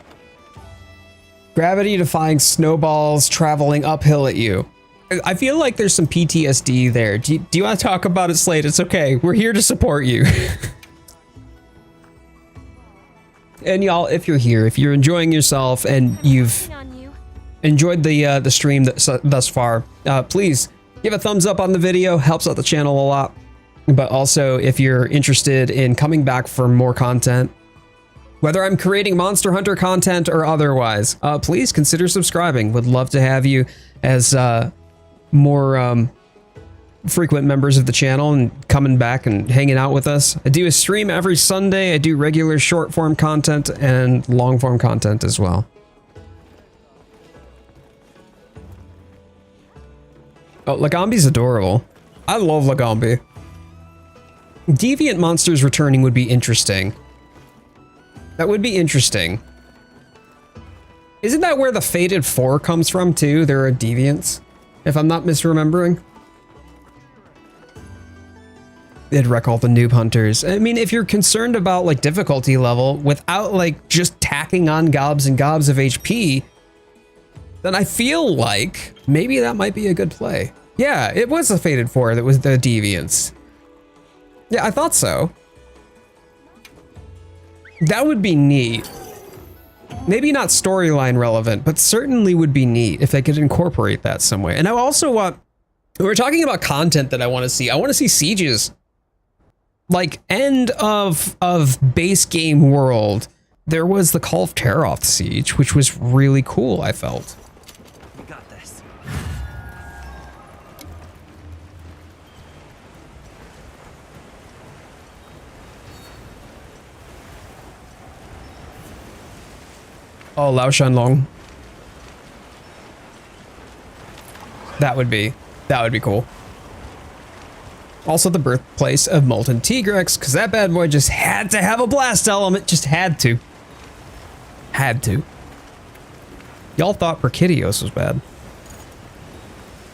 Gravity-defying snowballs traveling uphill at you. I feel like there's some PTSD there. Do you want to talk about it, Slade? It's okay. We're here to support you. And y'all, if you're here, if you're enjoying yourself and you've enjoyed the stream thus far, please give a thumbs up on the video. Helps out the channel a lot. But also, if you're interested in coming back for more content, whether I'm creating Monster Hunter content or otherwise, please consider subscribing. Would love to have you as more frequent members of the channel and coming back and hanging out with us. I do a stream every Sunday. I do regular short form content and long form content as well. Oh, Lagombi's adorable. I love Lagombi. Deviant monsters returning would be interesting. That would be interesting. Isn't that where the Fated 4 comes from too? There are deviants, if I'm not misremembering. They'd wreck all the noob hunters. I mean, if you're concerned about like difficulty level without like just tacking on gobs and gobs of HP, then I feel like maybe that might be a good play. Yeah, it was the Fated 4 that was the deviants. Yeah, I thought so. That would be neat. Maybe not storyline relevant, but certainly would be neat if they could incorporate that some way. And I also want, we're talking about content that I want to see. I want to see sieges. Like end of base game world. There was the Call of Teroth siege, which was really cool, I felt. We got this. Oh, Lao Shanlong. That would be cool. Also the birthplace of Molten Tigrex, because that bad boy just had to have a blast element. Just had to. Had to. Y'all thought Perkidios was bad.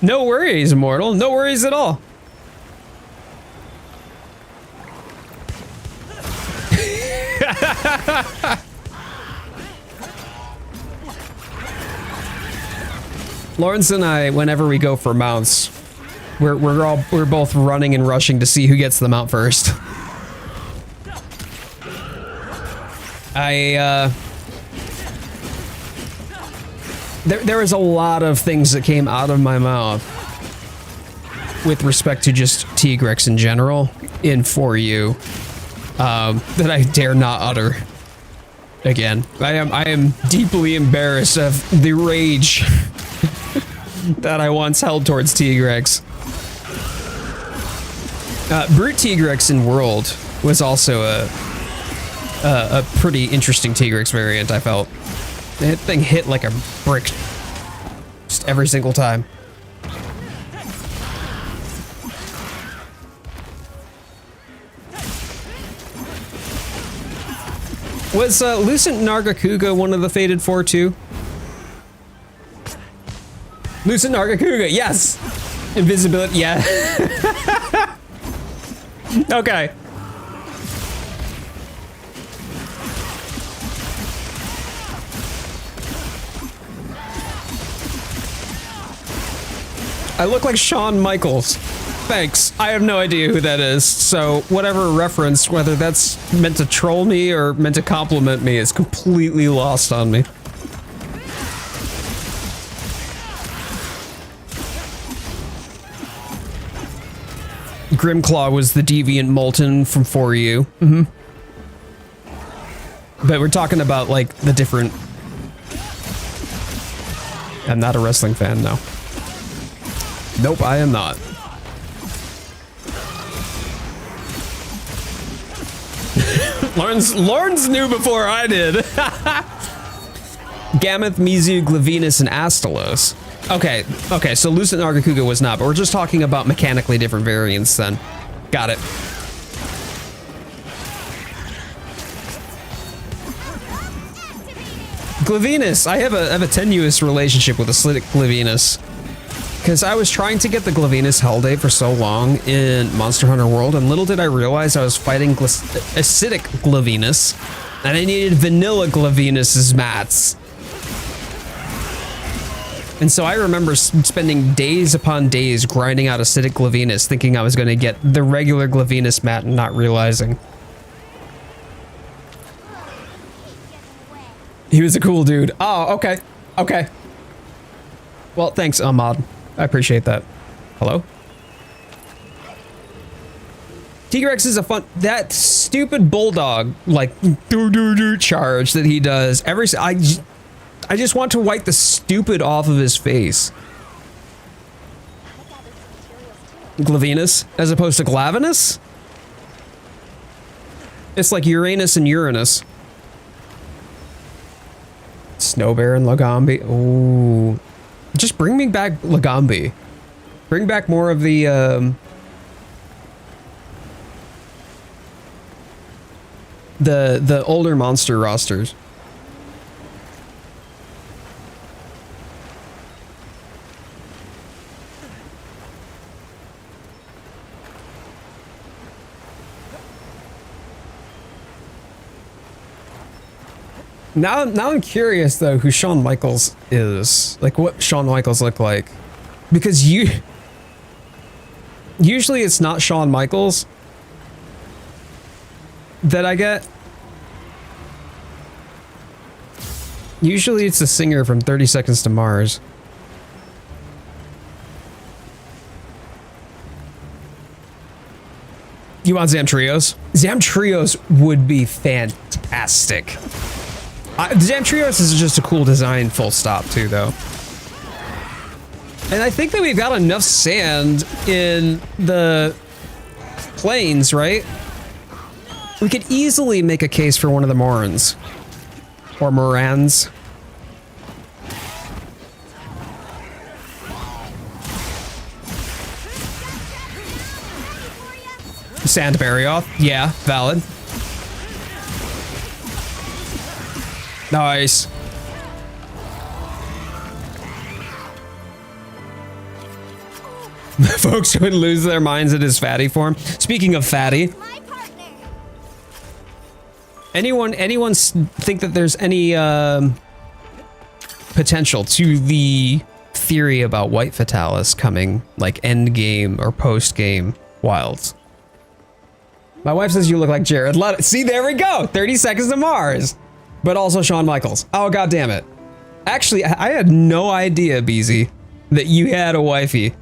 No worries, Immortal. No worries at all. Lawrence and I, whenever we go for mounts, we're both running and rushing to see who gets the mount first. There was a lot of things that came out of my mouth with respect to just Tigrex in general in 4U that I dare not utter again. I am deeply embarrassed of the rage that I once held towards Tigrex. Brute Tigrex in World was also a pretty interesting Tigrex variant, I felt. That thing hit like a brick just every single time. Was Lucent Nargacuga one of the Fated 4 too? Lucent Nargacuga, yes! Invisibility, yeah. Okay. I look like Shawn Michaels. Thanks. I have no idea who that is, so whatever reference, whether that's meant to troll me or meant to compliment me, is completely lost on me. Grimclaw was the deviant Molten from 4U. Mm-hmm. But we're talking about, like, the different... I'm not a wrestling fan, no. Nope, I am not. Lawrence knew before I did. Gameth, Mizu, Glavenus, and Astalos. Okay, so Lucent Nargacuga was not, but we're just talking about mechanically different variants then. Got it. Glavenus, I have a tenuous relationship with acidic Glavenus. Because I was trying to get the Glavenus Hell Day for so long in Monster Hunter World, and little did I realize I was fighting acidic Glavenus, and I needed vanilla Glavenus's mats. And so I remember spending days upon days grinding out acidic Glavenus, thinking I was going to get the regular Glavenus mat and not realizing. He was a cool dude. Oh, okay. Okay. Well, thanks, Ahmad. I appreciate that. Hello? Tigrex is a fun... That stupid bulldog, like, do charge that he does. I just want to wipe the stupid off of his face. Glavenus, as opposed to Glavenus? It's like Uranus and Uranus. Snow Bear and Lagombi. Ooh. Just bring me back Lagombi. Bring back more of the the older monster rosters. Now I'm curious though who Shawn Michaels is. Like what Shawn Michaels look like. Because usually it's not Shawn Michaels that I get. Usually it's the singer from 30 Seconds to Mars. You want Zamtrios? Zamtrios would be fantastic. Zamtrios is just a cool design, full stop, too, though. And I think that we've got enough sand in the plains, right? We could easily make a case for one of the Morans. Or Morans. Sandberry off. Yeah, valid. Nice. Folks would lose their minds at his fatty form. Speaking of fatty, My partner. anyone think that there's any potential to the theory about White Fatalis coming like end game or post game Wilds? My wife says you look like Jared Leto. See, there we go. 30 Seconds to Mars. But also Shawn Michaels. Oh, god damn it. Actually, I had no idea, Beezy, that you had a wifey.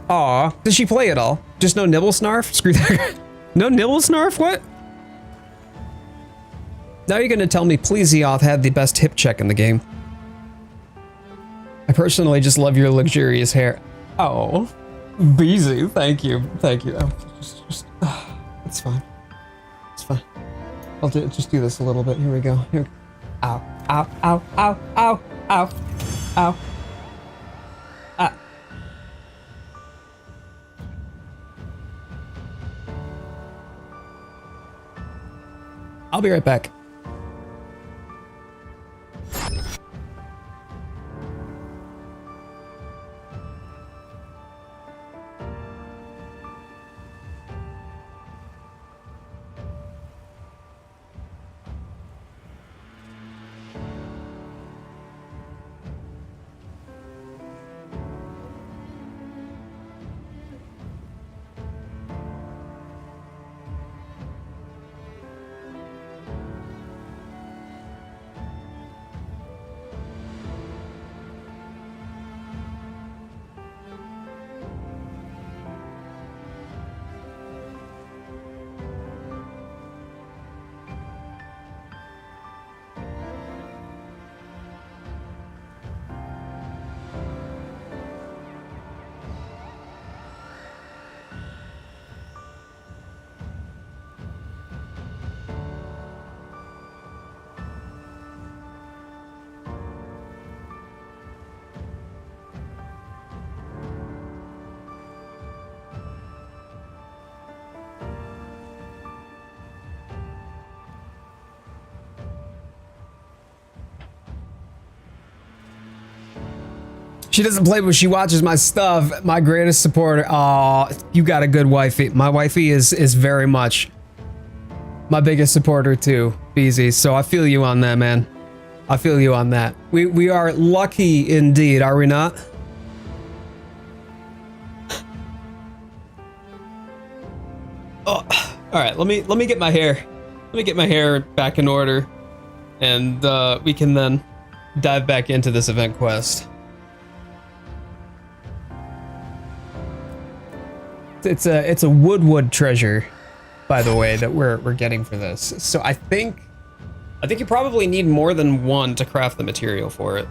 Aw, does she play at all? Just no nibble snarf? Screw that. No nibble snarf? What? Now you're gonna tell me Plesioth had the best hip check in the game. I personally just love your luxurious hair. Oh, Beezy, thank you. Thank you. Oh, it's fine. It's fine. I'll just do this a little bit. Here we go. Here. Ow, ow, ow, ow, ow, ow, ow. Ah. I'll be right back. She doesn't play, but she watches my stuff. My greatest supporter. Aw, you got a good wifey. My wifey is very much my biggest supporter too, Beezy. So I feel you on that, man. I feel you on that. We are lucky indeed, are we not? Oh, all right. Let me get my hair. Let me get my hair back in order, and we can then dive back into this event quest. It's a wood treasure, by the way, that we're getting for this. So I think you probably need more than one to craft the material for it.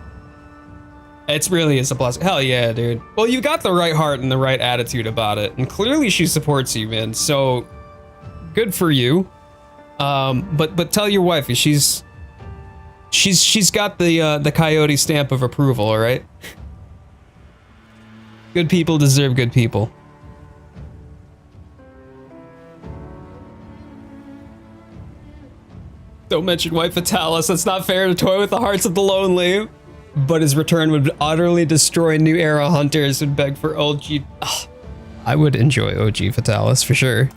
It's really is a blessing. Hell yeah, dude. Well, you got the right heart and the right attitude about it, and clearly she supports you, man. So good for you. But tell your wife she's got the Coyote stamp of approval. All right. Good people deserve good people. Don't mention White Fatalis. That's not fair to toy with the hearts of the lonely. But his return would utterly destroy New Era hunters and beg for OG. Ugh. I would enjoy OG Fatalis for sure.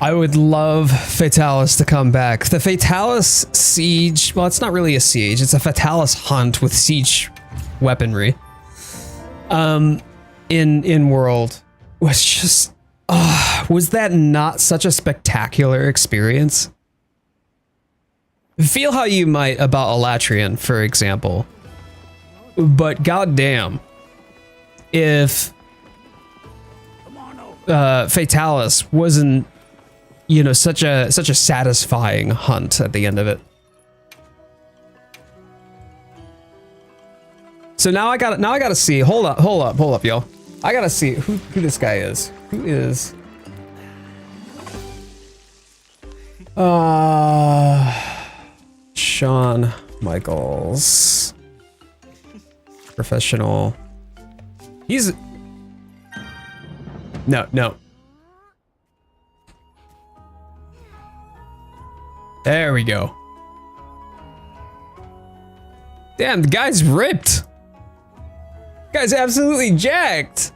I would love Fatalis to come back. The Fatalis siege, well, it's not really a siege. It's a Fatalis hunt with siege weaponry. In world was just, was that not such a spectacular experience? Feel how you might about Elatrian, for example, but goddamn, if Fatalis wasn't, you know, such a satisfying hunt at the end of it. So now I gotta see. Hold up, y'all. I gotta see who this guy is. Who is? Shawn Michaels. Professional. He's... No. There we go. Damn, the guy's ripped. The guy's absolutely jacked.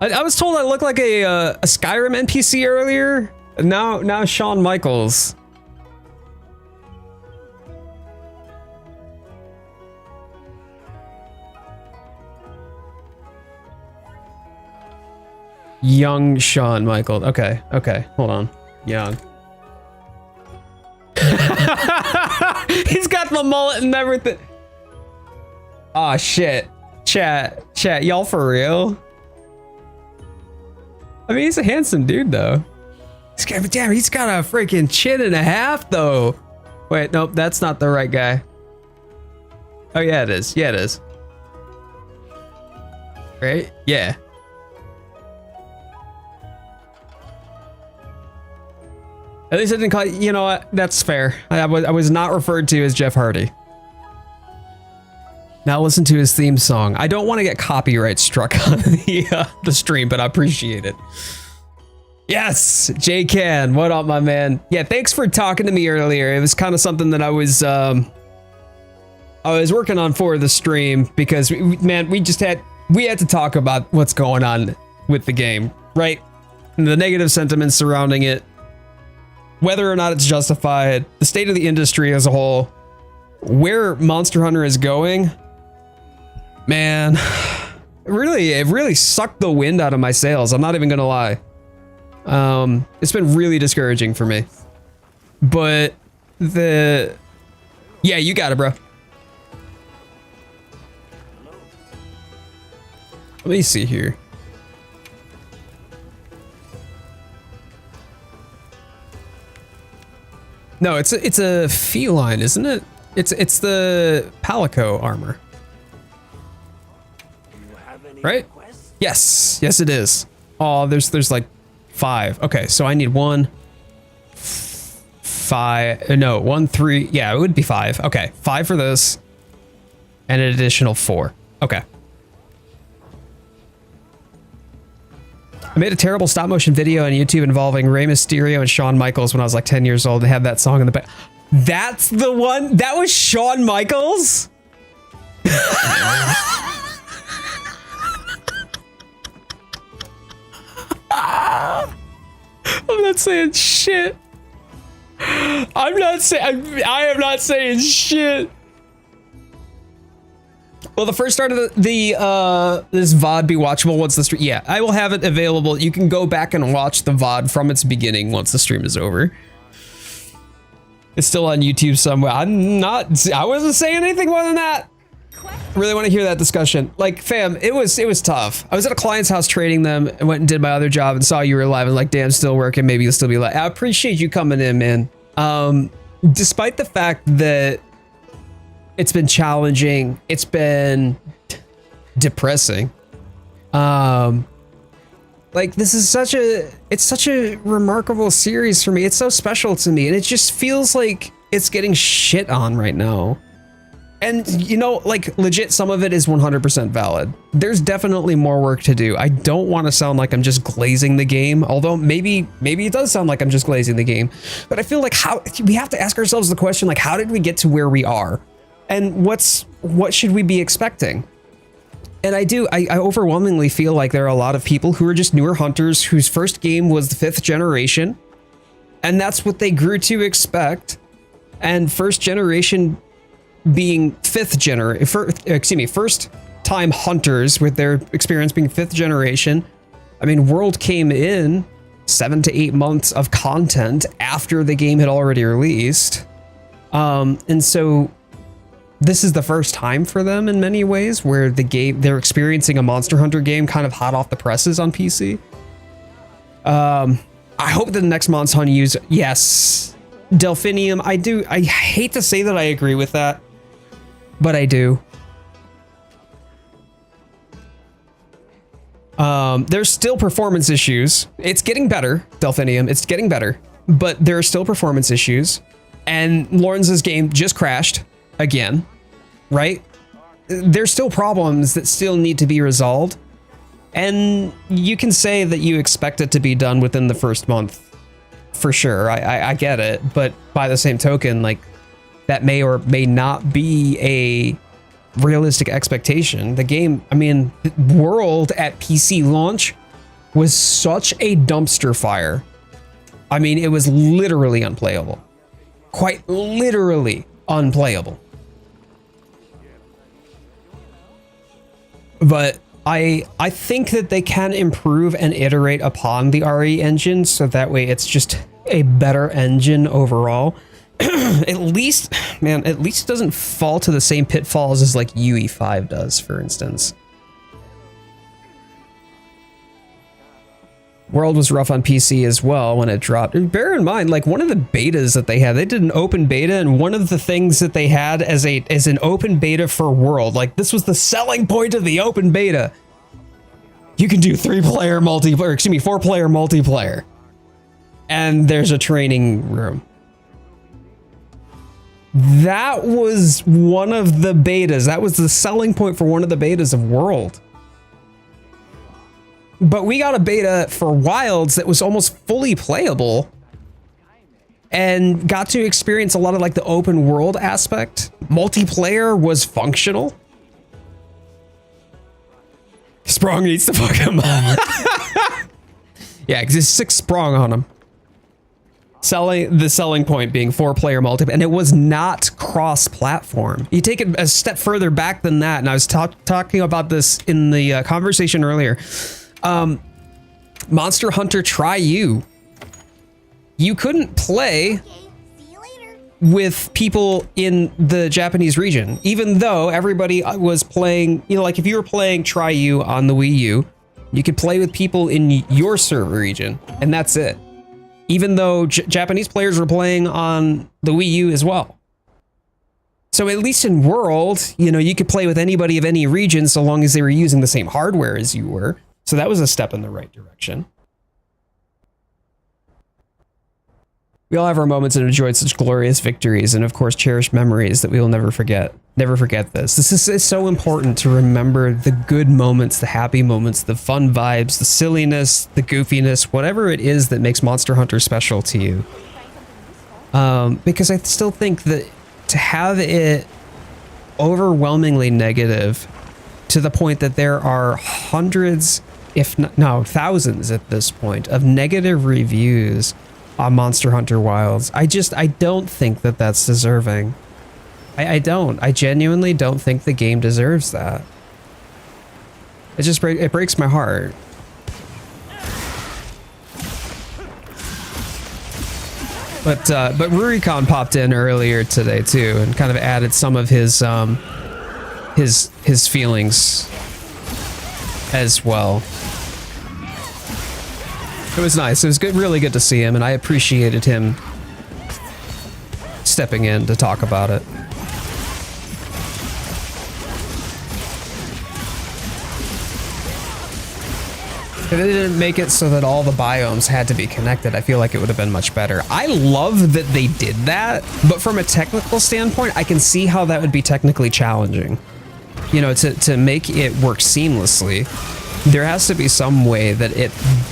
I was told I looked like a Skyrim NPC earlier. Now Shawn Michaels. Young Shawn Michaels. Okay, hold on. Young. He's got the mullet and everything. Oh shit. Chat, y'all for real? I mean, he's a handsome dude though. He's got a freaking chin and a half though. Wait, nope, that's not the right guy. Oh yeah, it is. Yeah, it is. Right? Yeah. At least I didn't call you know what? That's fair. I was not referred to as Jeff Hardy. Now listen to his theme song. I don't want to get copyright struck on the stream, but I appreciate it. Yes, J-Can, what up, my man? Yeah, thanks for talking to me earlier. It was kind of something that I was working on for the stream because we had to talk about what's going on with the game, right? And the negative sentiments surrounding it. Whether or not it's justified, the state of the industry as a whole, where Monster Hunter is going, man, it really sucked the wind out of my sails. I'm not even gonna lie. It's been really discouraging for me. But yeah, you got it, bro. Let me see here. No, it's a feline, isn't it? It's the Palico armor. Right? Yes, it is. Oh, there's like 5. Okay, so I need 1, 5. No, 1, 3. Yeah, it would be 5. Okay, 5 for this, and an additional 4. Okay. I made a terrible stop motion video on YouTube involving Rey Mysterio and Shawn Michaels when I was like 10 years old. They had that song in the back. That's the one? That was Shawn Michaels? I'm not saying shit. I am not saying shit. Will the first start of this VOD be watchable once the stream? Yeah, I will have it available. You can go back and watch the VOD from its beginning once the stream is over. It's still on YouTube somewhere. I wasn't saying anything more than that. I really want to hear that discussion. Like, fam, it was tough. I was at a client's house trading them and went and did my other job and saw you were live and like, damn, still working. Maybe you'll still be live. I appreciate you coming in, man. Despite the fact that it's been challenging, it's been depressing. Like, this is such a remarkable series for me. It's so special to me, and it just feels like it's getting shit on right now. And, you know, like, legit, some of it is 100% valid. There's definitely more work to do. I don't want to sound like I'm just glazing the game, although maybe it does sound like I'm just glazing the game. But I feel like we have to ask ourselves the question, like, how did we get to where we are? And what should we be expecting? And I overwhelmingly feel like there are a lot of people who are just newer hunters whose first game was the 5th generation, and that's what they grew to expect. And first generation being first time hunters with their experience being 5th generation. I mean, World came in 7 to 8 months of content after the game had already released. And so this is the first time for them in many ways where they're experiencing a Monster Hunter game kind of hot off the presses on PC. I hope that the next Monster Hunter use, yes, Delphinium. I hate to say that I agree with that, but I do. There's still performance issues. It's getting better, Delphinium. It's getting better, but there are still performance issues. And Lawrence's game just crashed again, right? There's still problems that still need to be resolved. And you can say that you expect it to be done within the first month, for sure. I get it, but by the same token, like, that may or may not be a realistic expectation. The game, I mean, World at PC launch was such a dumpster fire. I mean, it was literally unplayable. Quite literally unplayable. But I think that they can improve and iterate upon the RE engine, so that way it's just a better engine overall. At least it doesn't fall to the same pitfalls as like UE5 does, for instance. World was rough on PC as well when it dropped. And bear in mind, like, one of the betas that they did an open beta, and one of the things that they had as an open beta for World, like, this was the selling point of the open beta. You can do 4-player multiplayer. And there's a training room. That was one of the betas. That was the selling point for one of the betas of World. But we got a beta for Wilds that was almost fully playable and got to experience a lot of like the open world aspect. Multiplayer was functional. Sprong needs to fuck him up. Yeah, because it's 6 Sprong on him. The selling point being 4-player multiplayer, and it was not cross-platform. You take it a step further back than that, and I was talking about this in the conversation earlier. Monster Hunter Try You. You couldn't play with people in the Japanese region, even though everybody was playing, you know, like if you were playing Try You on the Wii U, you could play with people in your server region, and that's it. Even though Japanese players were playing on the Wii U as well. So at least in World, you know, you could play with anybody of any region so long as they were using the same hardware as you were. So that was a step in the right direction. We all have our moments and enjoyed such glorious victories and of course cherished memories that we will never forget. Never forget this. This is so important to remember the good moments, the happy moments, the fun vibes, the silliness, the goofiness, whatever it is that makes Monster Hunter special to you. Because I still think that to have it overwhelmingly negative to the point that there are hundreds, if not, no, thousands at this point of negative reviews on Monster Hunter Wilds. I don't think that that's deserving. I don't. I genuinely don't think the game deserves that. It breaks my heart. But Rurikon popped in earlier today too and kind of added some of his feelings as well. It was nice. It was good, really good to see him, and I appreciated him stepping in to talk about it. If they didn't make it so that all the biomes had to be connected, I feel like it would have been much better. I love that they did that, but from a technical standpoint, I can see how that would be technically challenging. You know, to make it work seamlessly, there has to be some way that it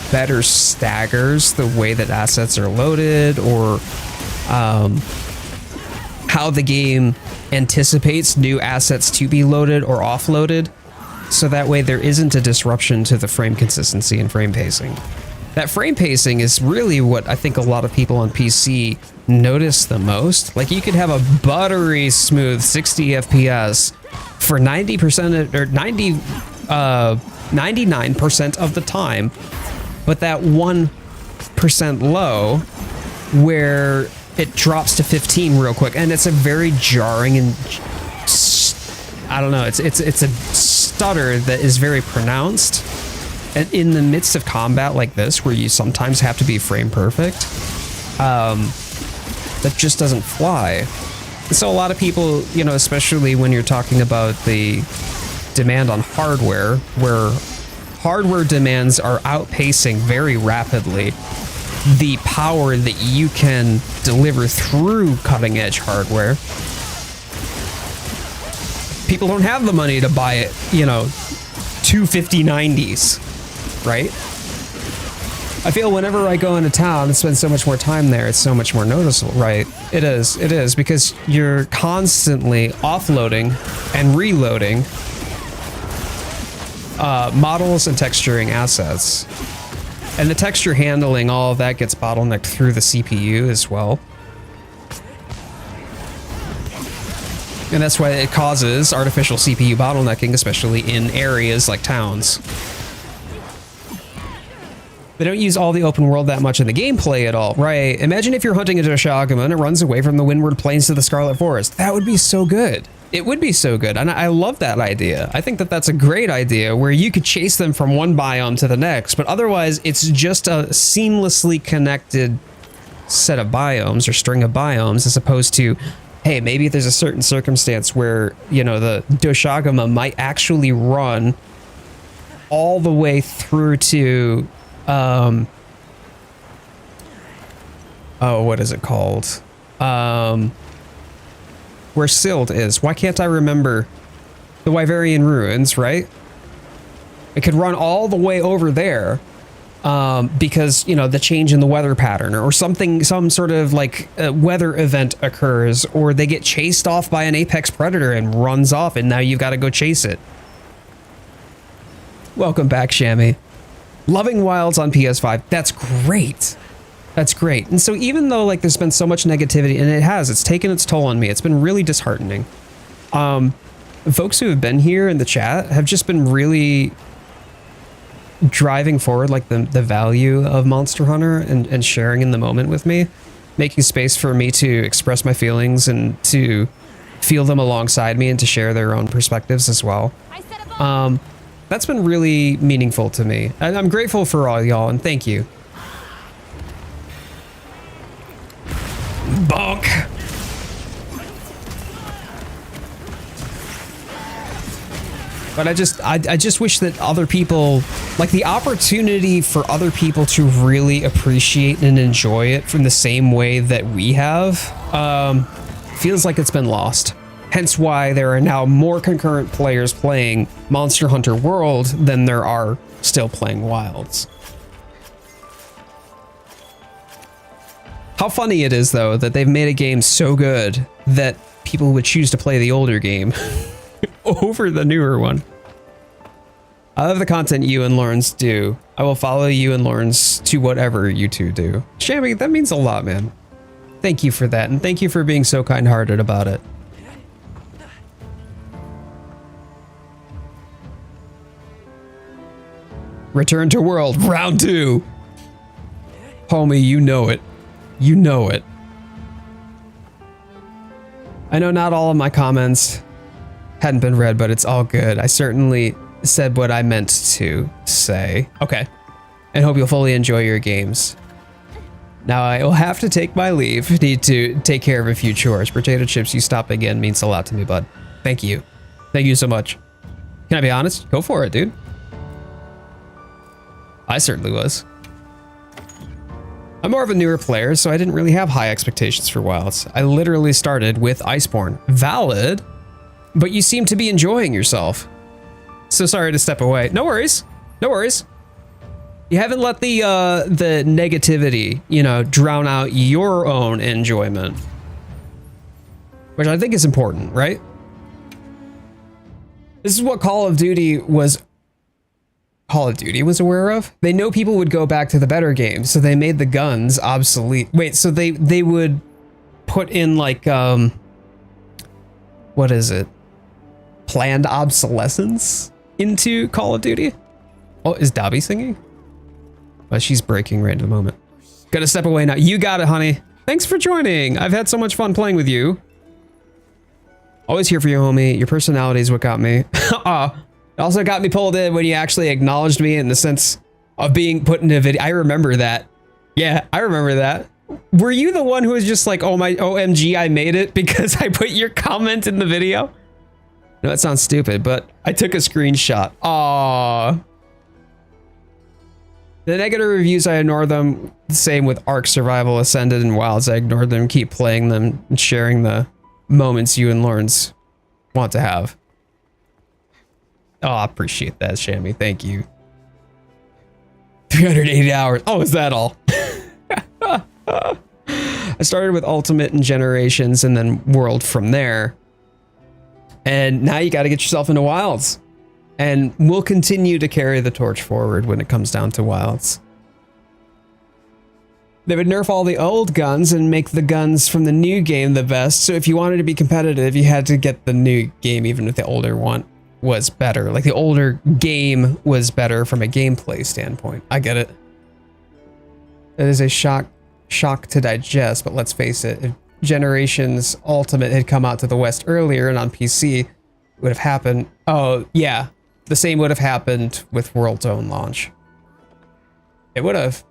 better staggers the way that assets are loaded, or how the game anticipates new assets to be loaded or offloaded, so that way there isn't a disruption to the frame consistency and frame pacing. That frame pacing is really what I think a lot of people on PC notice the most. Like, you could have a buttery smooth 60 FPS for 90% or 99% of the time, but that 1% low where it drops to 15 real quick, and it's a very jarring and I don't know, it's a stutter that is very pronounced, and in the midst of combat like this where you sometimes have to be frame perfect, that just doesn't fly. And so a lot of people, you know, especially when you're talking about the demand on hardware, where hardware demands are outpacing very rapidly the power that you can deliver through cutting edge hardware. People don't have the money to buy it, you know, 250-90s, right? I feel whenever I go into town and spend so much more time there, it's so much more noticeable, right? It is, because you're constantly offloading and reloading models and texturing assets. And the texture handling, all of that gets bottlenecked through the CPU as well. And that's why it causes artificial CPU bottlenecking, especially in areas like towns. They don't use all the open world that much in the gameplay at all, right? Imagine if you're hunting a Doshagama and it runs away from the Windward Plains to the Scarlet Forest. That would be so good. It would be so good, and I love that idea. I think that that's a great idea, where you could chase them from one biome to the next, but otherwise it's just a seamlessly connected set of biomes or string of biomes, as opposed to, hey, maybe there's a certain circumstance where, you know, the Doshagama might actually run all the way through to, oh, what is it called? Where Sild is. Why can't I remember? The Wyverian Ruins, right? It could run all the way over there, because, you know, the change in the weather pattern or something, some sort of like weather event occurs, or they get chased off by an apex predator and runs off, and now you've got to go chase it. Welcome back, Shammy. Loving Wilds on PS5. That's great. That's great. And so even though, like, there's been so much negativity, and it's taken its toll on me, it's been really disheartening. Folks who have been here in the chat have just been really driving forward, like, the value of Monster Hunter and sharing in the moment with me, making space for me to express my feelings and to feel them alongside me and to share their own perspectives as well. That's been really meaningful to me. And I'm grateful for all y'all, and thank you. Bonk. But I just wish that other people, like, the opportunity for other people to really appreciate and enjoy it from the same way that we have, feels like it's been lost. Hence why there are now more concurrent players playing Monster Hunter World than there are still playing Wilds. How funny it is, though, that they've made a game so good that people would choose to play the older game over the newer one. I love the content you and Lawrence do. I will follow you and Lawrence to whatever you two do. Shammy, that means a lot, man. Thank you for that, and thank you for being so kind-hearted about it. Return to World, round 2. Homie, you know it. You know it. I know not all of my comments hadn't been read, but it's all good. I certainly said what I meant to say. Okay. And hope you'll fully enjoy your games. Now I will have to take my leave. Need to take care of a few chores. Potato chips, you stopping in means a lot to me, bud. Thank you. Thank you so much. Can I be honest? Go for it, dude. I certainly was. I'm more of a newer player, so I didn't really have high expectations for Wilds. I literally started with Iceborne. Valid, but you seem to be enjoying yourself. So sorry to step away. No worries. No worries. You haven't let the negativity, you know, drown out your own enjoyment. Which I think is important, right? This is what Call of Duty was aware of. They know people would go back to the better games, so they made the guns obsolete. Wait, so they would put in like what is it? Planned obsolescence into Call of Duty? Oh, is Dobby singing? Oh, she's breaking right at the moment. Gotta step away now. You got it, honey. Thanks for joining. I've had so much fun playing with you. Always here for you, homie. Your personality is what got me. It also got me pulled in when you actually acknowledged me in the sense of being put into a video. I remember that. Yeah, I remember that. Were you the one who was just like, oh my, OMG, I made it because I put your comment in the video? No, that sounds stupid, but I took a screenshot. Aww. The negative reviews, I ignore them. Same with Ark Survival Ascended and Wilds. I ignored them, keep playing them, and sharing the moments you and Lawrence want to have. Oh, I appreciate that, Shammy. Thank you. 380 hours. Oh, is that all? I started with Ultimate and Generations and then World from there. And now you got to get yourself into Wilds. And we'll continue to carry the torch forward when it comes down to Wilds. They would nerf all the old guns and make the guns from the new game the best. So if you wanted to be competitive, you had to get the new game, even if the older one was better. Like the older game was better from a gameplay standpoint. I get it. It is a shock to digest, but let's face it, if Generations Ultimate had come out to the West earlier and on PC, it would have happened. Oh, yeah. The same would have happened with World's own launch. It would have.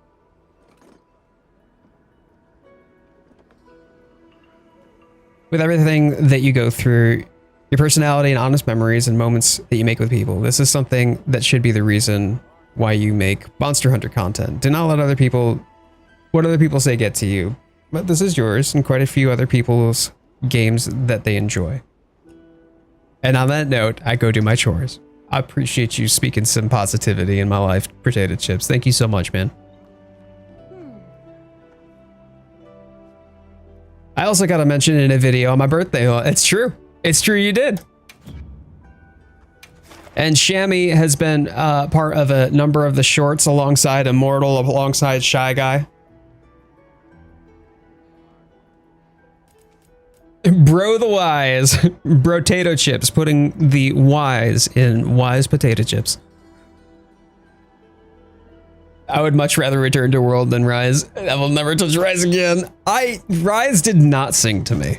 With everything that you go through, your personality and honest memories and moments that you make with people, this is something that should be the reason why you make Monster Hunter content. Do not let other people, what other people say, get to you. But this is yours and quite a few other people's games that they enjoy. And on that note, I go do my chores. I appreciate you speaking some positivity in my life, Potato Chips. Thank you so much, man. I also got to mention in a video on my birthday. It's true. It's true, you did. And Shammy has been part of a number of the shorts alongside Immortal, alongside Shy Guy. Bro the Wise. Brotato Chips, putting the Wise in Wise Potato Chips. I would much rather return to World than Rise. I will never touch Rise again. Rise did not sing to me.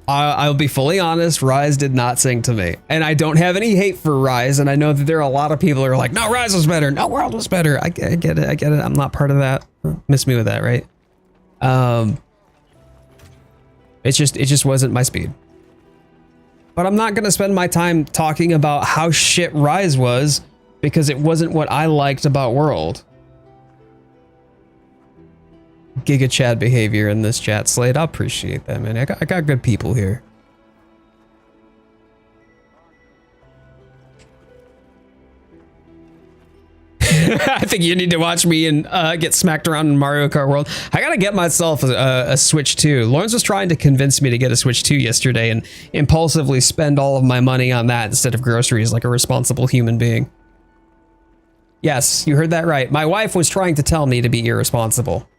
I'll be fully honest, Rise did not sing to me. And I don't have any hate for Rise, and I know that there are a lot of people who are like, no, Rise was better, no, World was better. I get it. I'm not part of that. Miss me with that, right? It just wasn't my speed. But I'm not gonna spend my time talking about how shit Rise was because it wasn't what I liked about World. Giga Chad behavior in this chat, Slade. I appreciate that, man. I got good people here. I think you need to watch me and get smacked around in Mario Kart World. I gotta get myself a Switch 2. Lawrence was trying to convince me to get a Switch 2 yesterday and impulsively spend all of my money on that instead of groceries like a responsible human being. Yes, you heard that right. My wife was trying to tell me to be irresponsible.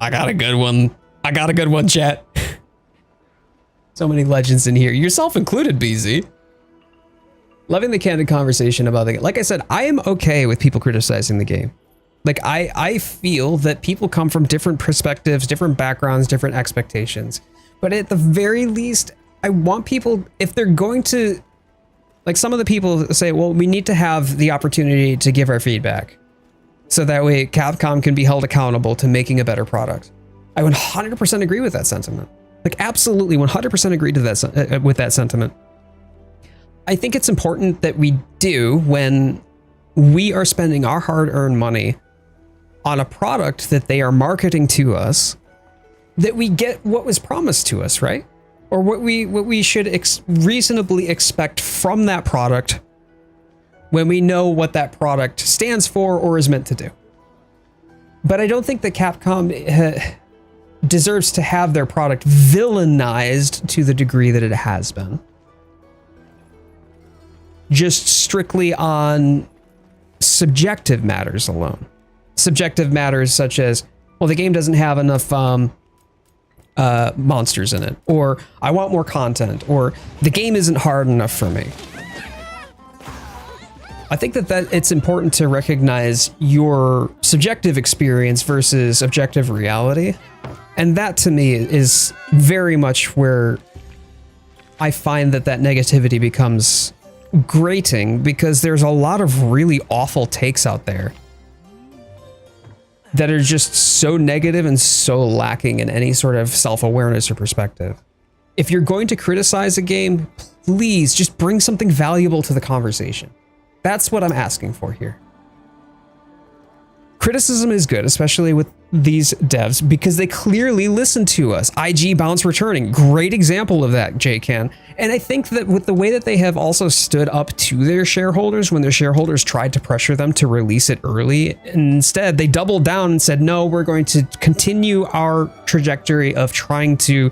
I got a good one, chat. So many legends in here, yourself included, BZ. Loving the candid conversation about the game. Like I said, I am okay with people criticizing the game. Like, I feel that people come from different perspectives, different backgrounds, different expectations. But at the very least, I want people, if they're going to, like some of the people say, well, we need to have the opportunity to give our feedback. So that way Capcom can be held accountable to making a better product. I 100% agree with that sentiment. Like absolutely 100% agree to that with that sentiment. I think it's important that we do when we are spending our hard-earned money on a product that they are marketing to us, that we get what was promised to us, right? Or what we should reasonably expect from that product when we know what that product stands for or is meant to do. But I don't think that Capcom deserves to have their product villainized to the degree that it has been. Just strictly on subjective matters alone. Subjective matters such as, well, the game doesn't have enough monsters in it, or I want more content, or the game isn't hard enough for me. I think that it's important to recognize your subjective experience versus objective reality. And that to me is very much where I find that negativity becomes grating, because there's a lot of really awful takes out there that are just so negative and so lacking in any sort of self-awareness or perspective. If you're going to criticize a game, please just bring something valuable to the conversation. That's what I'm asking for here. Criticism is good, especially with these devs, because they clearly listen to us. IG Bounce Returning, great example of that, JCan. And I think that with the way that they have also stood up to their shareholders when their shareholders tried to pressure them to release it early, instead they doubled down and said, no, we're going to continue our trajectory of trying to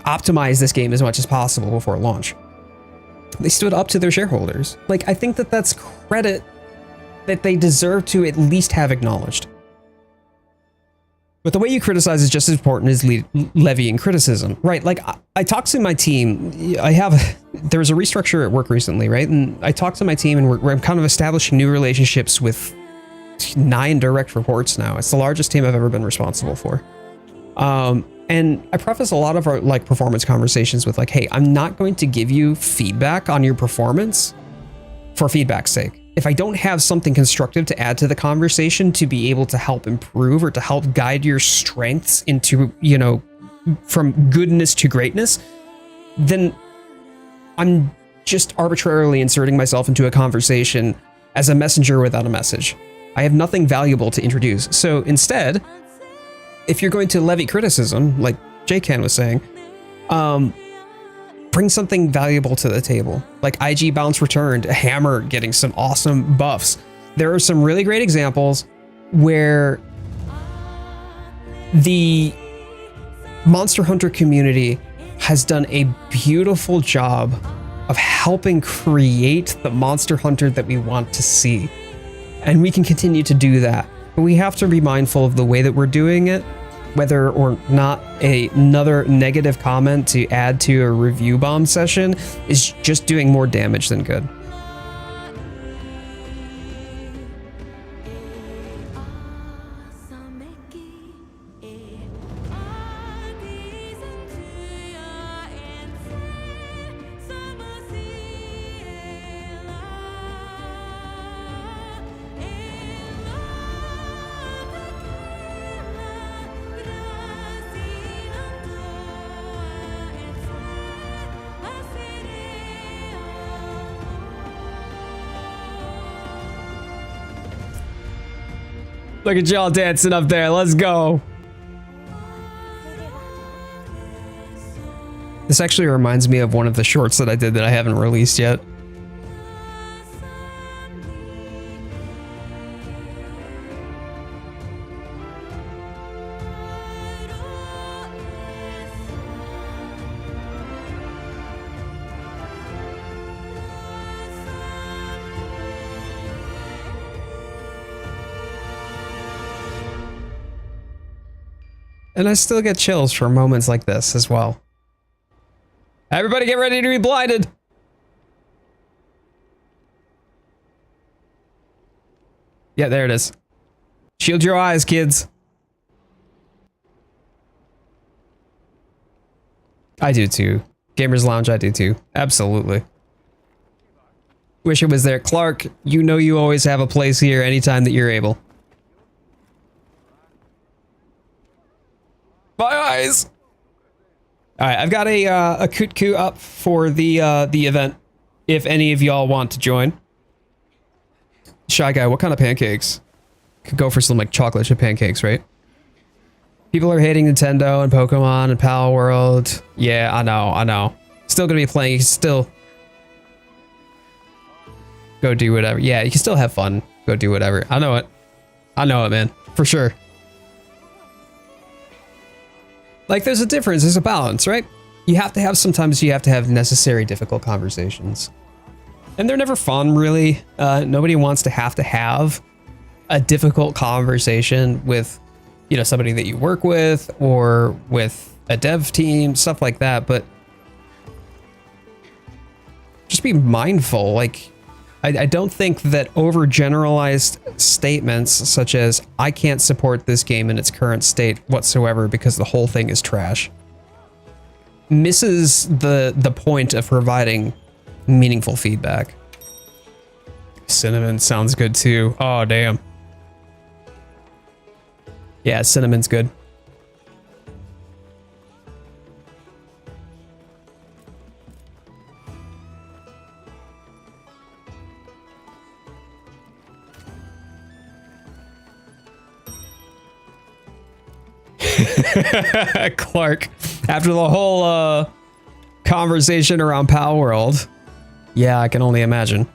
optimize this game as much as possible before launch. They stood up to their shareholders. Like, I think that that's credit that they deserve to at least have acknowledged. But the way you criticize is just as important as levying criticism, right? Like, I talked to my team. There was a restructure at work recently, right? And I talked to my team, and we're kind of establishing new relationships with 9 direct reports now. It's the largest team I've ever been responsible for. And I preface a lot of our performance conversations with hey, I'm not going to give you feedback on your performance for feedback's sake. If I don't have something constructive to add to the conversation to be able to help improve or to help guide your strengths into, from goodness to greatness, then I'm just arbitrarily inserting myself into a conversation as a messenger without a message. I have nothing valuable to introduce. So instead, if you're going to levy criticism, like JCan was saying, bring something valuable to the table. Like IG Bounce Returned, Hammer getting some awesome buffs. There are some really great examples where the Monster Hunter community has done a beautiful job of helping create the Monster Hunter that we want to see. And we can continue to do that. But we have to be mindful of the way that we're doing it, whether or not another negative comment to add to a review bomb session is just doing more damage than good. Look at y'all dancing up there. Let's go. This actually reminds me of one of the shorts that I did that I haven't released yet. And I still get chills for moments like this as well. Everybody get ready to be blinded. Yeah, there it is. Shield your eyes, kids. I do too. Gamers Lounge, I do too. Absolutely. Wish it was there. Clark, you know you always have a place here anytime that you're able. My eyes. All right, I've got a Kutku up for the event. If any of y'all want to join, Shy Guy, what kind of pancakes? Could go for some like chocolate chip pancakes, right? People are hating Nintendo and Pokemon and Pal World. Yeah, I know. Still gonna be playing. You can still go do whatever. Yeah, you can still have fun. Go do whatever. I know it, man. For sure. Like, there's a difference. There's a balance, right? Sometimes you have to have necessary difficult conversations. And they're never fun, really. Nobody wants to have a difficult conversation with, you know, somebody that you work with or with a dev team, stuff like that. But just be mindful. Like, I don't think that overgeneralized statements such as, I can't support this game in its current state whatsoever because the whole thing is trash, misses the point of providing meaningful feedback. Cinnamon sounds good too. Oh, damn. Yeah, cinnamon's good. Clark, after the whole conversation around Pal World, yeah, I can only imagine.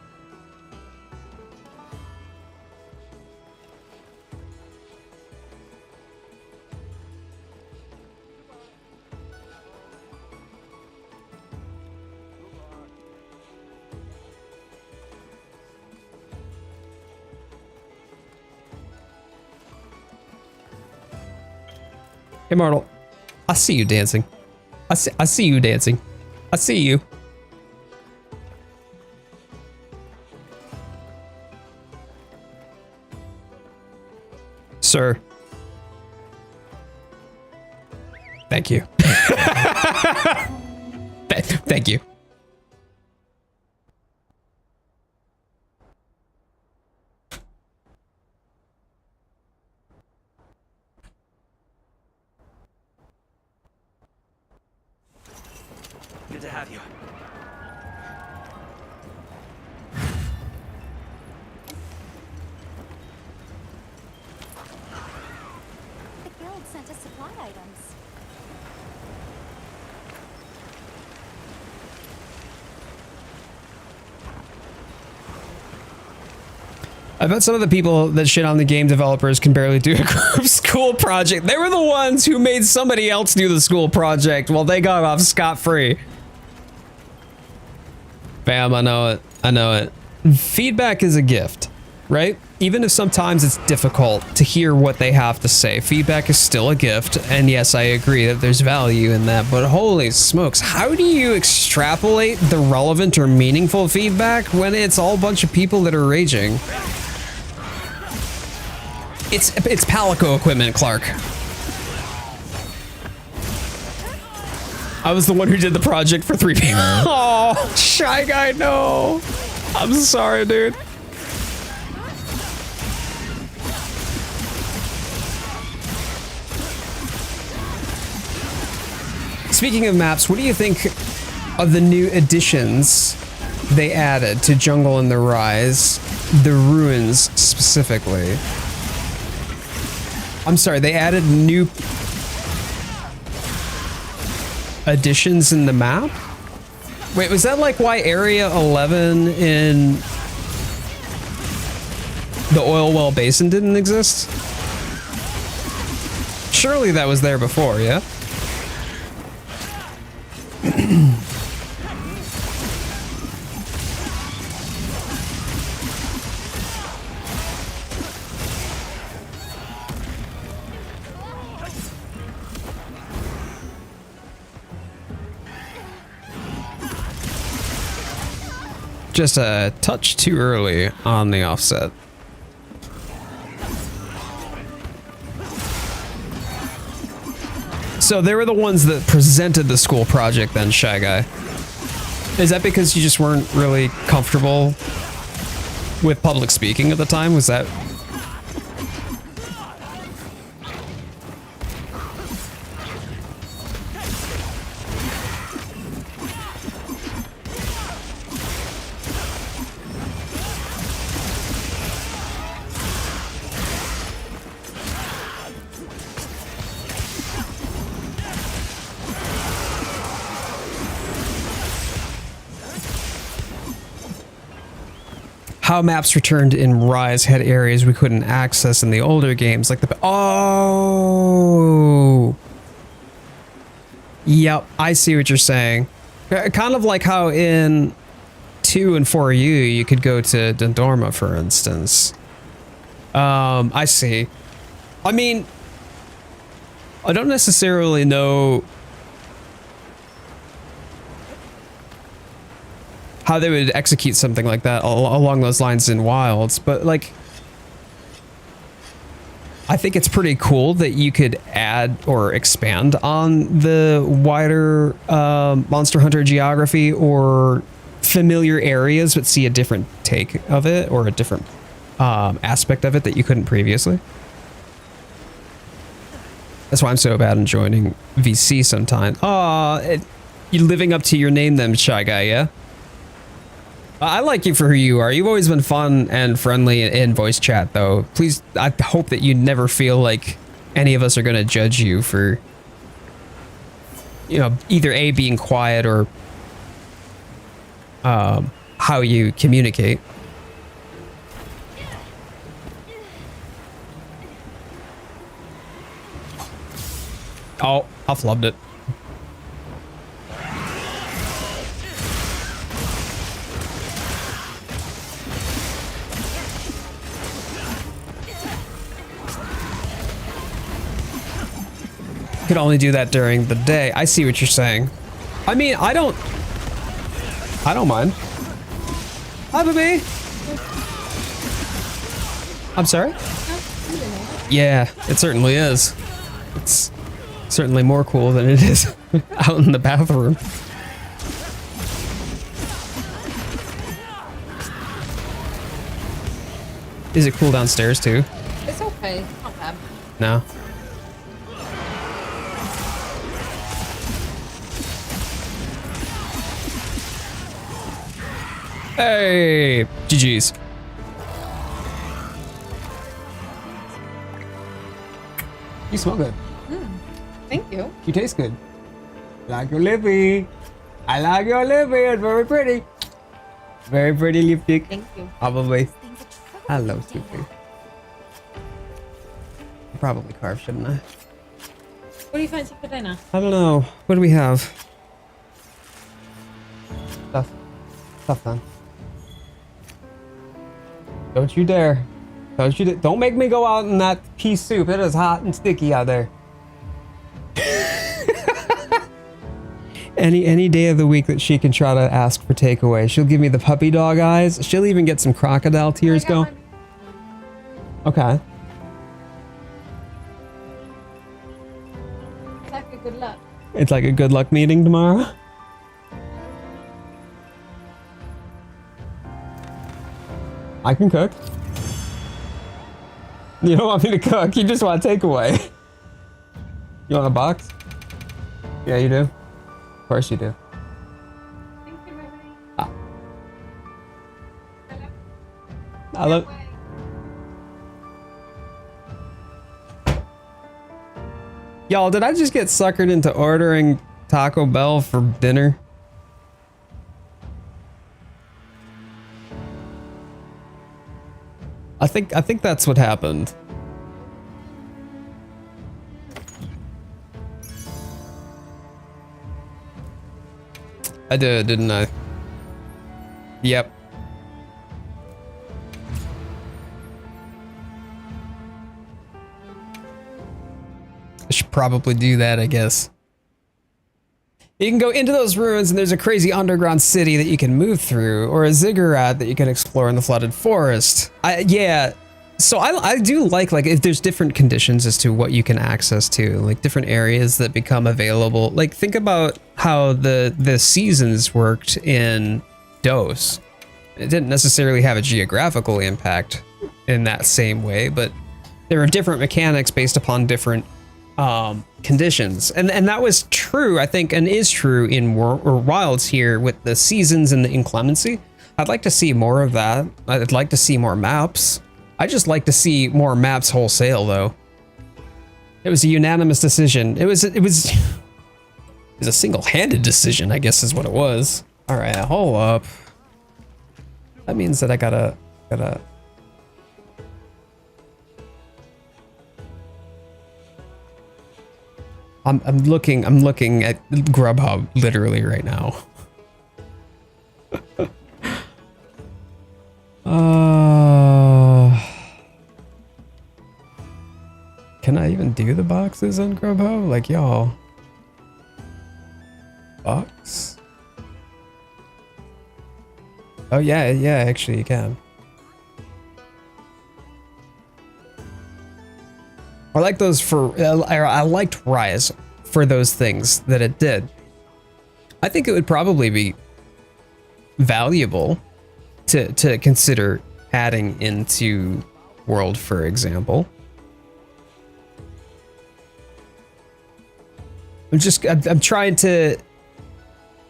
Immortal, I see you dancing. I see you dancing. I see you. Sir. Thank you. Thank you. Good to have you. The guild sent us supply items. I bet some of the people that shit on the game developers can barely do a group school project. They were the ones who made somebody else do the school project while they got off scot-free. Bam, I know it. I know it. Feedback is a gift, right? Even if sometimes it's difficult to hear what they have to say, feedback is still a gift. And yes, I agree that there's value in that, but holy smokes, how do you extrapolate the relevant or meaningful feedback when it's all a bunch of people that are raging? It's Palico equipment, Clark. I was the one who did the project for 3 people. Oh, Shy Guy, no. I'm sorry, dude. Speaking of maps, what do you think of the new additions they added to Jungle and the Rise? The ruins specifically. I'm sorry, they added new additions in the map? Wait, was that like why Area 11 in the Oil Well Basin didn't exist? Surely that was there before, yeah? Just a touch too early on the offset. So they were the ones that presented the school project then, Shy Guy. Is that because you just weren't really comfortable with public speaking at the time? Was that... how maps returned in Rise had areas we couldn't access in the older games, like the... Oh! Yep, I see what you're saying. Kind of like how in 2 and 4U you could go to Dendorma, for instance. I see. I mean, I don't necessarily know how they would execute something like that along those lines in Wilds, but like, I think it's pretty cool that you could add or expand on the wider Monster Hunter geography or familiar areas, but see a different take of it or a different aspect of it that you couldn't previously. That's why I'm so bad in joining VC sometimes. You living up to your name then, Shy Guy, yeah? I like you for who you are. You've always been fun and friendly in voice chat, though. Please, I hope that you never feel like any of us are going to judge you for, you know, either A, being quiet or how you communicate. Oh, I flubbed it. Could only do that during the day. I see what you're saying. I mean, I don't mind. Hi, baby. I'm sorry? Yeah, it certainly is. It's certainly more cool than it is out in the bathroom. Is it cool downstairs too? It's okay. Not bad. No. Hey, GG's. You smell good. Thank you. You taste good. Like your lippy. I like your lippy. It's very pretty. Very pretty lipstick. Thank you. Probably. Thing's a trophy. Hello, Soupy. Probably carve, shouldn't I? What do you fancy for dinner? I don't know. What do we have? Stuff. Stuff done. Don't you dare. Don't make me go out in that pea soup. It is hot and sticky out there. Any day of the week that she can try to ask for takeaway. She'll give me the puppy dog eyes. She'll even get some crocodile tears going. Okay. It's like a good luck. It's like a good luck meeting tomorrow. I can cook. You don't want me to cook, you just want takeaway. You want a box? Yeah, you do. Of course you do. Thank you, baby. Ah. I love. Y'all, did I just get suckered into ordering Taco Bell for dinner? I think that's what happened. I did, didn't I? Yep. I should probably do that, I guess. You can go into those ruins and there's a crazy underground city that you can move through, or a ziggurat that you can explore in the flooded forest. Yeah, so I do like if there's different conditions as to what you can access to, like different areas that become available. Like think about how the seasons worked in DOS. It didn't necessarily have a geographical impact in that same way, but there are different mechanics based upon different conditions, and that was true, I think, and is true in Wilds here with the seasons and the inclemency. I'd like to see more of that. I'd like to see more maps. I just like to see more maps wholesale, though. It was a unanimous decision. It was a single-handed decision, I guess, is what it was. All right, hold up. That means that I gotta Gotta. I'm looking at Grubhub literally right now. Can I even do the boxes on Grubhub? Like, y'all. Box? Oh yeah, actually you can. I like those for, I liked Rise for those things that it did. I think it would probably be valuable to consider adding into World, for example. I'm trying to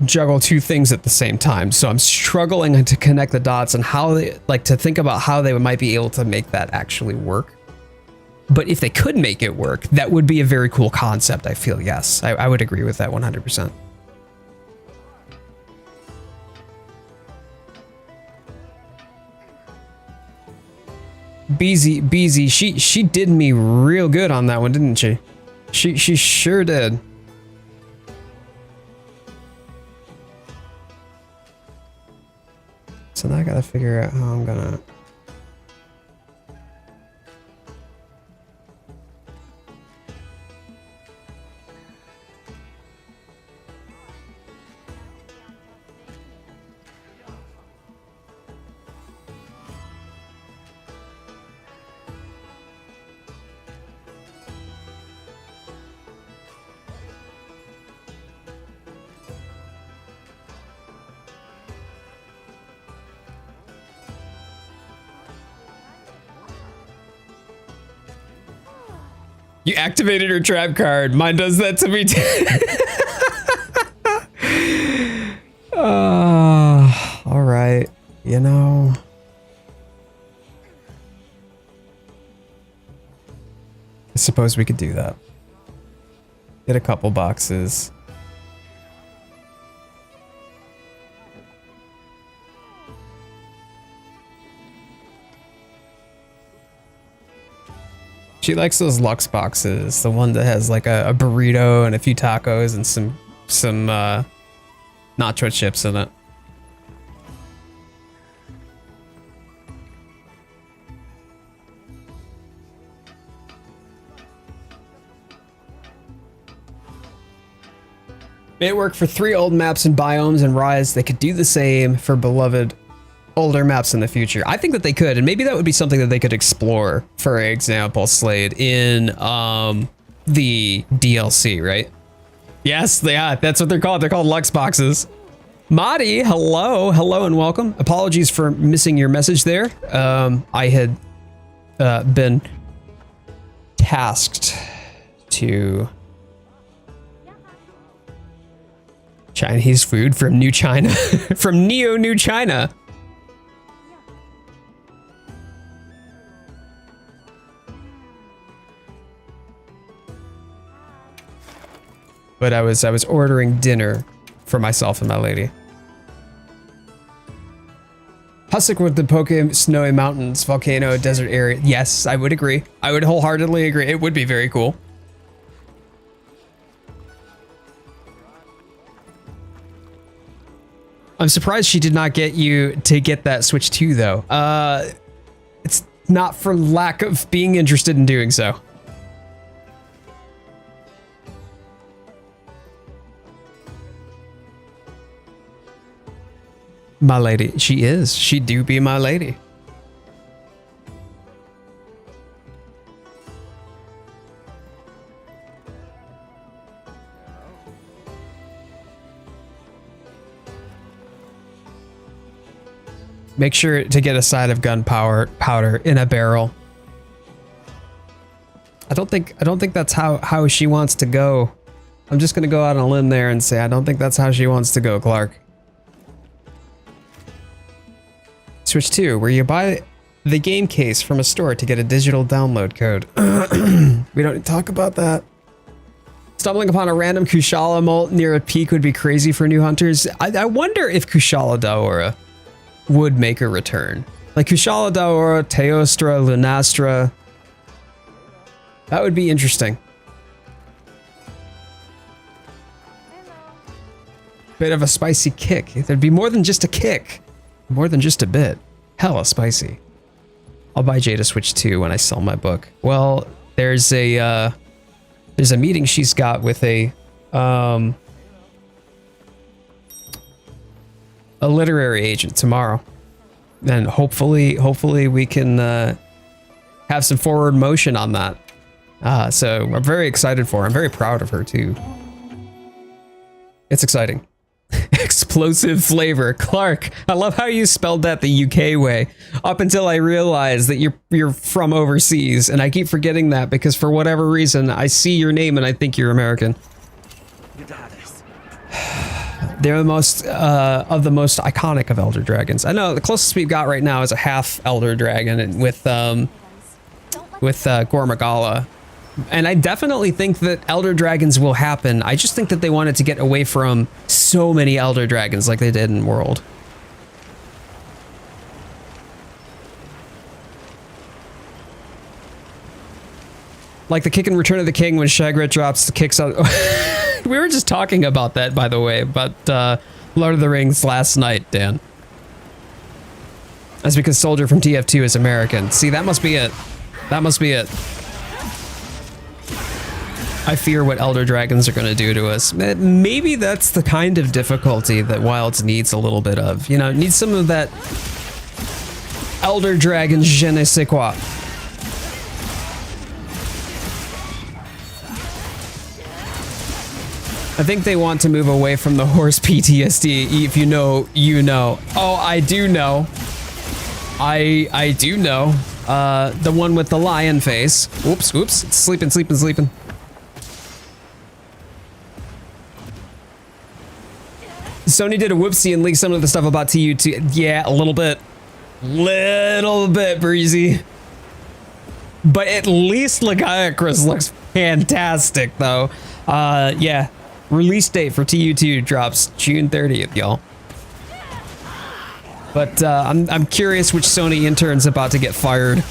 juggle two things at the same time. So I'm struggling to connect the dots and how they, like, to think about how they might be able to make that actually work. But if they could make it work, that would be a very cool concept, I feel. Yes, I would agree with that 100%. Beezy, she did me real good on that one, didn't she? She sure did. So now I gotta figure out how I'm gonna... You activated her trap card. Mine does that to me too. All right. You know. I suppose we could do that. Get a couple boxes. She likes those Lux boxes, the one that has like a burrito and a few tacos and some nacho chips in it. It worked for 3 old maps and biomes and Rise. They could do the same for beloved older maps in the future. I think that they could, and maybe that would be something that they could explore, for example, Slade, in the DLC, right? Yes, that's what they're called. They're called Lux boxes. Madi, hello and welcome. Apologies for missing your message there. I had been tasked to Chinese food from New China, from Neo New China. But I was ordering dinner for myself and my lady. Hussock with the Poke Snowy Mountains, volcano, desert area. Yes, I would agree. I would wholeheartedly agree. It would be very cool. I'm surprised she did not get you to get that Switch 2 though. It's not for lack of being interested in doing so. My lady, she is. She do be my lady. Make sure to get a side of powder in a barrel. I don't think that's how she wants to go. I'm just gonna go out on a limb there and say I don't think that's how she wants to go, Clark. Switch 2, where you buy the game case from a store to get a digital download code. We don't talk about that. Stumbling upon a random Kushala molt near a peak would be crazy for new hunters. I wonder if Kushala Daora would make a return. Like Kushala Daora, Teostra, Lunastra. That would be interesting. Bit of a spicy kick. There'd be more than just a kick. More than just a bit. Hella spicy. I'll buy Jada Switch 2 when I sell my book. Well, there's a meeting she's got with a literary agent tomorrow. And hopefully we can have some forward motion on that. So I'm very excited for her. I'm very proud of her too. It's exciting. Explosive flavor. Clark, I love how you spelled that the UK way. Up until I realized that you're from overseas, and I keep forgetting that because for whatever reason I see your name and I think you're American. Good to have this. They're the most of the most iconic of Elder Dragons. I know the closest we've got right now is a half Elder Dragon and with Gormagala. And I definitely think that Elder Dragons will happen. I just think that they wanted to get away from so many Elder Dragons like they did in World. Like the kick in Return of the King when Shagret drops the kicks out. We were just talking about that, by the way, but Lord of the Rings last night, Dan. That's because Soldier from TF2 is American. See, that must be it. That must be it. I fear what Elder Dragons are going to do to us. Maybe that's the kind of difficulty that Wilds needs a little bit of. You know, it needs some of that Elder Dragon je ne sais quoi. I think they want to move away from the horse PTSD. If you know, you know. Oh, I do know. I do know. The one with the lion face. Oops, oops. It's sleeping, sleeping, sleeping. Sony did a whoopsie and leaked some of the stuff about TU2. Yeah, a little bit. Little bit, Breezy. But at least Lagiacrus looks fantastic, though. Yeah. Release date for TU2 drops June 30th, y'all. But I'm curious which Sony intern's about to get fired.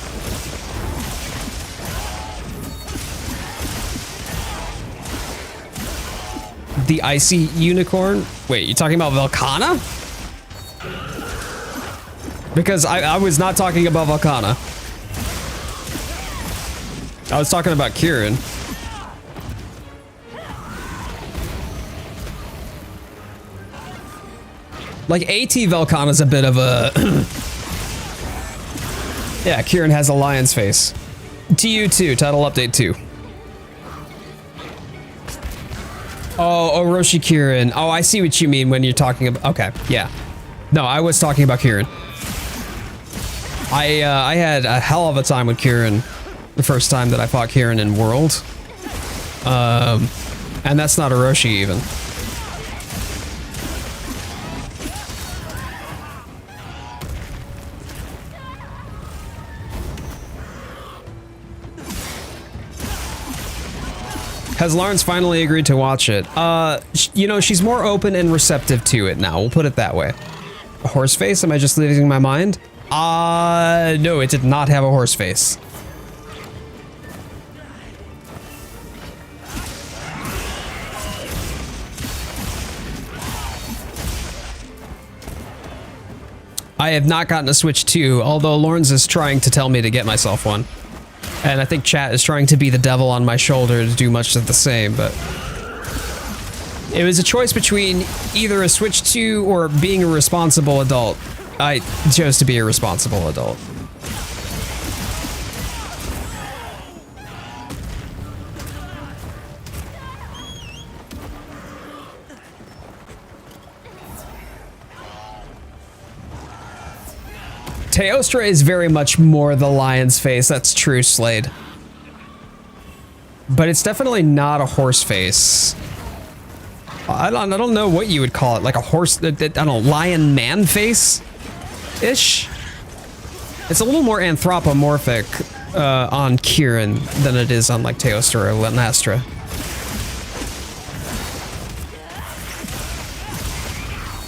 The icy unicorn? Wait, you talking about Velkhana? Because I was not talking about Velkhana. I was talking about Kieran. Like AT Velkhana's a bit of a... Yeah, Kieran has a lion's face. TU2, title update 2. Oh, Orochi Kieran. Oh, I see what you mean when you're talking about... Okay, yeah. No, I was talking about Kieran. I had a hell of a time with Kieran the first time that I fought Kieran in World. And that's not Orochi even. Has Lawrence finally agreed to watch it? You know, she's more open and receptive to it now. We'll put it that way. A horse face? Am I just losing my mind? No, it did not have a horse face. I have not gotten a Switch 2, although Lawrence is trying to tell me to get myself one. And I think chat is trying to be the devil on my shoulder to do much of the same, but... It was a choice between either a Switch 2 or being a responsible adult. I chose to be a responsible adult. Teostra is very much more the lion's face. That's true, Slade. But it's definitely not a horse face. I don't know what you would call it. Like a horse, I don't know, lion man face-ish? It's a little more anthropomorphic on Kieran than it is on like Teostra or Lunastra.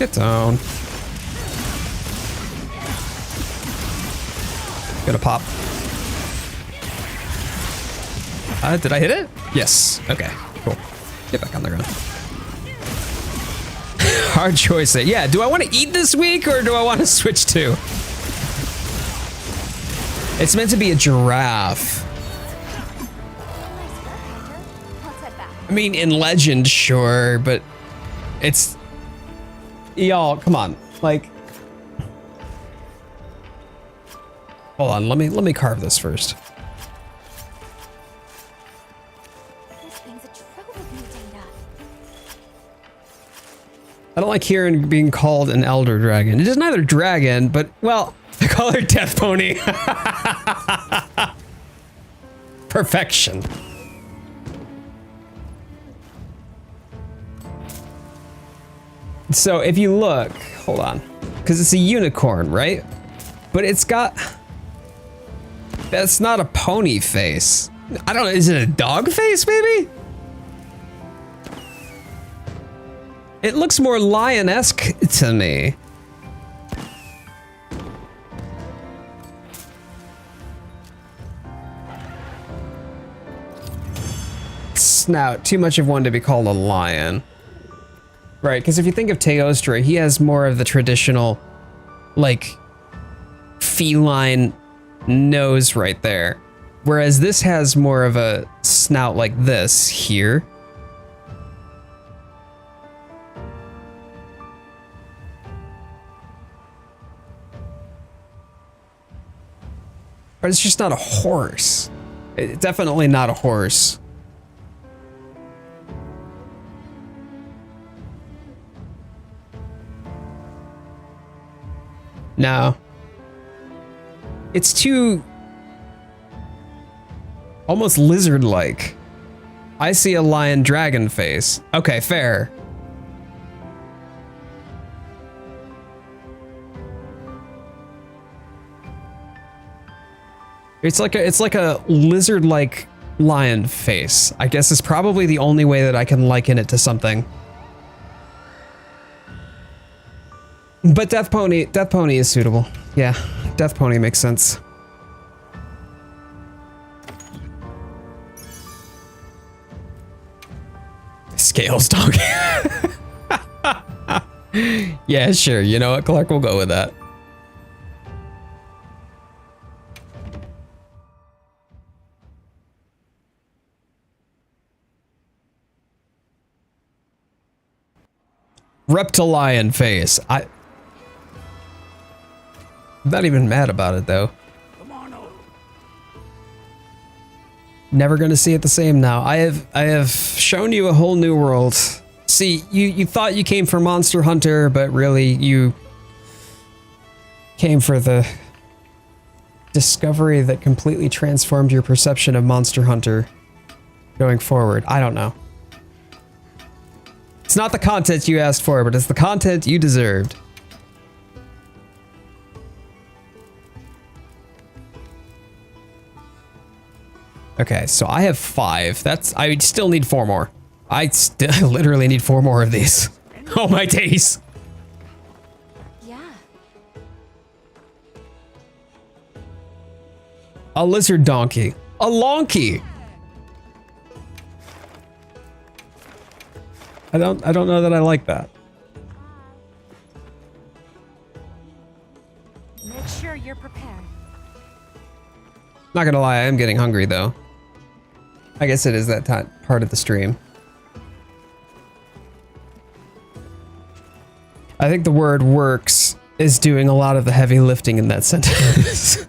Get down. Gonna pop. Did I hit it? Yes. Okay, cool. Get back on the ground. Hard choice there. Yeah, do I want to eat this week or do I want to switch to? It's meant to be a giraffe. Let's head back. I mean, in Legend, sure, but it's... Y'all, come on. Like... Hold on, let me carve this first. This thing's a trove of new data. I don't like hearing being called an elder dragon. It is neither dragon, but, well, I call her Death Pony. Perfection. So if you look, hold on, because it's a unicorn, right? But it's got, that's not a pony face. I don't know, is it a dog face maybe? It looks more lion-esque to me. Snout, too much of one to be called a lion. Right, because if you think of Teostra, he has more of the traditional, like, feline nose right there. Whereas this has more of a snout like this here. But it's just not a horse. It's definitely not a horse. No. It's too... almost lizard-like. I see a lion dragon face. Okay, fair. It's like a lizard-like lion face. I guess is probably the only way that I can liken it to something. But Death Pony is suitable. Yeah, Death Pony makes sense. Scales dog. Yeah, sure. You know what, Clark? We'll go with that. Reptilian face. I'm not even mad about it though. Never gonna see it the same now. I have shown you a whole new world. See, you thought you came for Monster Hunter, but really you came for the discovery that completely transformed your perception of Monster Hunter going forward. I don't know. It's not the content you asked for, but it's the content you deserved. Okay, so I have 5. I still need 4 more. I literally need 4 more of these. Oh my days. Yeah. A lizard donkey. A lonky. I don't know that I like that. Make sure you're prepared. Not gonna lie, I am getting hungry though. I guess it is that part of the stream. I think the word works is doing a lot of the heavy lifting in that sentence.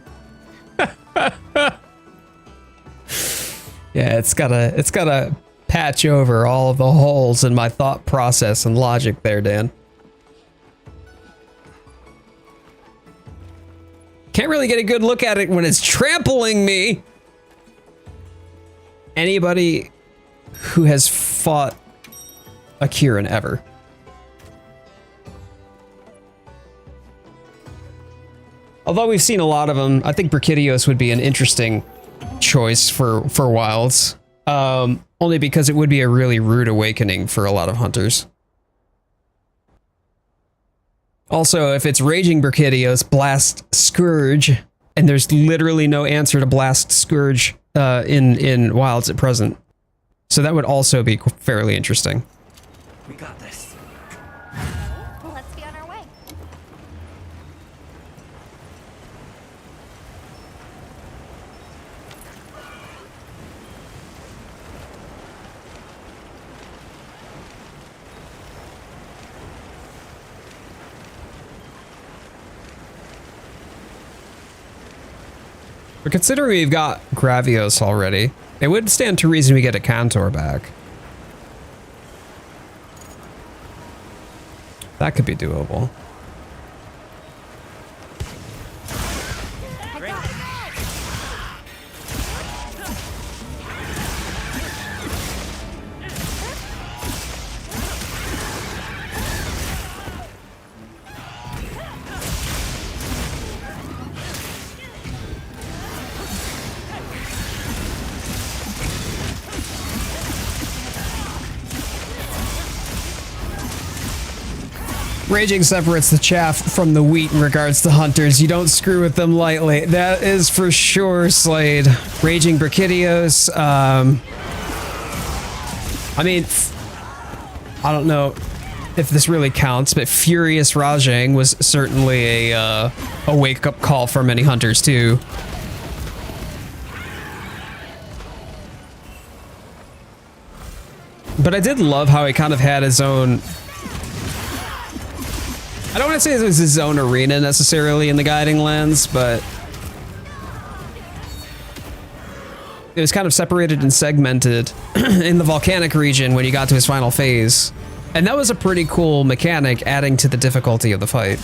Yeah, it's gotta patch over all of the holes in my thought process and logic there, Dan. Can't really get a good look at it when it's trampling me. Anybody who has fought a Kieran ever. Although we've seen a lot of them, I think Brachydios would be an interesting choice for wilds. Only because it would be a really rude awakening for a lot of hunters. Also, if it's Raging Brachydios, Blast Scourge, And there's literally no answer to Blast Scourge in Wilds at present. So that would also be fairly interesting. We got this. Let's be on our way. But considering we've got Gravios already, it would stand to reason we get a Cantor back. That could be doable. Raging separates the chaff from the wheat in regards to hunters. You don't screw with them lightly. That is for sure, Slade. Raging Brachydios. I mean, I don't know if this really counts, but Furious Rajang was certainly a wake-up call for many hunters too. But I did love how he kind of had his own... I don't want to say it was his own arena necessarily in the Guiding Lands, but it was kind of separated and segmented in the volcanic region when you got to his final phase. And that was a pretty cool mechanic, adding to the difficulty of the fight.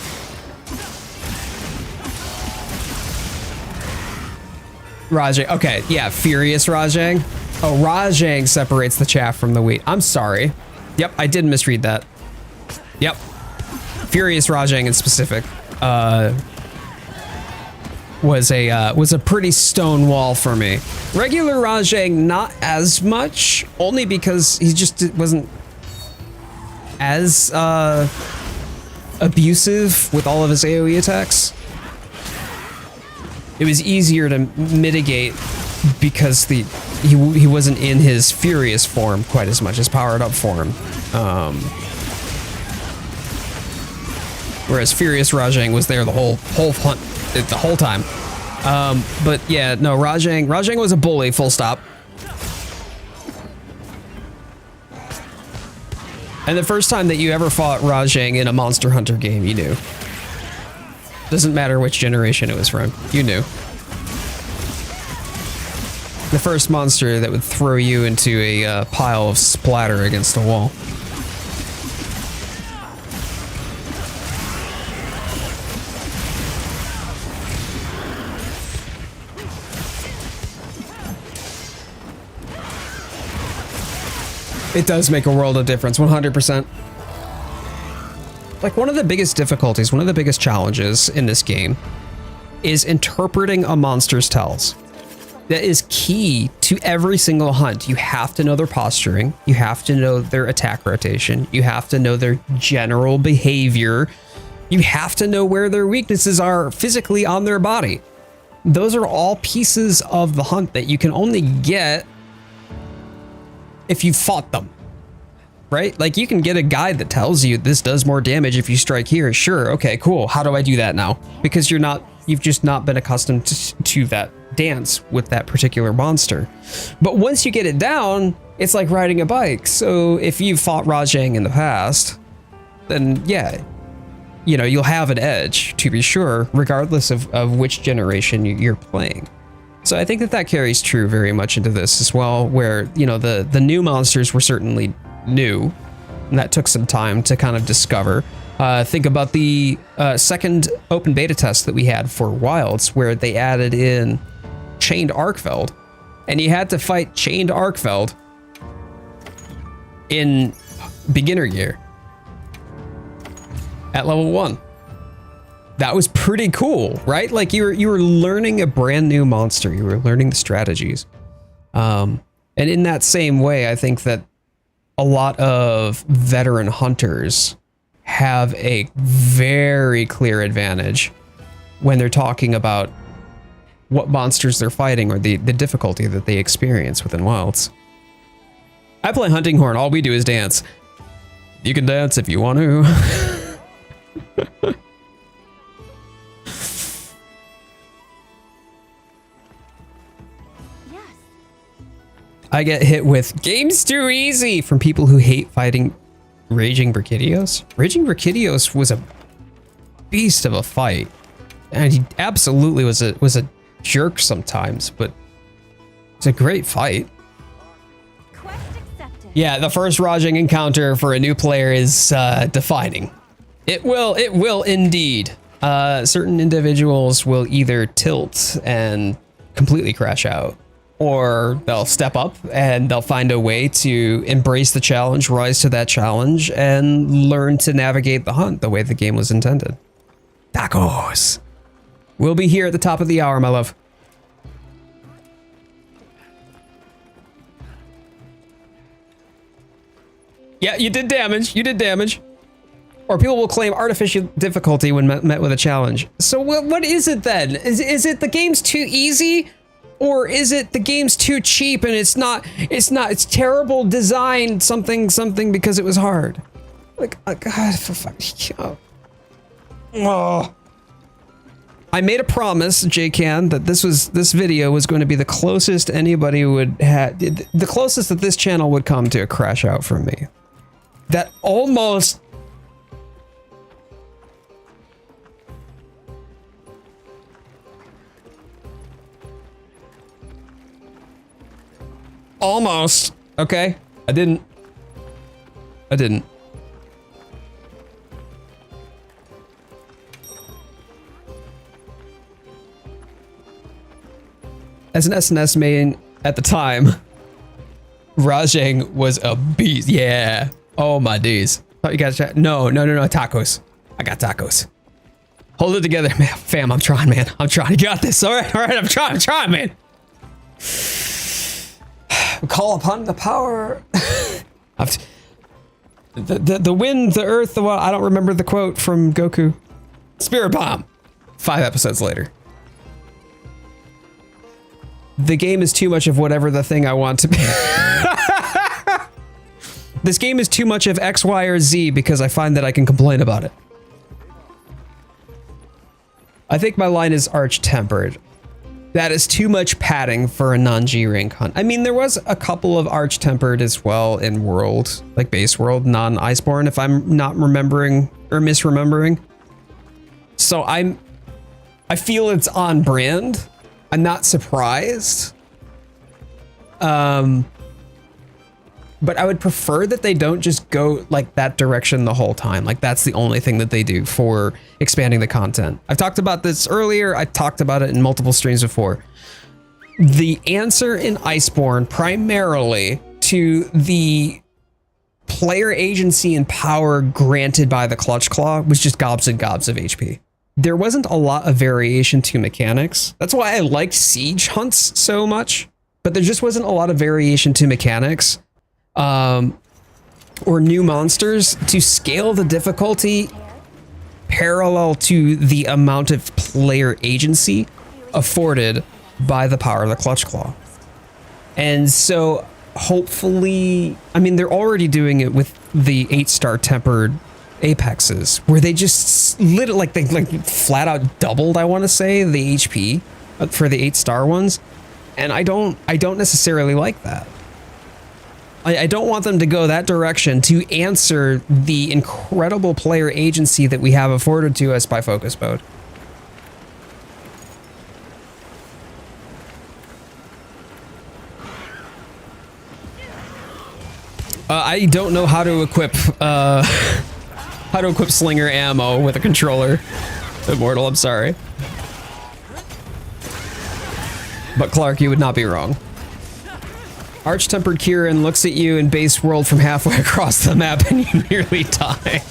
Rajang, okay, yeah, Furious Rajang. Oh, Rajang separates the chaff from the wheat. I'm sorry. Yep, I did misread that. Yep. Furious Rajang in specific was a pretty stone wall for me. Regular Rajang not as much, only because he just wasn't as abusive with all of his AoE attacks. It was easier to mitigate because he wasn't in his furious form quite as much, his powered up form. Whereas Furious Rajang was there the whole hunt, the whole time. But yeah, no, Rajang was a bully, full stop. And the first time that you ever fought Rajang in a Monster Hunter game, you knew. Doesn't matter which generation it was from, you knew. The first monster that would throw you into a pile of splatter against a wall. It does make a world of difference, 100%. Like, one of the biggest difficulties, one of the biggest challenges in this game is interpreting a monster's tells. That is key to every single hunt. You have to know their posturing. You have to know their attack rotation. You have to know their general behavior. You have to know where their weaknesses are physically on their body. Those are all pieces of the hunt that you can only get if you fought them, right? Like, you can get a guide that tells you this does more damage if you strike here. Sure, okay, cool. How do I do that now? Because you've just not been accustomed to that dance with that particular monster. But once you get it down, it's like riding a bike. So if you've fought Rajang in the past, then yeah, you know, you'll have an edge, to be sure, regardless of which generation you're playing. So I think that carries true very much into this as well, where, you know, the new monsters were certainly new, and that took some time to kind of discover. Think about the second open beta test that we had for Wilds, where they added in Chained Arkfeld, and you had to fight Chained Arkfeld in beginner gear at level 1. That was pretty cool, right? Like, you were learning a brand new monster. You were learning the strategies. And in that same way, I think that a lot of veteran hunters have a very clear advantage when they're talking about what monsters they're fighting or the difficulty that they experience within Wilds. I play Hunting Horn. All we do is dance. You can dance if you want to. Yes. I get hit with game's too easy from people who hate fighting Raging Brachydios. Raging Brachydios was a beast of a fight. And he absolutely was a jerk sometimes, but it's a great fight. Quest accepted. Yeah, the first Raging encounter for a new player is defining. It will indeed. Certain individuals will either tilt and completely crash out, or they'll step up and they'll find a way to embrace the challenge, rise to that challenge, and learn to navigate the hunt the way the game was intended. Tacos. We'll be here at the top of the hour, my love. Yeah, you did damage. You did damage. Or people will claim artificial difficulty when met with a challenge. So what is it then? Is it the game's too easy? Or is it the game's too cheap and it's it's terrible design something because it was hard? Like, oh God, for fucking oh. I made a promise, J-Can, that this video was going to be the closest anybody would have, the closest that this channel would come to a crash out from me. That almost... Almost. Okay. I didn't. As an SNS main at the time, Rajang was a beast. Yeah. Oh my days. Thought you guys chat. No. Tacos. I got tacos. Hold it together, man. Fam, I'm trying, man. I'm trying. You got this. All right. I'm trying, man. Call upon the power. the wind, the earth, the water. I don't remember the quote from Goku. Spirit bomb. 5 episodes later. The game is too much of whatever the thing I want to be. This game is too much of X, Y, or Z because I find that I can complain about it. I think my line is arch-tempered. That is too much padding for a non-G rank hunt. I mean, there was a couple of arch-tempered as well in World, like base World, non-Iceborne, if I'm not remembering or misremembering. So I feel it's on brand. I'm not surprised. But I would prefer that they don't just go like that direction the whole time. Like that's the only thing that they do for expanding the content. I've talked about this earlier. I've talked about it in multiple streams before. The answer in Iceborne primarily to the player agency and power granted by the Clutch Claw was just gobs and gobs of HP. There wasn't a lot of variation to mechanics. That's why I liked siege hunts so much, but there just wasn't a lot of variation to mechanics. Or new monsters to scale the difficulty parallel to the amount of player agency afforded by the power of the Clutch Claw. And so hopefully, I mean, they're already doing it with the 8-star tempered apexes where they just like flat out doubled, I want to say, the HP for the 8-star ones. And I don't necessarily like that. I don't want them to go that direction to answer the incredible player agency that we have afforded to us by focus mode. I don't know how to equip slinger ammo with a controller. Immortal, I'm sorry. But Clark, you would not be wrong. Arch-tempered Kieran looks at you in base world from halfway across the map and you nearly die.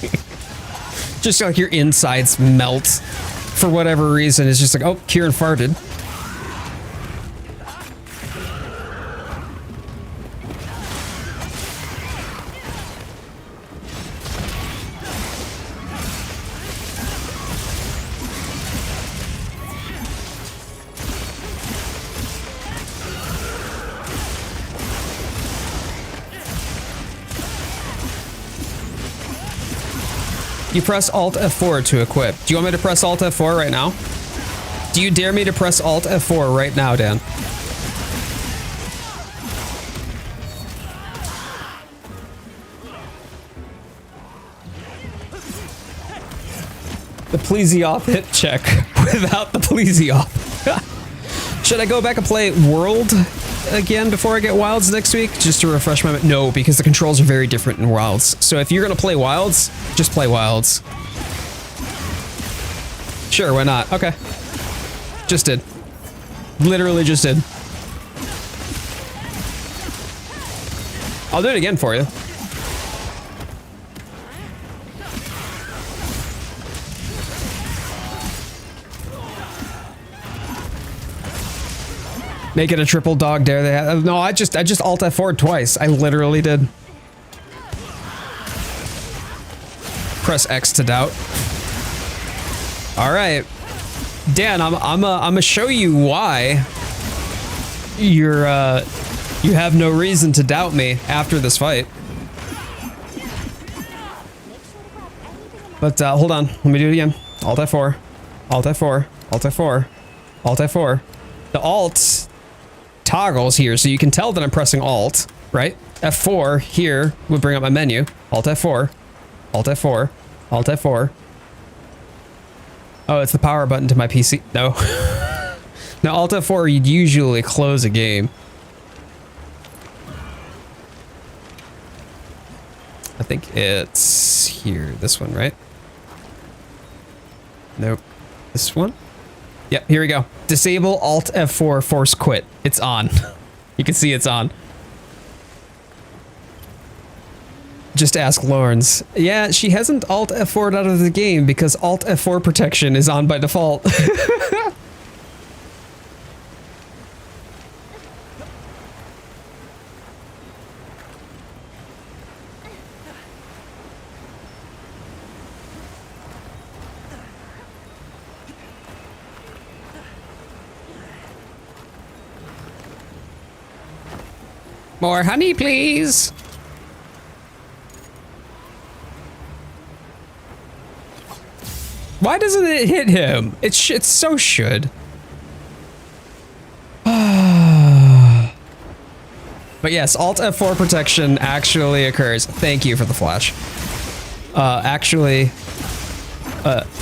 Just like your insides melt for whatever reason. It's just like, oh, Kieran farted. You press Alt F4 to equip. Do you want me to press Alt F4 right now? Do you dare me to press Alt F4 right now, Dan? The Plesioth hit check without the Plesioth. Should I go back and play World again before I get Wilds next week? Just to refresh my... No, because the controls are very different in Wilds. So if you're going to play Wilds, just play Wilds. Sure, why not? Okay. Just did. Literally just did. I'll do it again for you. Make it a triple dog dare. They have, no, I just Alt F4 twice. I literally did. Press X to doubt. All right, Dan, I'm gonna show you why you have no reason to doubt me after this fight. But hold on, let me do it again. Alt F4, Alt F4, Alt F4, Alt F4. The Alt toggles here, so you can tell that I'm pressing Alt, right? F4 here would bring up my menu. Alt F4, Alt F4, Alt F4. Oh, it's the power button to my PC. No. Now, Alt F4, you'd usually close a game. I think it's here. This one, right? Nope. This one? Yep, here we go. Disable Alt F4 force quit. It's on. You can see it's on. Just ask Lawrence. Yeah, she hasn't Alt F4'd out of the game because Alt F4 protection is on by default. More honey, please. Why doesn't it hit him? It so should. But yes, Alt F4 protection actually occurs. Thank you for the flash. Actually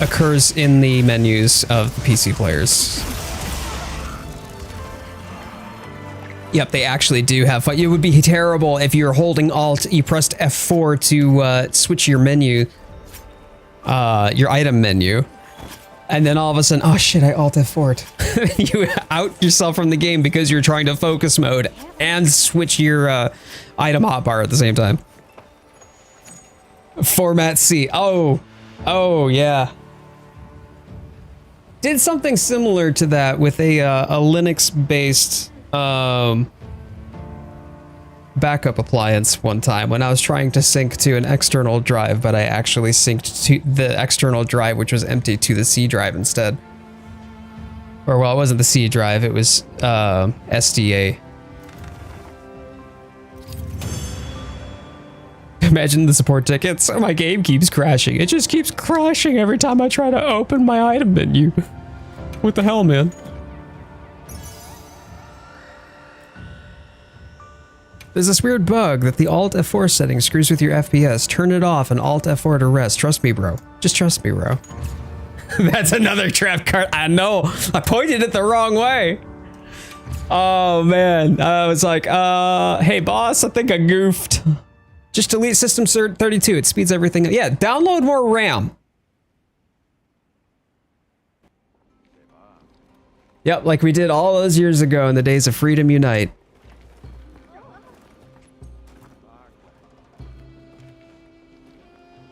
occurs in the menus of the PC players. Yep, they actually do have fun. It would be terrible if you're holding Alt, you pressed F4 to switch your menu, your item menu, and then all of a sudden, oh shit, I Alt F4'd. You out yourself from the game because you're trying to focus mode and switch your item hotbar at the same time. Format C. Oh yeah. Did something similar to that with a Linux-based backup appliance one time when I was trying to sync to an external drive, but I actually synced to the external drive, which was empty, to the C drive instead. Or well, it wasn't the C drive, it was SDA. Imagine the support tickets. My game keeps crashing. It just keeps crashing every time I try to open my item menu. What the hell, man? There's this weird bug that the Alt F4 setting screws with your FPS. Turn it off and Alt F4 to rest. Trust me, bro. Just trust me, bro. That's another trap card. I know. I pointed it the wrong way. Oh, man. I was like, hey, boss, I think I goofed. Just delete System Cert 32. It speeds everything up. Yeah, download more RAM. Yep, like we did all those years ago in the days of Freedom Unite.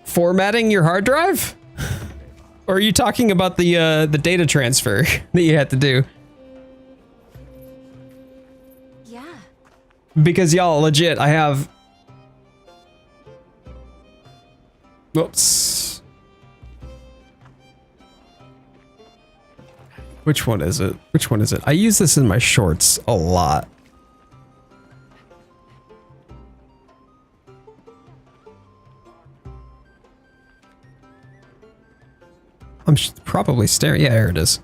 Formatting your hard drive? Or are you talking about the data transfer that you had to do? Yeah. Because y'all, legit, I have... Whoops. Which one is it? Which one is it? I use this in my shorts a lot. I'm probably staring. Yeah, here it is.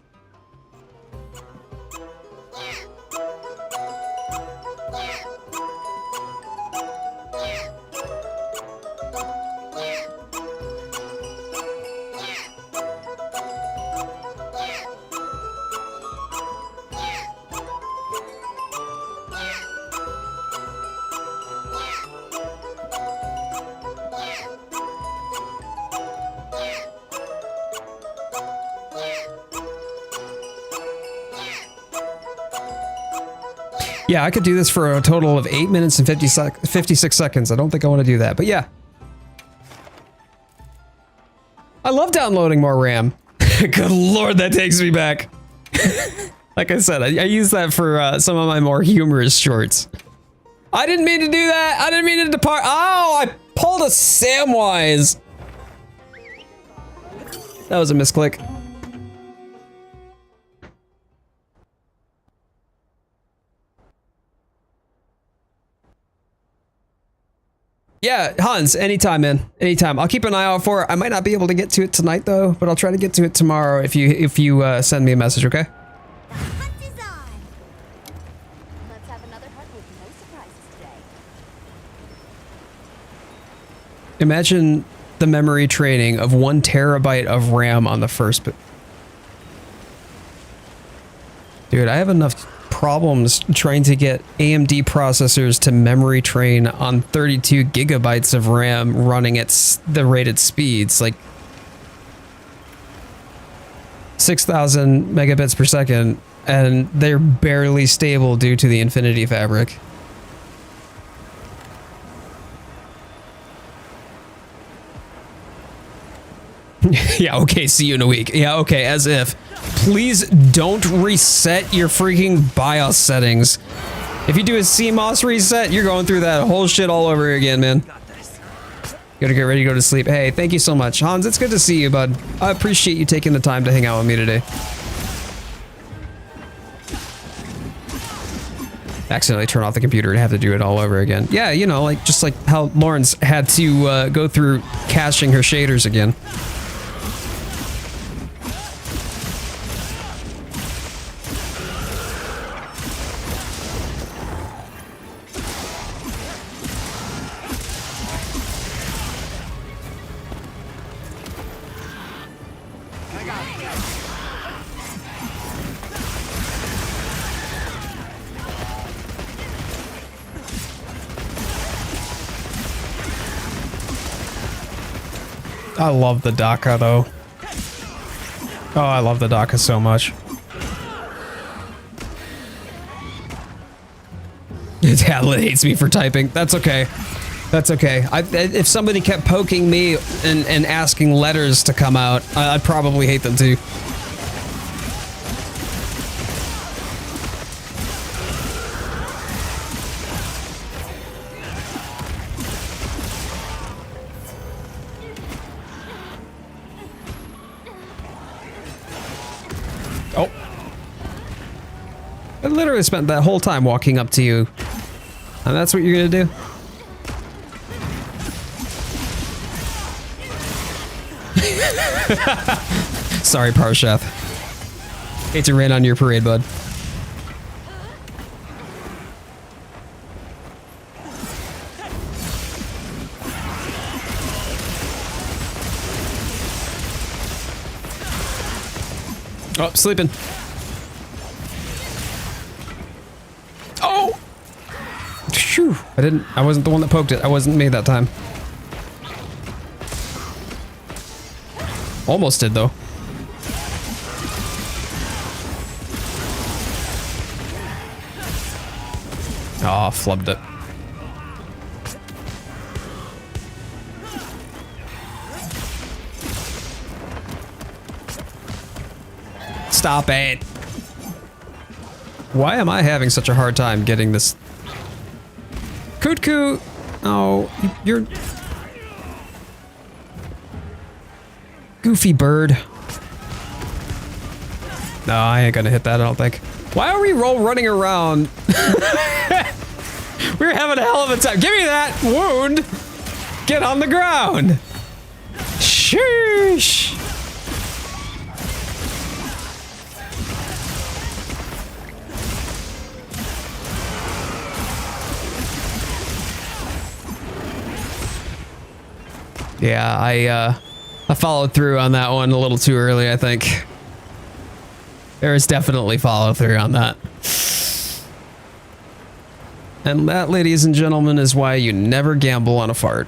Yeah, I could do this for a total of 8 minutes and 56 seconds. I don't think I want to do that, but yeah. I love downloading more RAM. Good lord, that takes me back. Like I said, I use that for some of my more humorous shorts. I didn't mean to do that. I didn't mean to depart. Oh, I pulled a Samwise. That was a misclick. Yeah, Hans, anytime, man. Anytime. I'll keep an eye out for it. I might not be able to get to it tonight, though, but I'll try to get to it tomorrow if you send me a message, okay? The hunt is on. Let's have another hunt with no surprises today. Imagine the memory training of 1 terabyte of RAM on the first bit. Dude, I have enough problems trying to get AMD processors to memory train on 32 gigabytes of RAM running at the rated speeds, like 6,000 megabits per second, and they're barely stable due to the Infinity Fabric. Yeah, okay, see you in a week. Yeah, okay, as if. Please don't reset your freaking BIOS settings. If you do a CMOS reset, you're going through that whole shit all over again, man. Gotta get ready to go to sleep. Hey, thank you so much. Hans, it's good to see you, bud. I appreciate you taking the time to hang out with me today. Accidentally turn off the computer and have to do it all over again. Yeah, you know, like just like how Lawrence had to go through caching her shaders again. I love the DACA though. Oh, I love the DACA so much. Tablet hates me for typing. That's okay. That's okay. If somebody kept poking me and asking letters to come out, I'd probably hate them too. Oh. I literally spent that whole time walking up to you. And that's what you're gonna do? Sorry, Parsheth. Hate to rain on your parade, bud. Oh, sleeping. Oh! Phew. I wasn't the one that poked it. I wasn't me that time. Almost did, though. Oh, flubbed it. Stop it. Why am I having such a hard time getting this? Kutku! Oh, you're... Goofy bird. No, I ain't gonna hit that, I don't think. Why are we running around? We're having a hell of a time. Give me that wound! Get on the ground! Sheesh! Yeah, I followed through on that one a little too early, I think. There is definitely follow through on that. And that, ladies and gentlemen, is why you never gamble on a fart.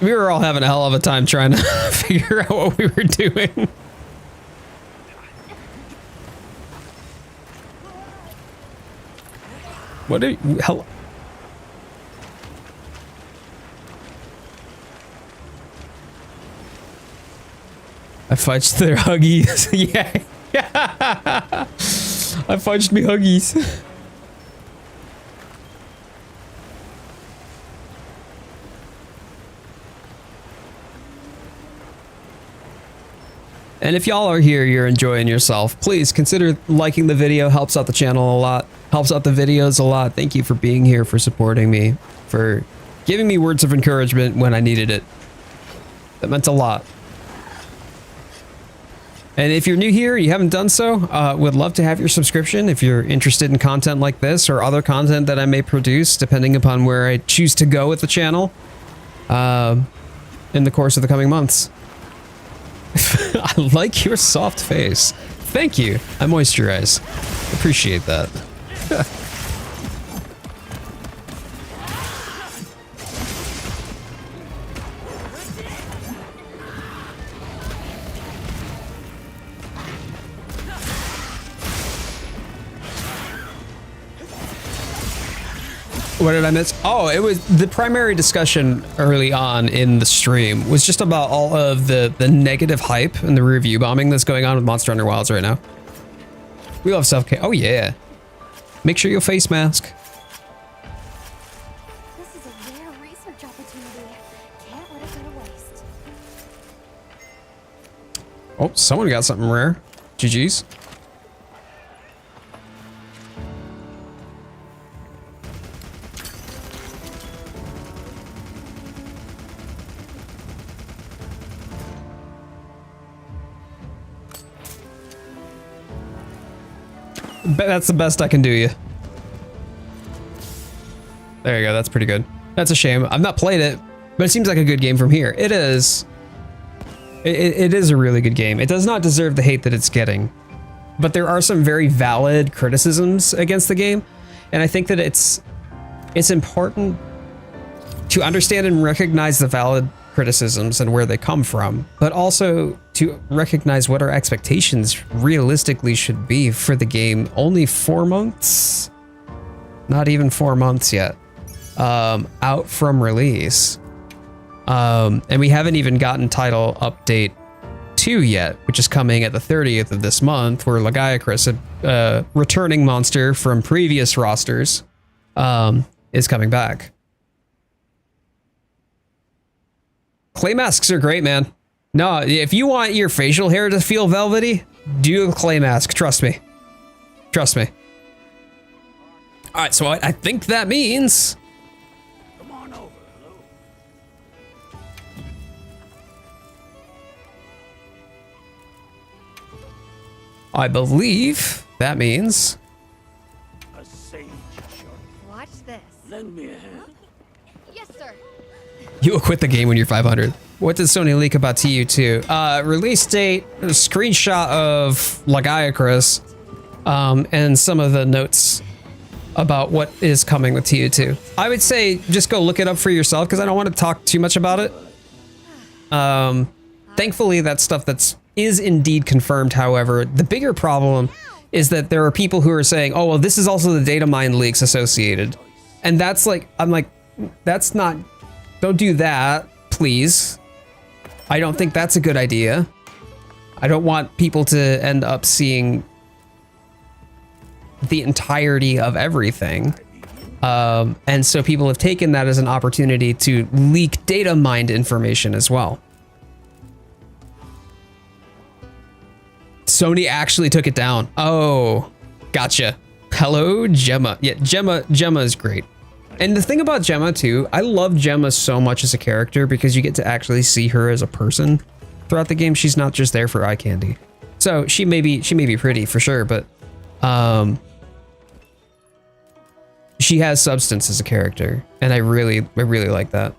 We were all having a hell of a time trying to figure out what we were doing. What are you, hell? I fudged their huggies. Yeah. I fudged me huggies. And if y'all are here, you're enjoying yourself, please consider liking the video. Helps out the channel a lot. Helps out the videos a lot. Thank you for being here, for supporting me, for giving me words of encouragement when I needed it. That meant a lot. And if you're new here, you haven't done so, would love to have your subscription if you're interested in content like this or other content that I may produce, depending upon where I choose to go with the channel in the course of the coming months. I like your soft face. Thank you. I moisturize. Appreciate that. What did I miss? Oh, it was the primary discussion early on in the stream was just about all of the negative hype and the review bombing that's going on with Monster Hunter Wilds right now. We love self-care. Oh yeah. Make sure you face mask. This is a rare research opportunity. Can't let it go to waste. Oh, someone got something rare. GG's. That's the best I can do you. There you go. That's pretty good. That's a shame. I've not played it, but it seems like a good game from here. It is. It is a really good game. It does not deserve the hate that it's getting, but there are some very valid criticisms against the game, and I think that it's important to understand and recognize the valid criticisms and where they come from, but also to recognize what our expectations realistically should be for the game. Only 4 months, not even 4 months yet, out from release. And we haven't even gotten title update 2 yet, which is coming at the 30th of this month, where Lagiacrus, a returning monster from previous rosters, is coming back. Clay masks are great, man. No, if you want your facial hair to feel velvety, do a clay mask. Trust me. Trust me. All right, so I think that means... Come on over, hello. I believe that means... A sage shot. Watch this. Lend me a hand. Yes, sir. You will quit the game when you're 500. What did Sony leak about TU2? Release date, a screenshot of Lagiacrus, and some of the notes about what is coming with TU2. I would say just go look it up for yourself because I don't want to talk too much about it. Thankfully, that stuff is indeed confirmed. However, the bigger problem is that there are people who are saying, oh, well, this is also the data mine leaks associated. And that's like, I'm like, that's not, don't do that, please. I don't think that's a good idea. I don't want people to end up seeing the entirety of everything. And so people have taken that as an opportunity to leak data mined information as well. Sony actually took it down. Oh, gotcha. Hello, Gemma. Yeah, Gemma is great. And the thing about Gemma too, I love Gemma so much as a character because you get to actually see her as a person throughout the game. She's not just there for eye candy. So she may be pretty for sure, but she has substance as a character, and I really like that.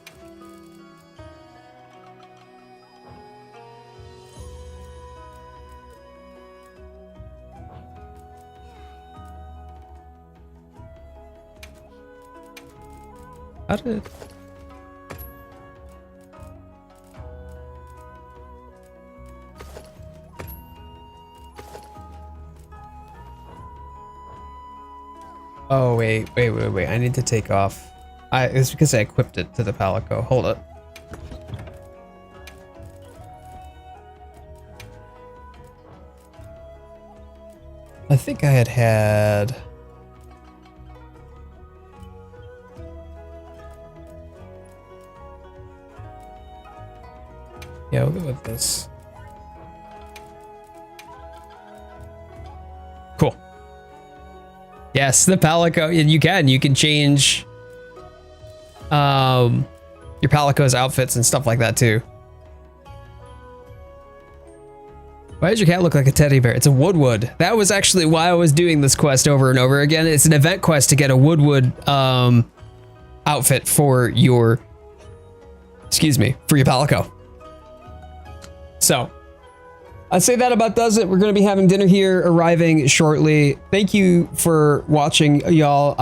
How did... Oh, wait. I need to take off. It's because I equipped it to the Palico. Hold up. I think I had... Yeah, we'll go with this. Cool. Yes, the Palico, and you can change your Palico's outfits and stuff like that too. Why does your cat look like a teddy bear? It's a Woodwood. That was actually why I was doing this quest over and over again. It's an event quest to get a Woodwood outfit for your, for your Palico. So, I'd say that about does it. We're going to be having dinner here, arriving shortly. Thank you for watching, y'all.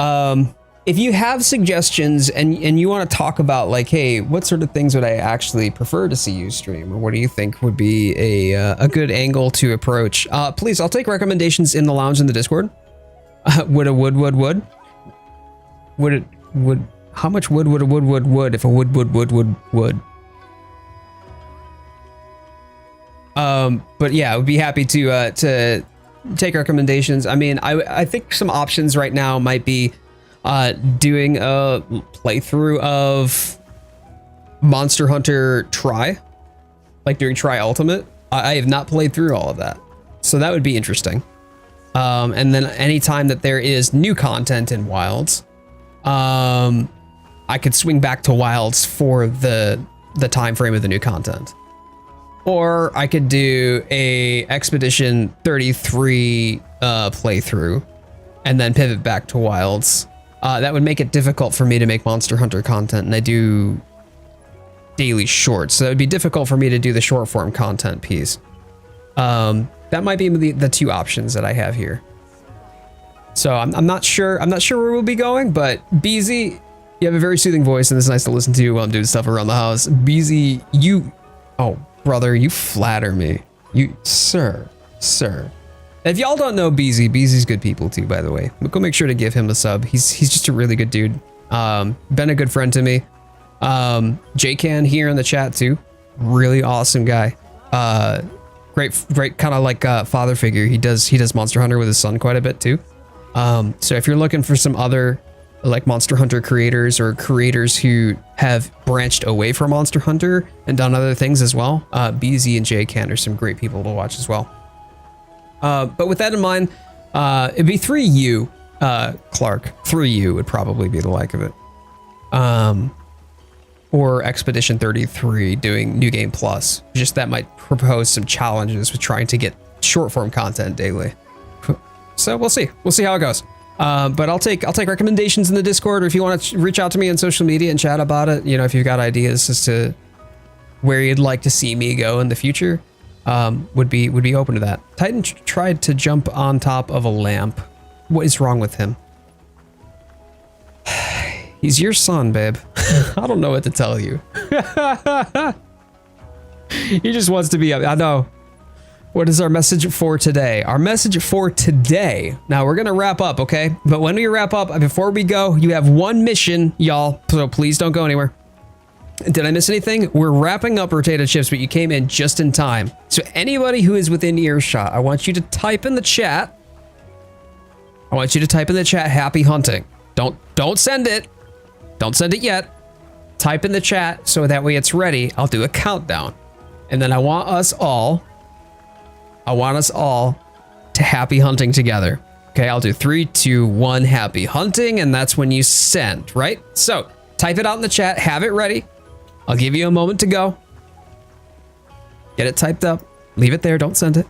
If you have suggestions and you want to talk about, like, hey, what sort of things would I actually prefer to see you stream? Or what do you think would be a good angle to approach? Please, I'll take recommendations in the lounge in the Discord. Would a wood? How much wood would a wood if a would? But yeah, I would be happy to take recommendations. I mean, I think some options right now might be doing a playthrough of Monster Hunter Tri, like doing Tri Ultimate. I have not played through all of that, so that would be interesting. And then anytime that there is new content in Wilds, I could swing back to Wilds for the time frame of the new content. Or I could do a Expedition 33 playthrough and then pivot back to Wilds. That would make it difficult for me to make Monster Hunter content, and I do daily shorts, so it would be difficult for me to do the short form content piece. That might be the two options that I have here. So I'm not sure where we'll be going, but BZ, you have a very soothing voice, and it's nice to listen to you while I'm doing stuff around the house. BZ, oh, brother, you flatter me. Sir. If y'all don't know BZ's good people too, by the way. Go make sure to give him a sub. He's just a really good dude. Been a good friend to me. Jcan here in the chat too. Really awesome guy. Great kind of like father figure. He does Monster Hunter with his son quite a bit too. So if you're looking for some other like Monster Hunter creators or creators who have branched away from Monster Hunter and done other things as well, BZ and Jcan are some great people to watch as well. But with that in mind, it'd be 3U, Clark. 3U would probably be the like of it. Or Expedition 33 doing New Game Plus. Just that might propose some challenges with trying to get short form content daily. So we'll see. We'll see how it goes. But I'll take recommendations in the Discord, or if you want to reach out to me on social media and chat about it, you know, if you've got ideas as to where you'd like to see me go in the future, would be open to that. Titan tried to jump on top of a lamp. What is wrong with him? He's your son, babe. I don't know what to tell you. He just wants to be up. I know. What is our message for today? Our message for today. Now we're going to wrap up, okay? But when we wrap up, before we go, you have one mission, y'all. So please don't go anywhere. Did I miss anything? We're wrapping up Potato Chips, but you came in just in time. So anybody who is within earshot, I want you to type in the chat. I want you to type in the chat, happy hunting. Don't send it. Don't send it yet. Type in the chat so that way it's ready. I'll do a countdown. And then I want us all to happy hunting together. Okay, I'll do 3, 2, 1, happy hunting, and that's when you send, right? So type it out in the chat, have it ready. I'll give you a moment to go. Get it typed up. Leave it there, don't send it.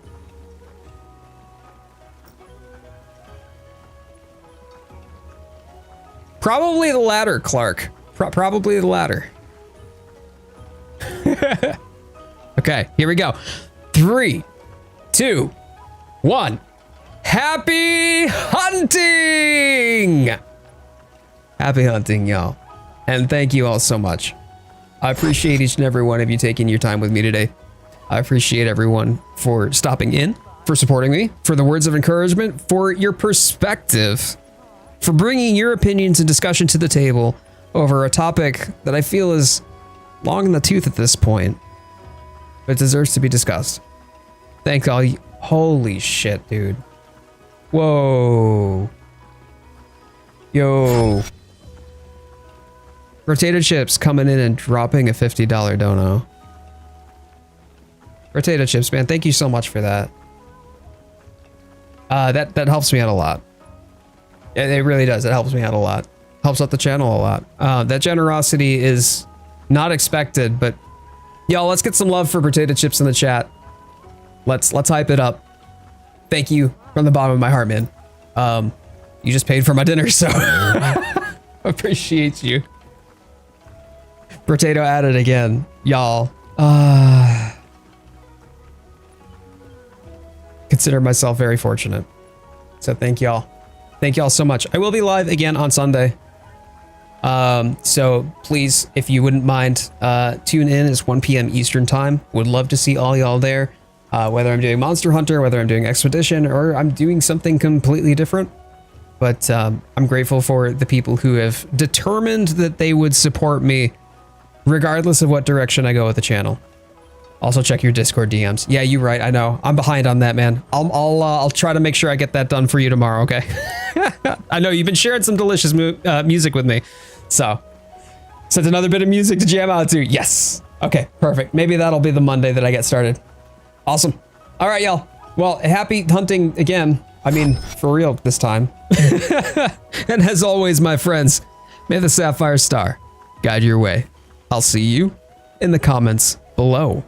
Probably the latter, Clark. Probably the latter. Okay, here we go. 3, 2, 1. Happy hunting! Happy hunting, y'all. And thank you all so much. I appreciate each and every one of you taking your time with me today. I appreciate everyone for stopping in, for supporting me, for the words of encouragement, for your perspective, for bringing your opinions and discussion to the table over a topic that I feel is long in the tooth at this point, but deserves to be discussed. Thank all you. Holy shit, dude. Whoa. Yo. Potato Chips coming in and dropping a $50 dono. Potato Chips, man, thank you so much for that. That helps me out a lot. It really does. It helps me out a lot. Helps out the channel a lot. That generosity is not expected, but y'all, let's get some love for Potato Chips in the chat. Let's hype it up. Thank you from the bottom of my heart, man. You just paid for my dinner, so appreciate you. Potato at it again, y'all. Consider myself very fortunate. So thank y'all. Thank y'all so much. I will be live again on Sunday. So please, if you wouldn't mind, tune in. It's 1 p.m. Eastern time. Would love to see all y'all there. Whether I'm doing Monster Hunter, whether I'm doing Expedition, or I'm doing something completely different. But I'm grateful for the people who have determined that they would support me regardless of what direction I go with the channel. Also check your Discord DMs. Yeah, you're right. I know. I'm behind on that, man. I'll try to make sure I get that done for you tomorrow, okay? I know you've been sharing some delicious music with me. So, sent another bit of music to jam out to. Yes. Okay, perfect. Maybe that'll be the Monday that I get started. Awesome. All right, y'all. Well, happy hunting again. I mean, for real this time. And as always, my friends, may the Sapphire Star guide your way. I'll see you in the comments below.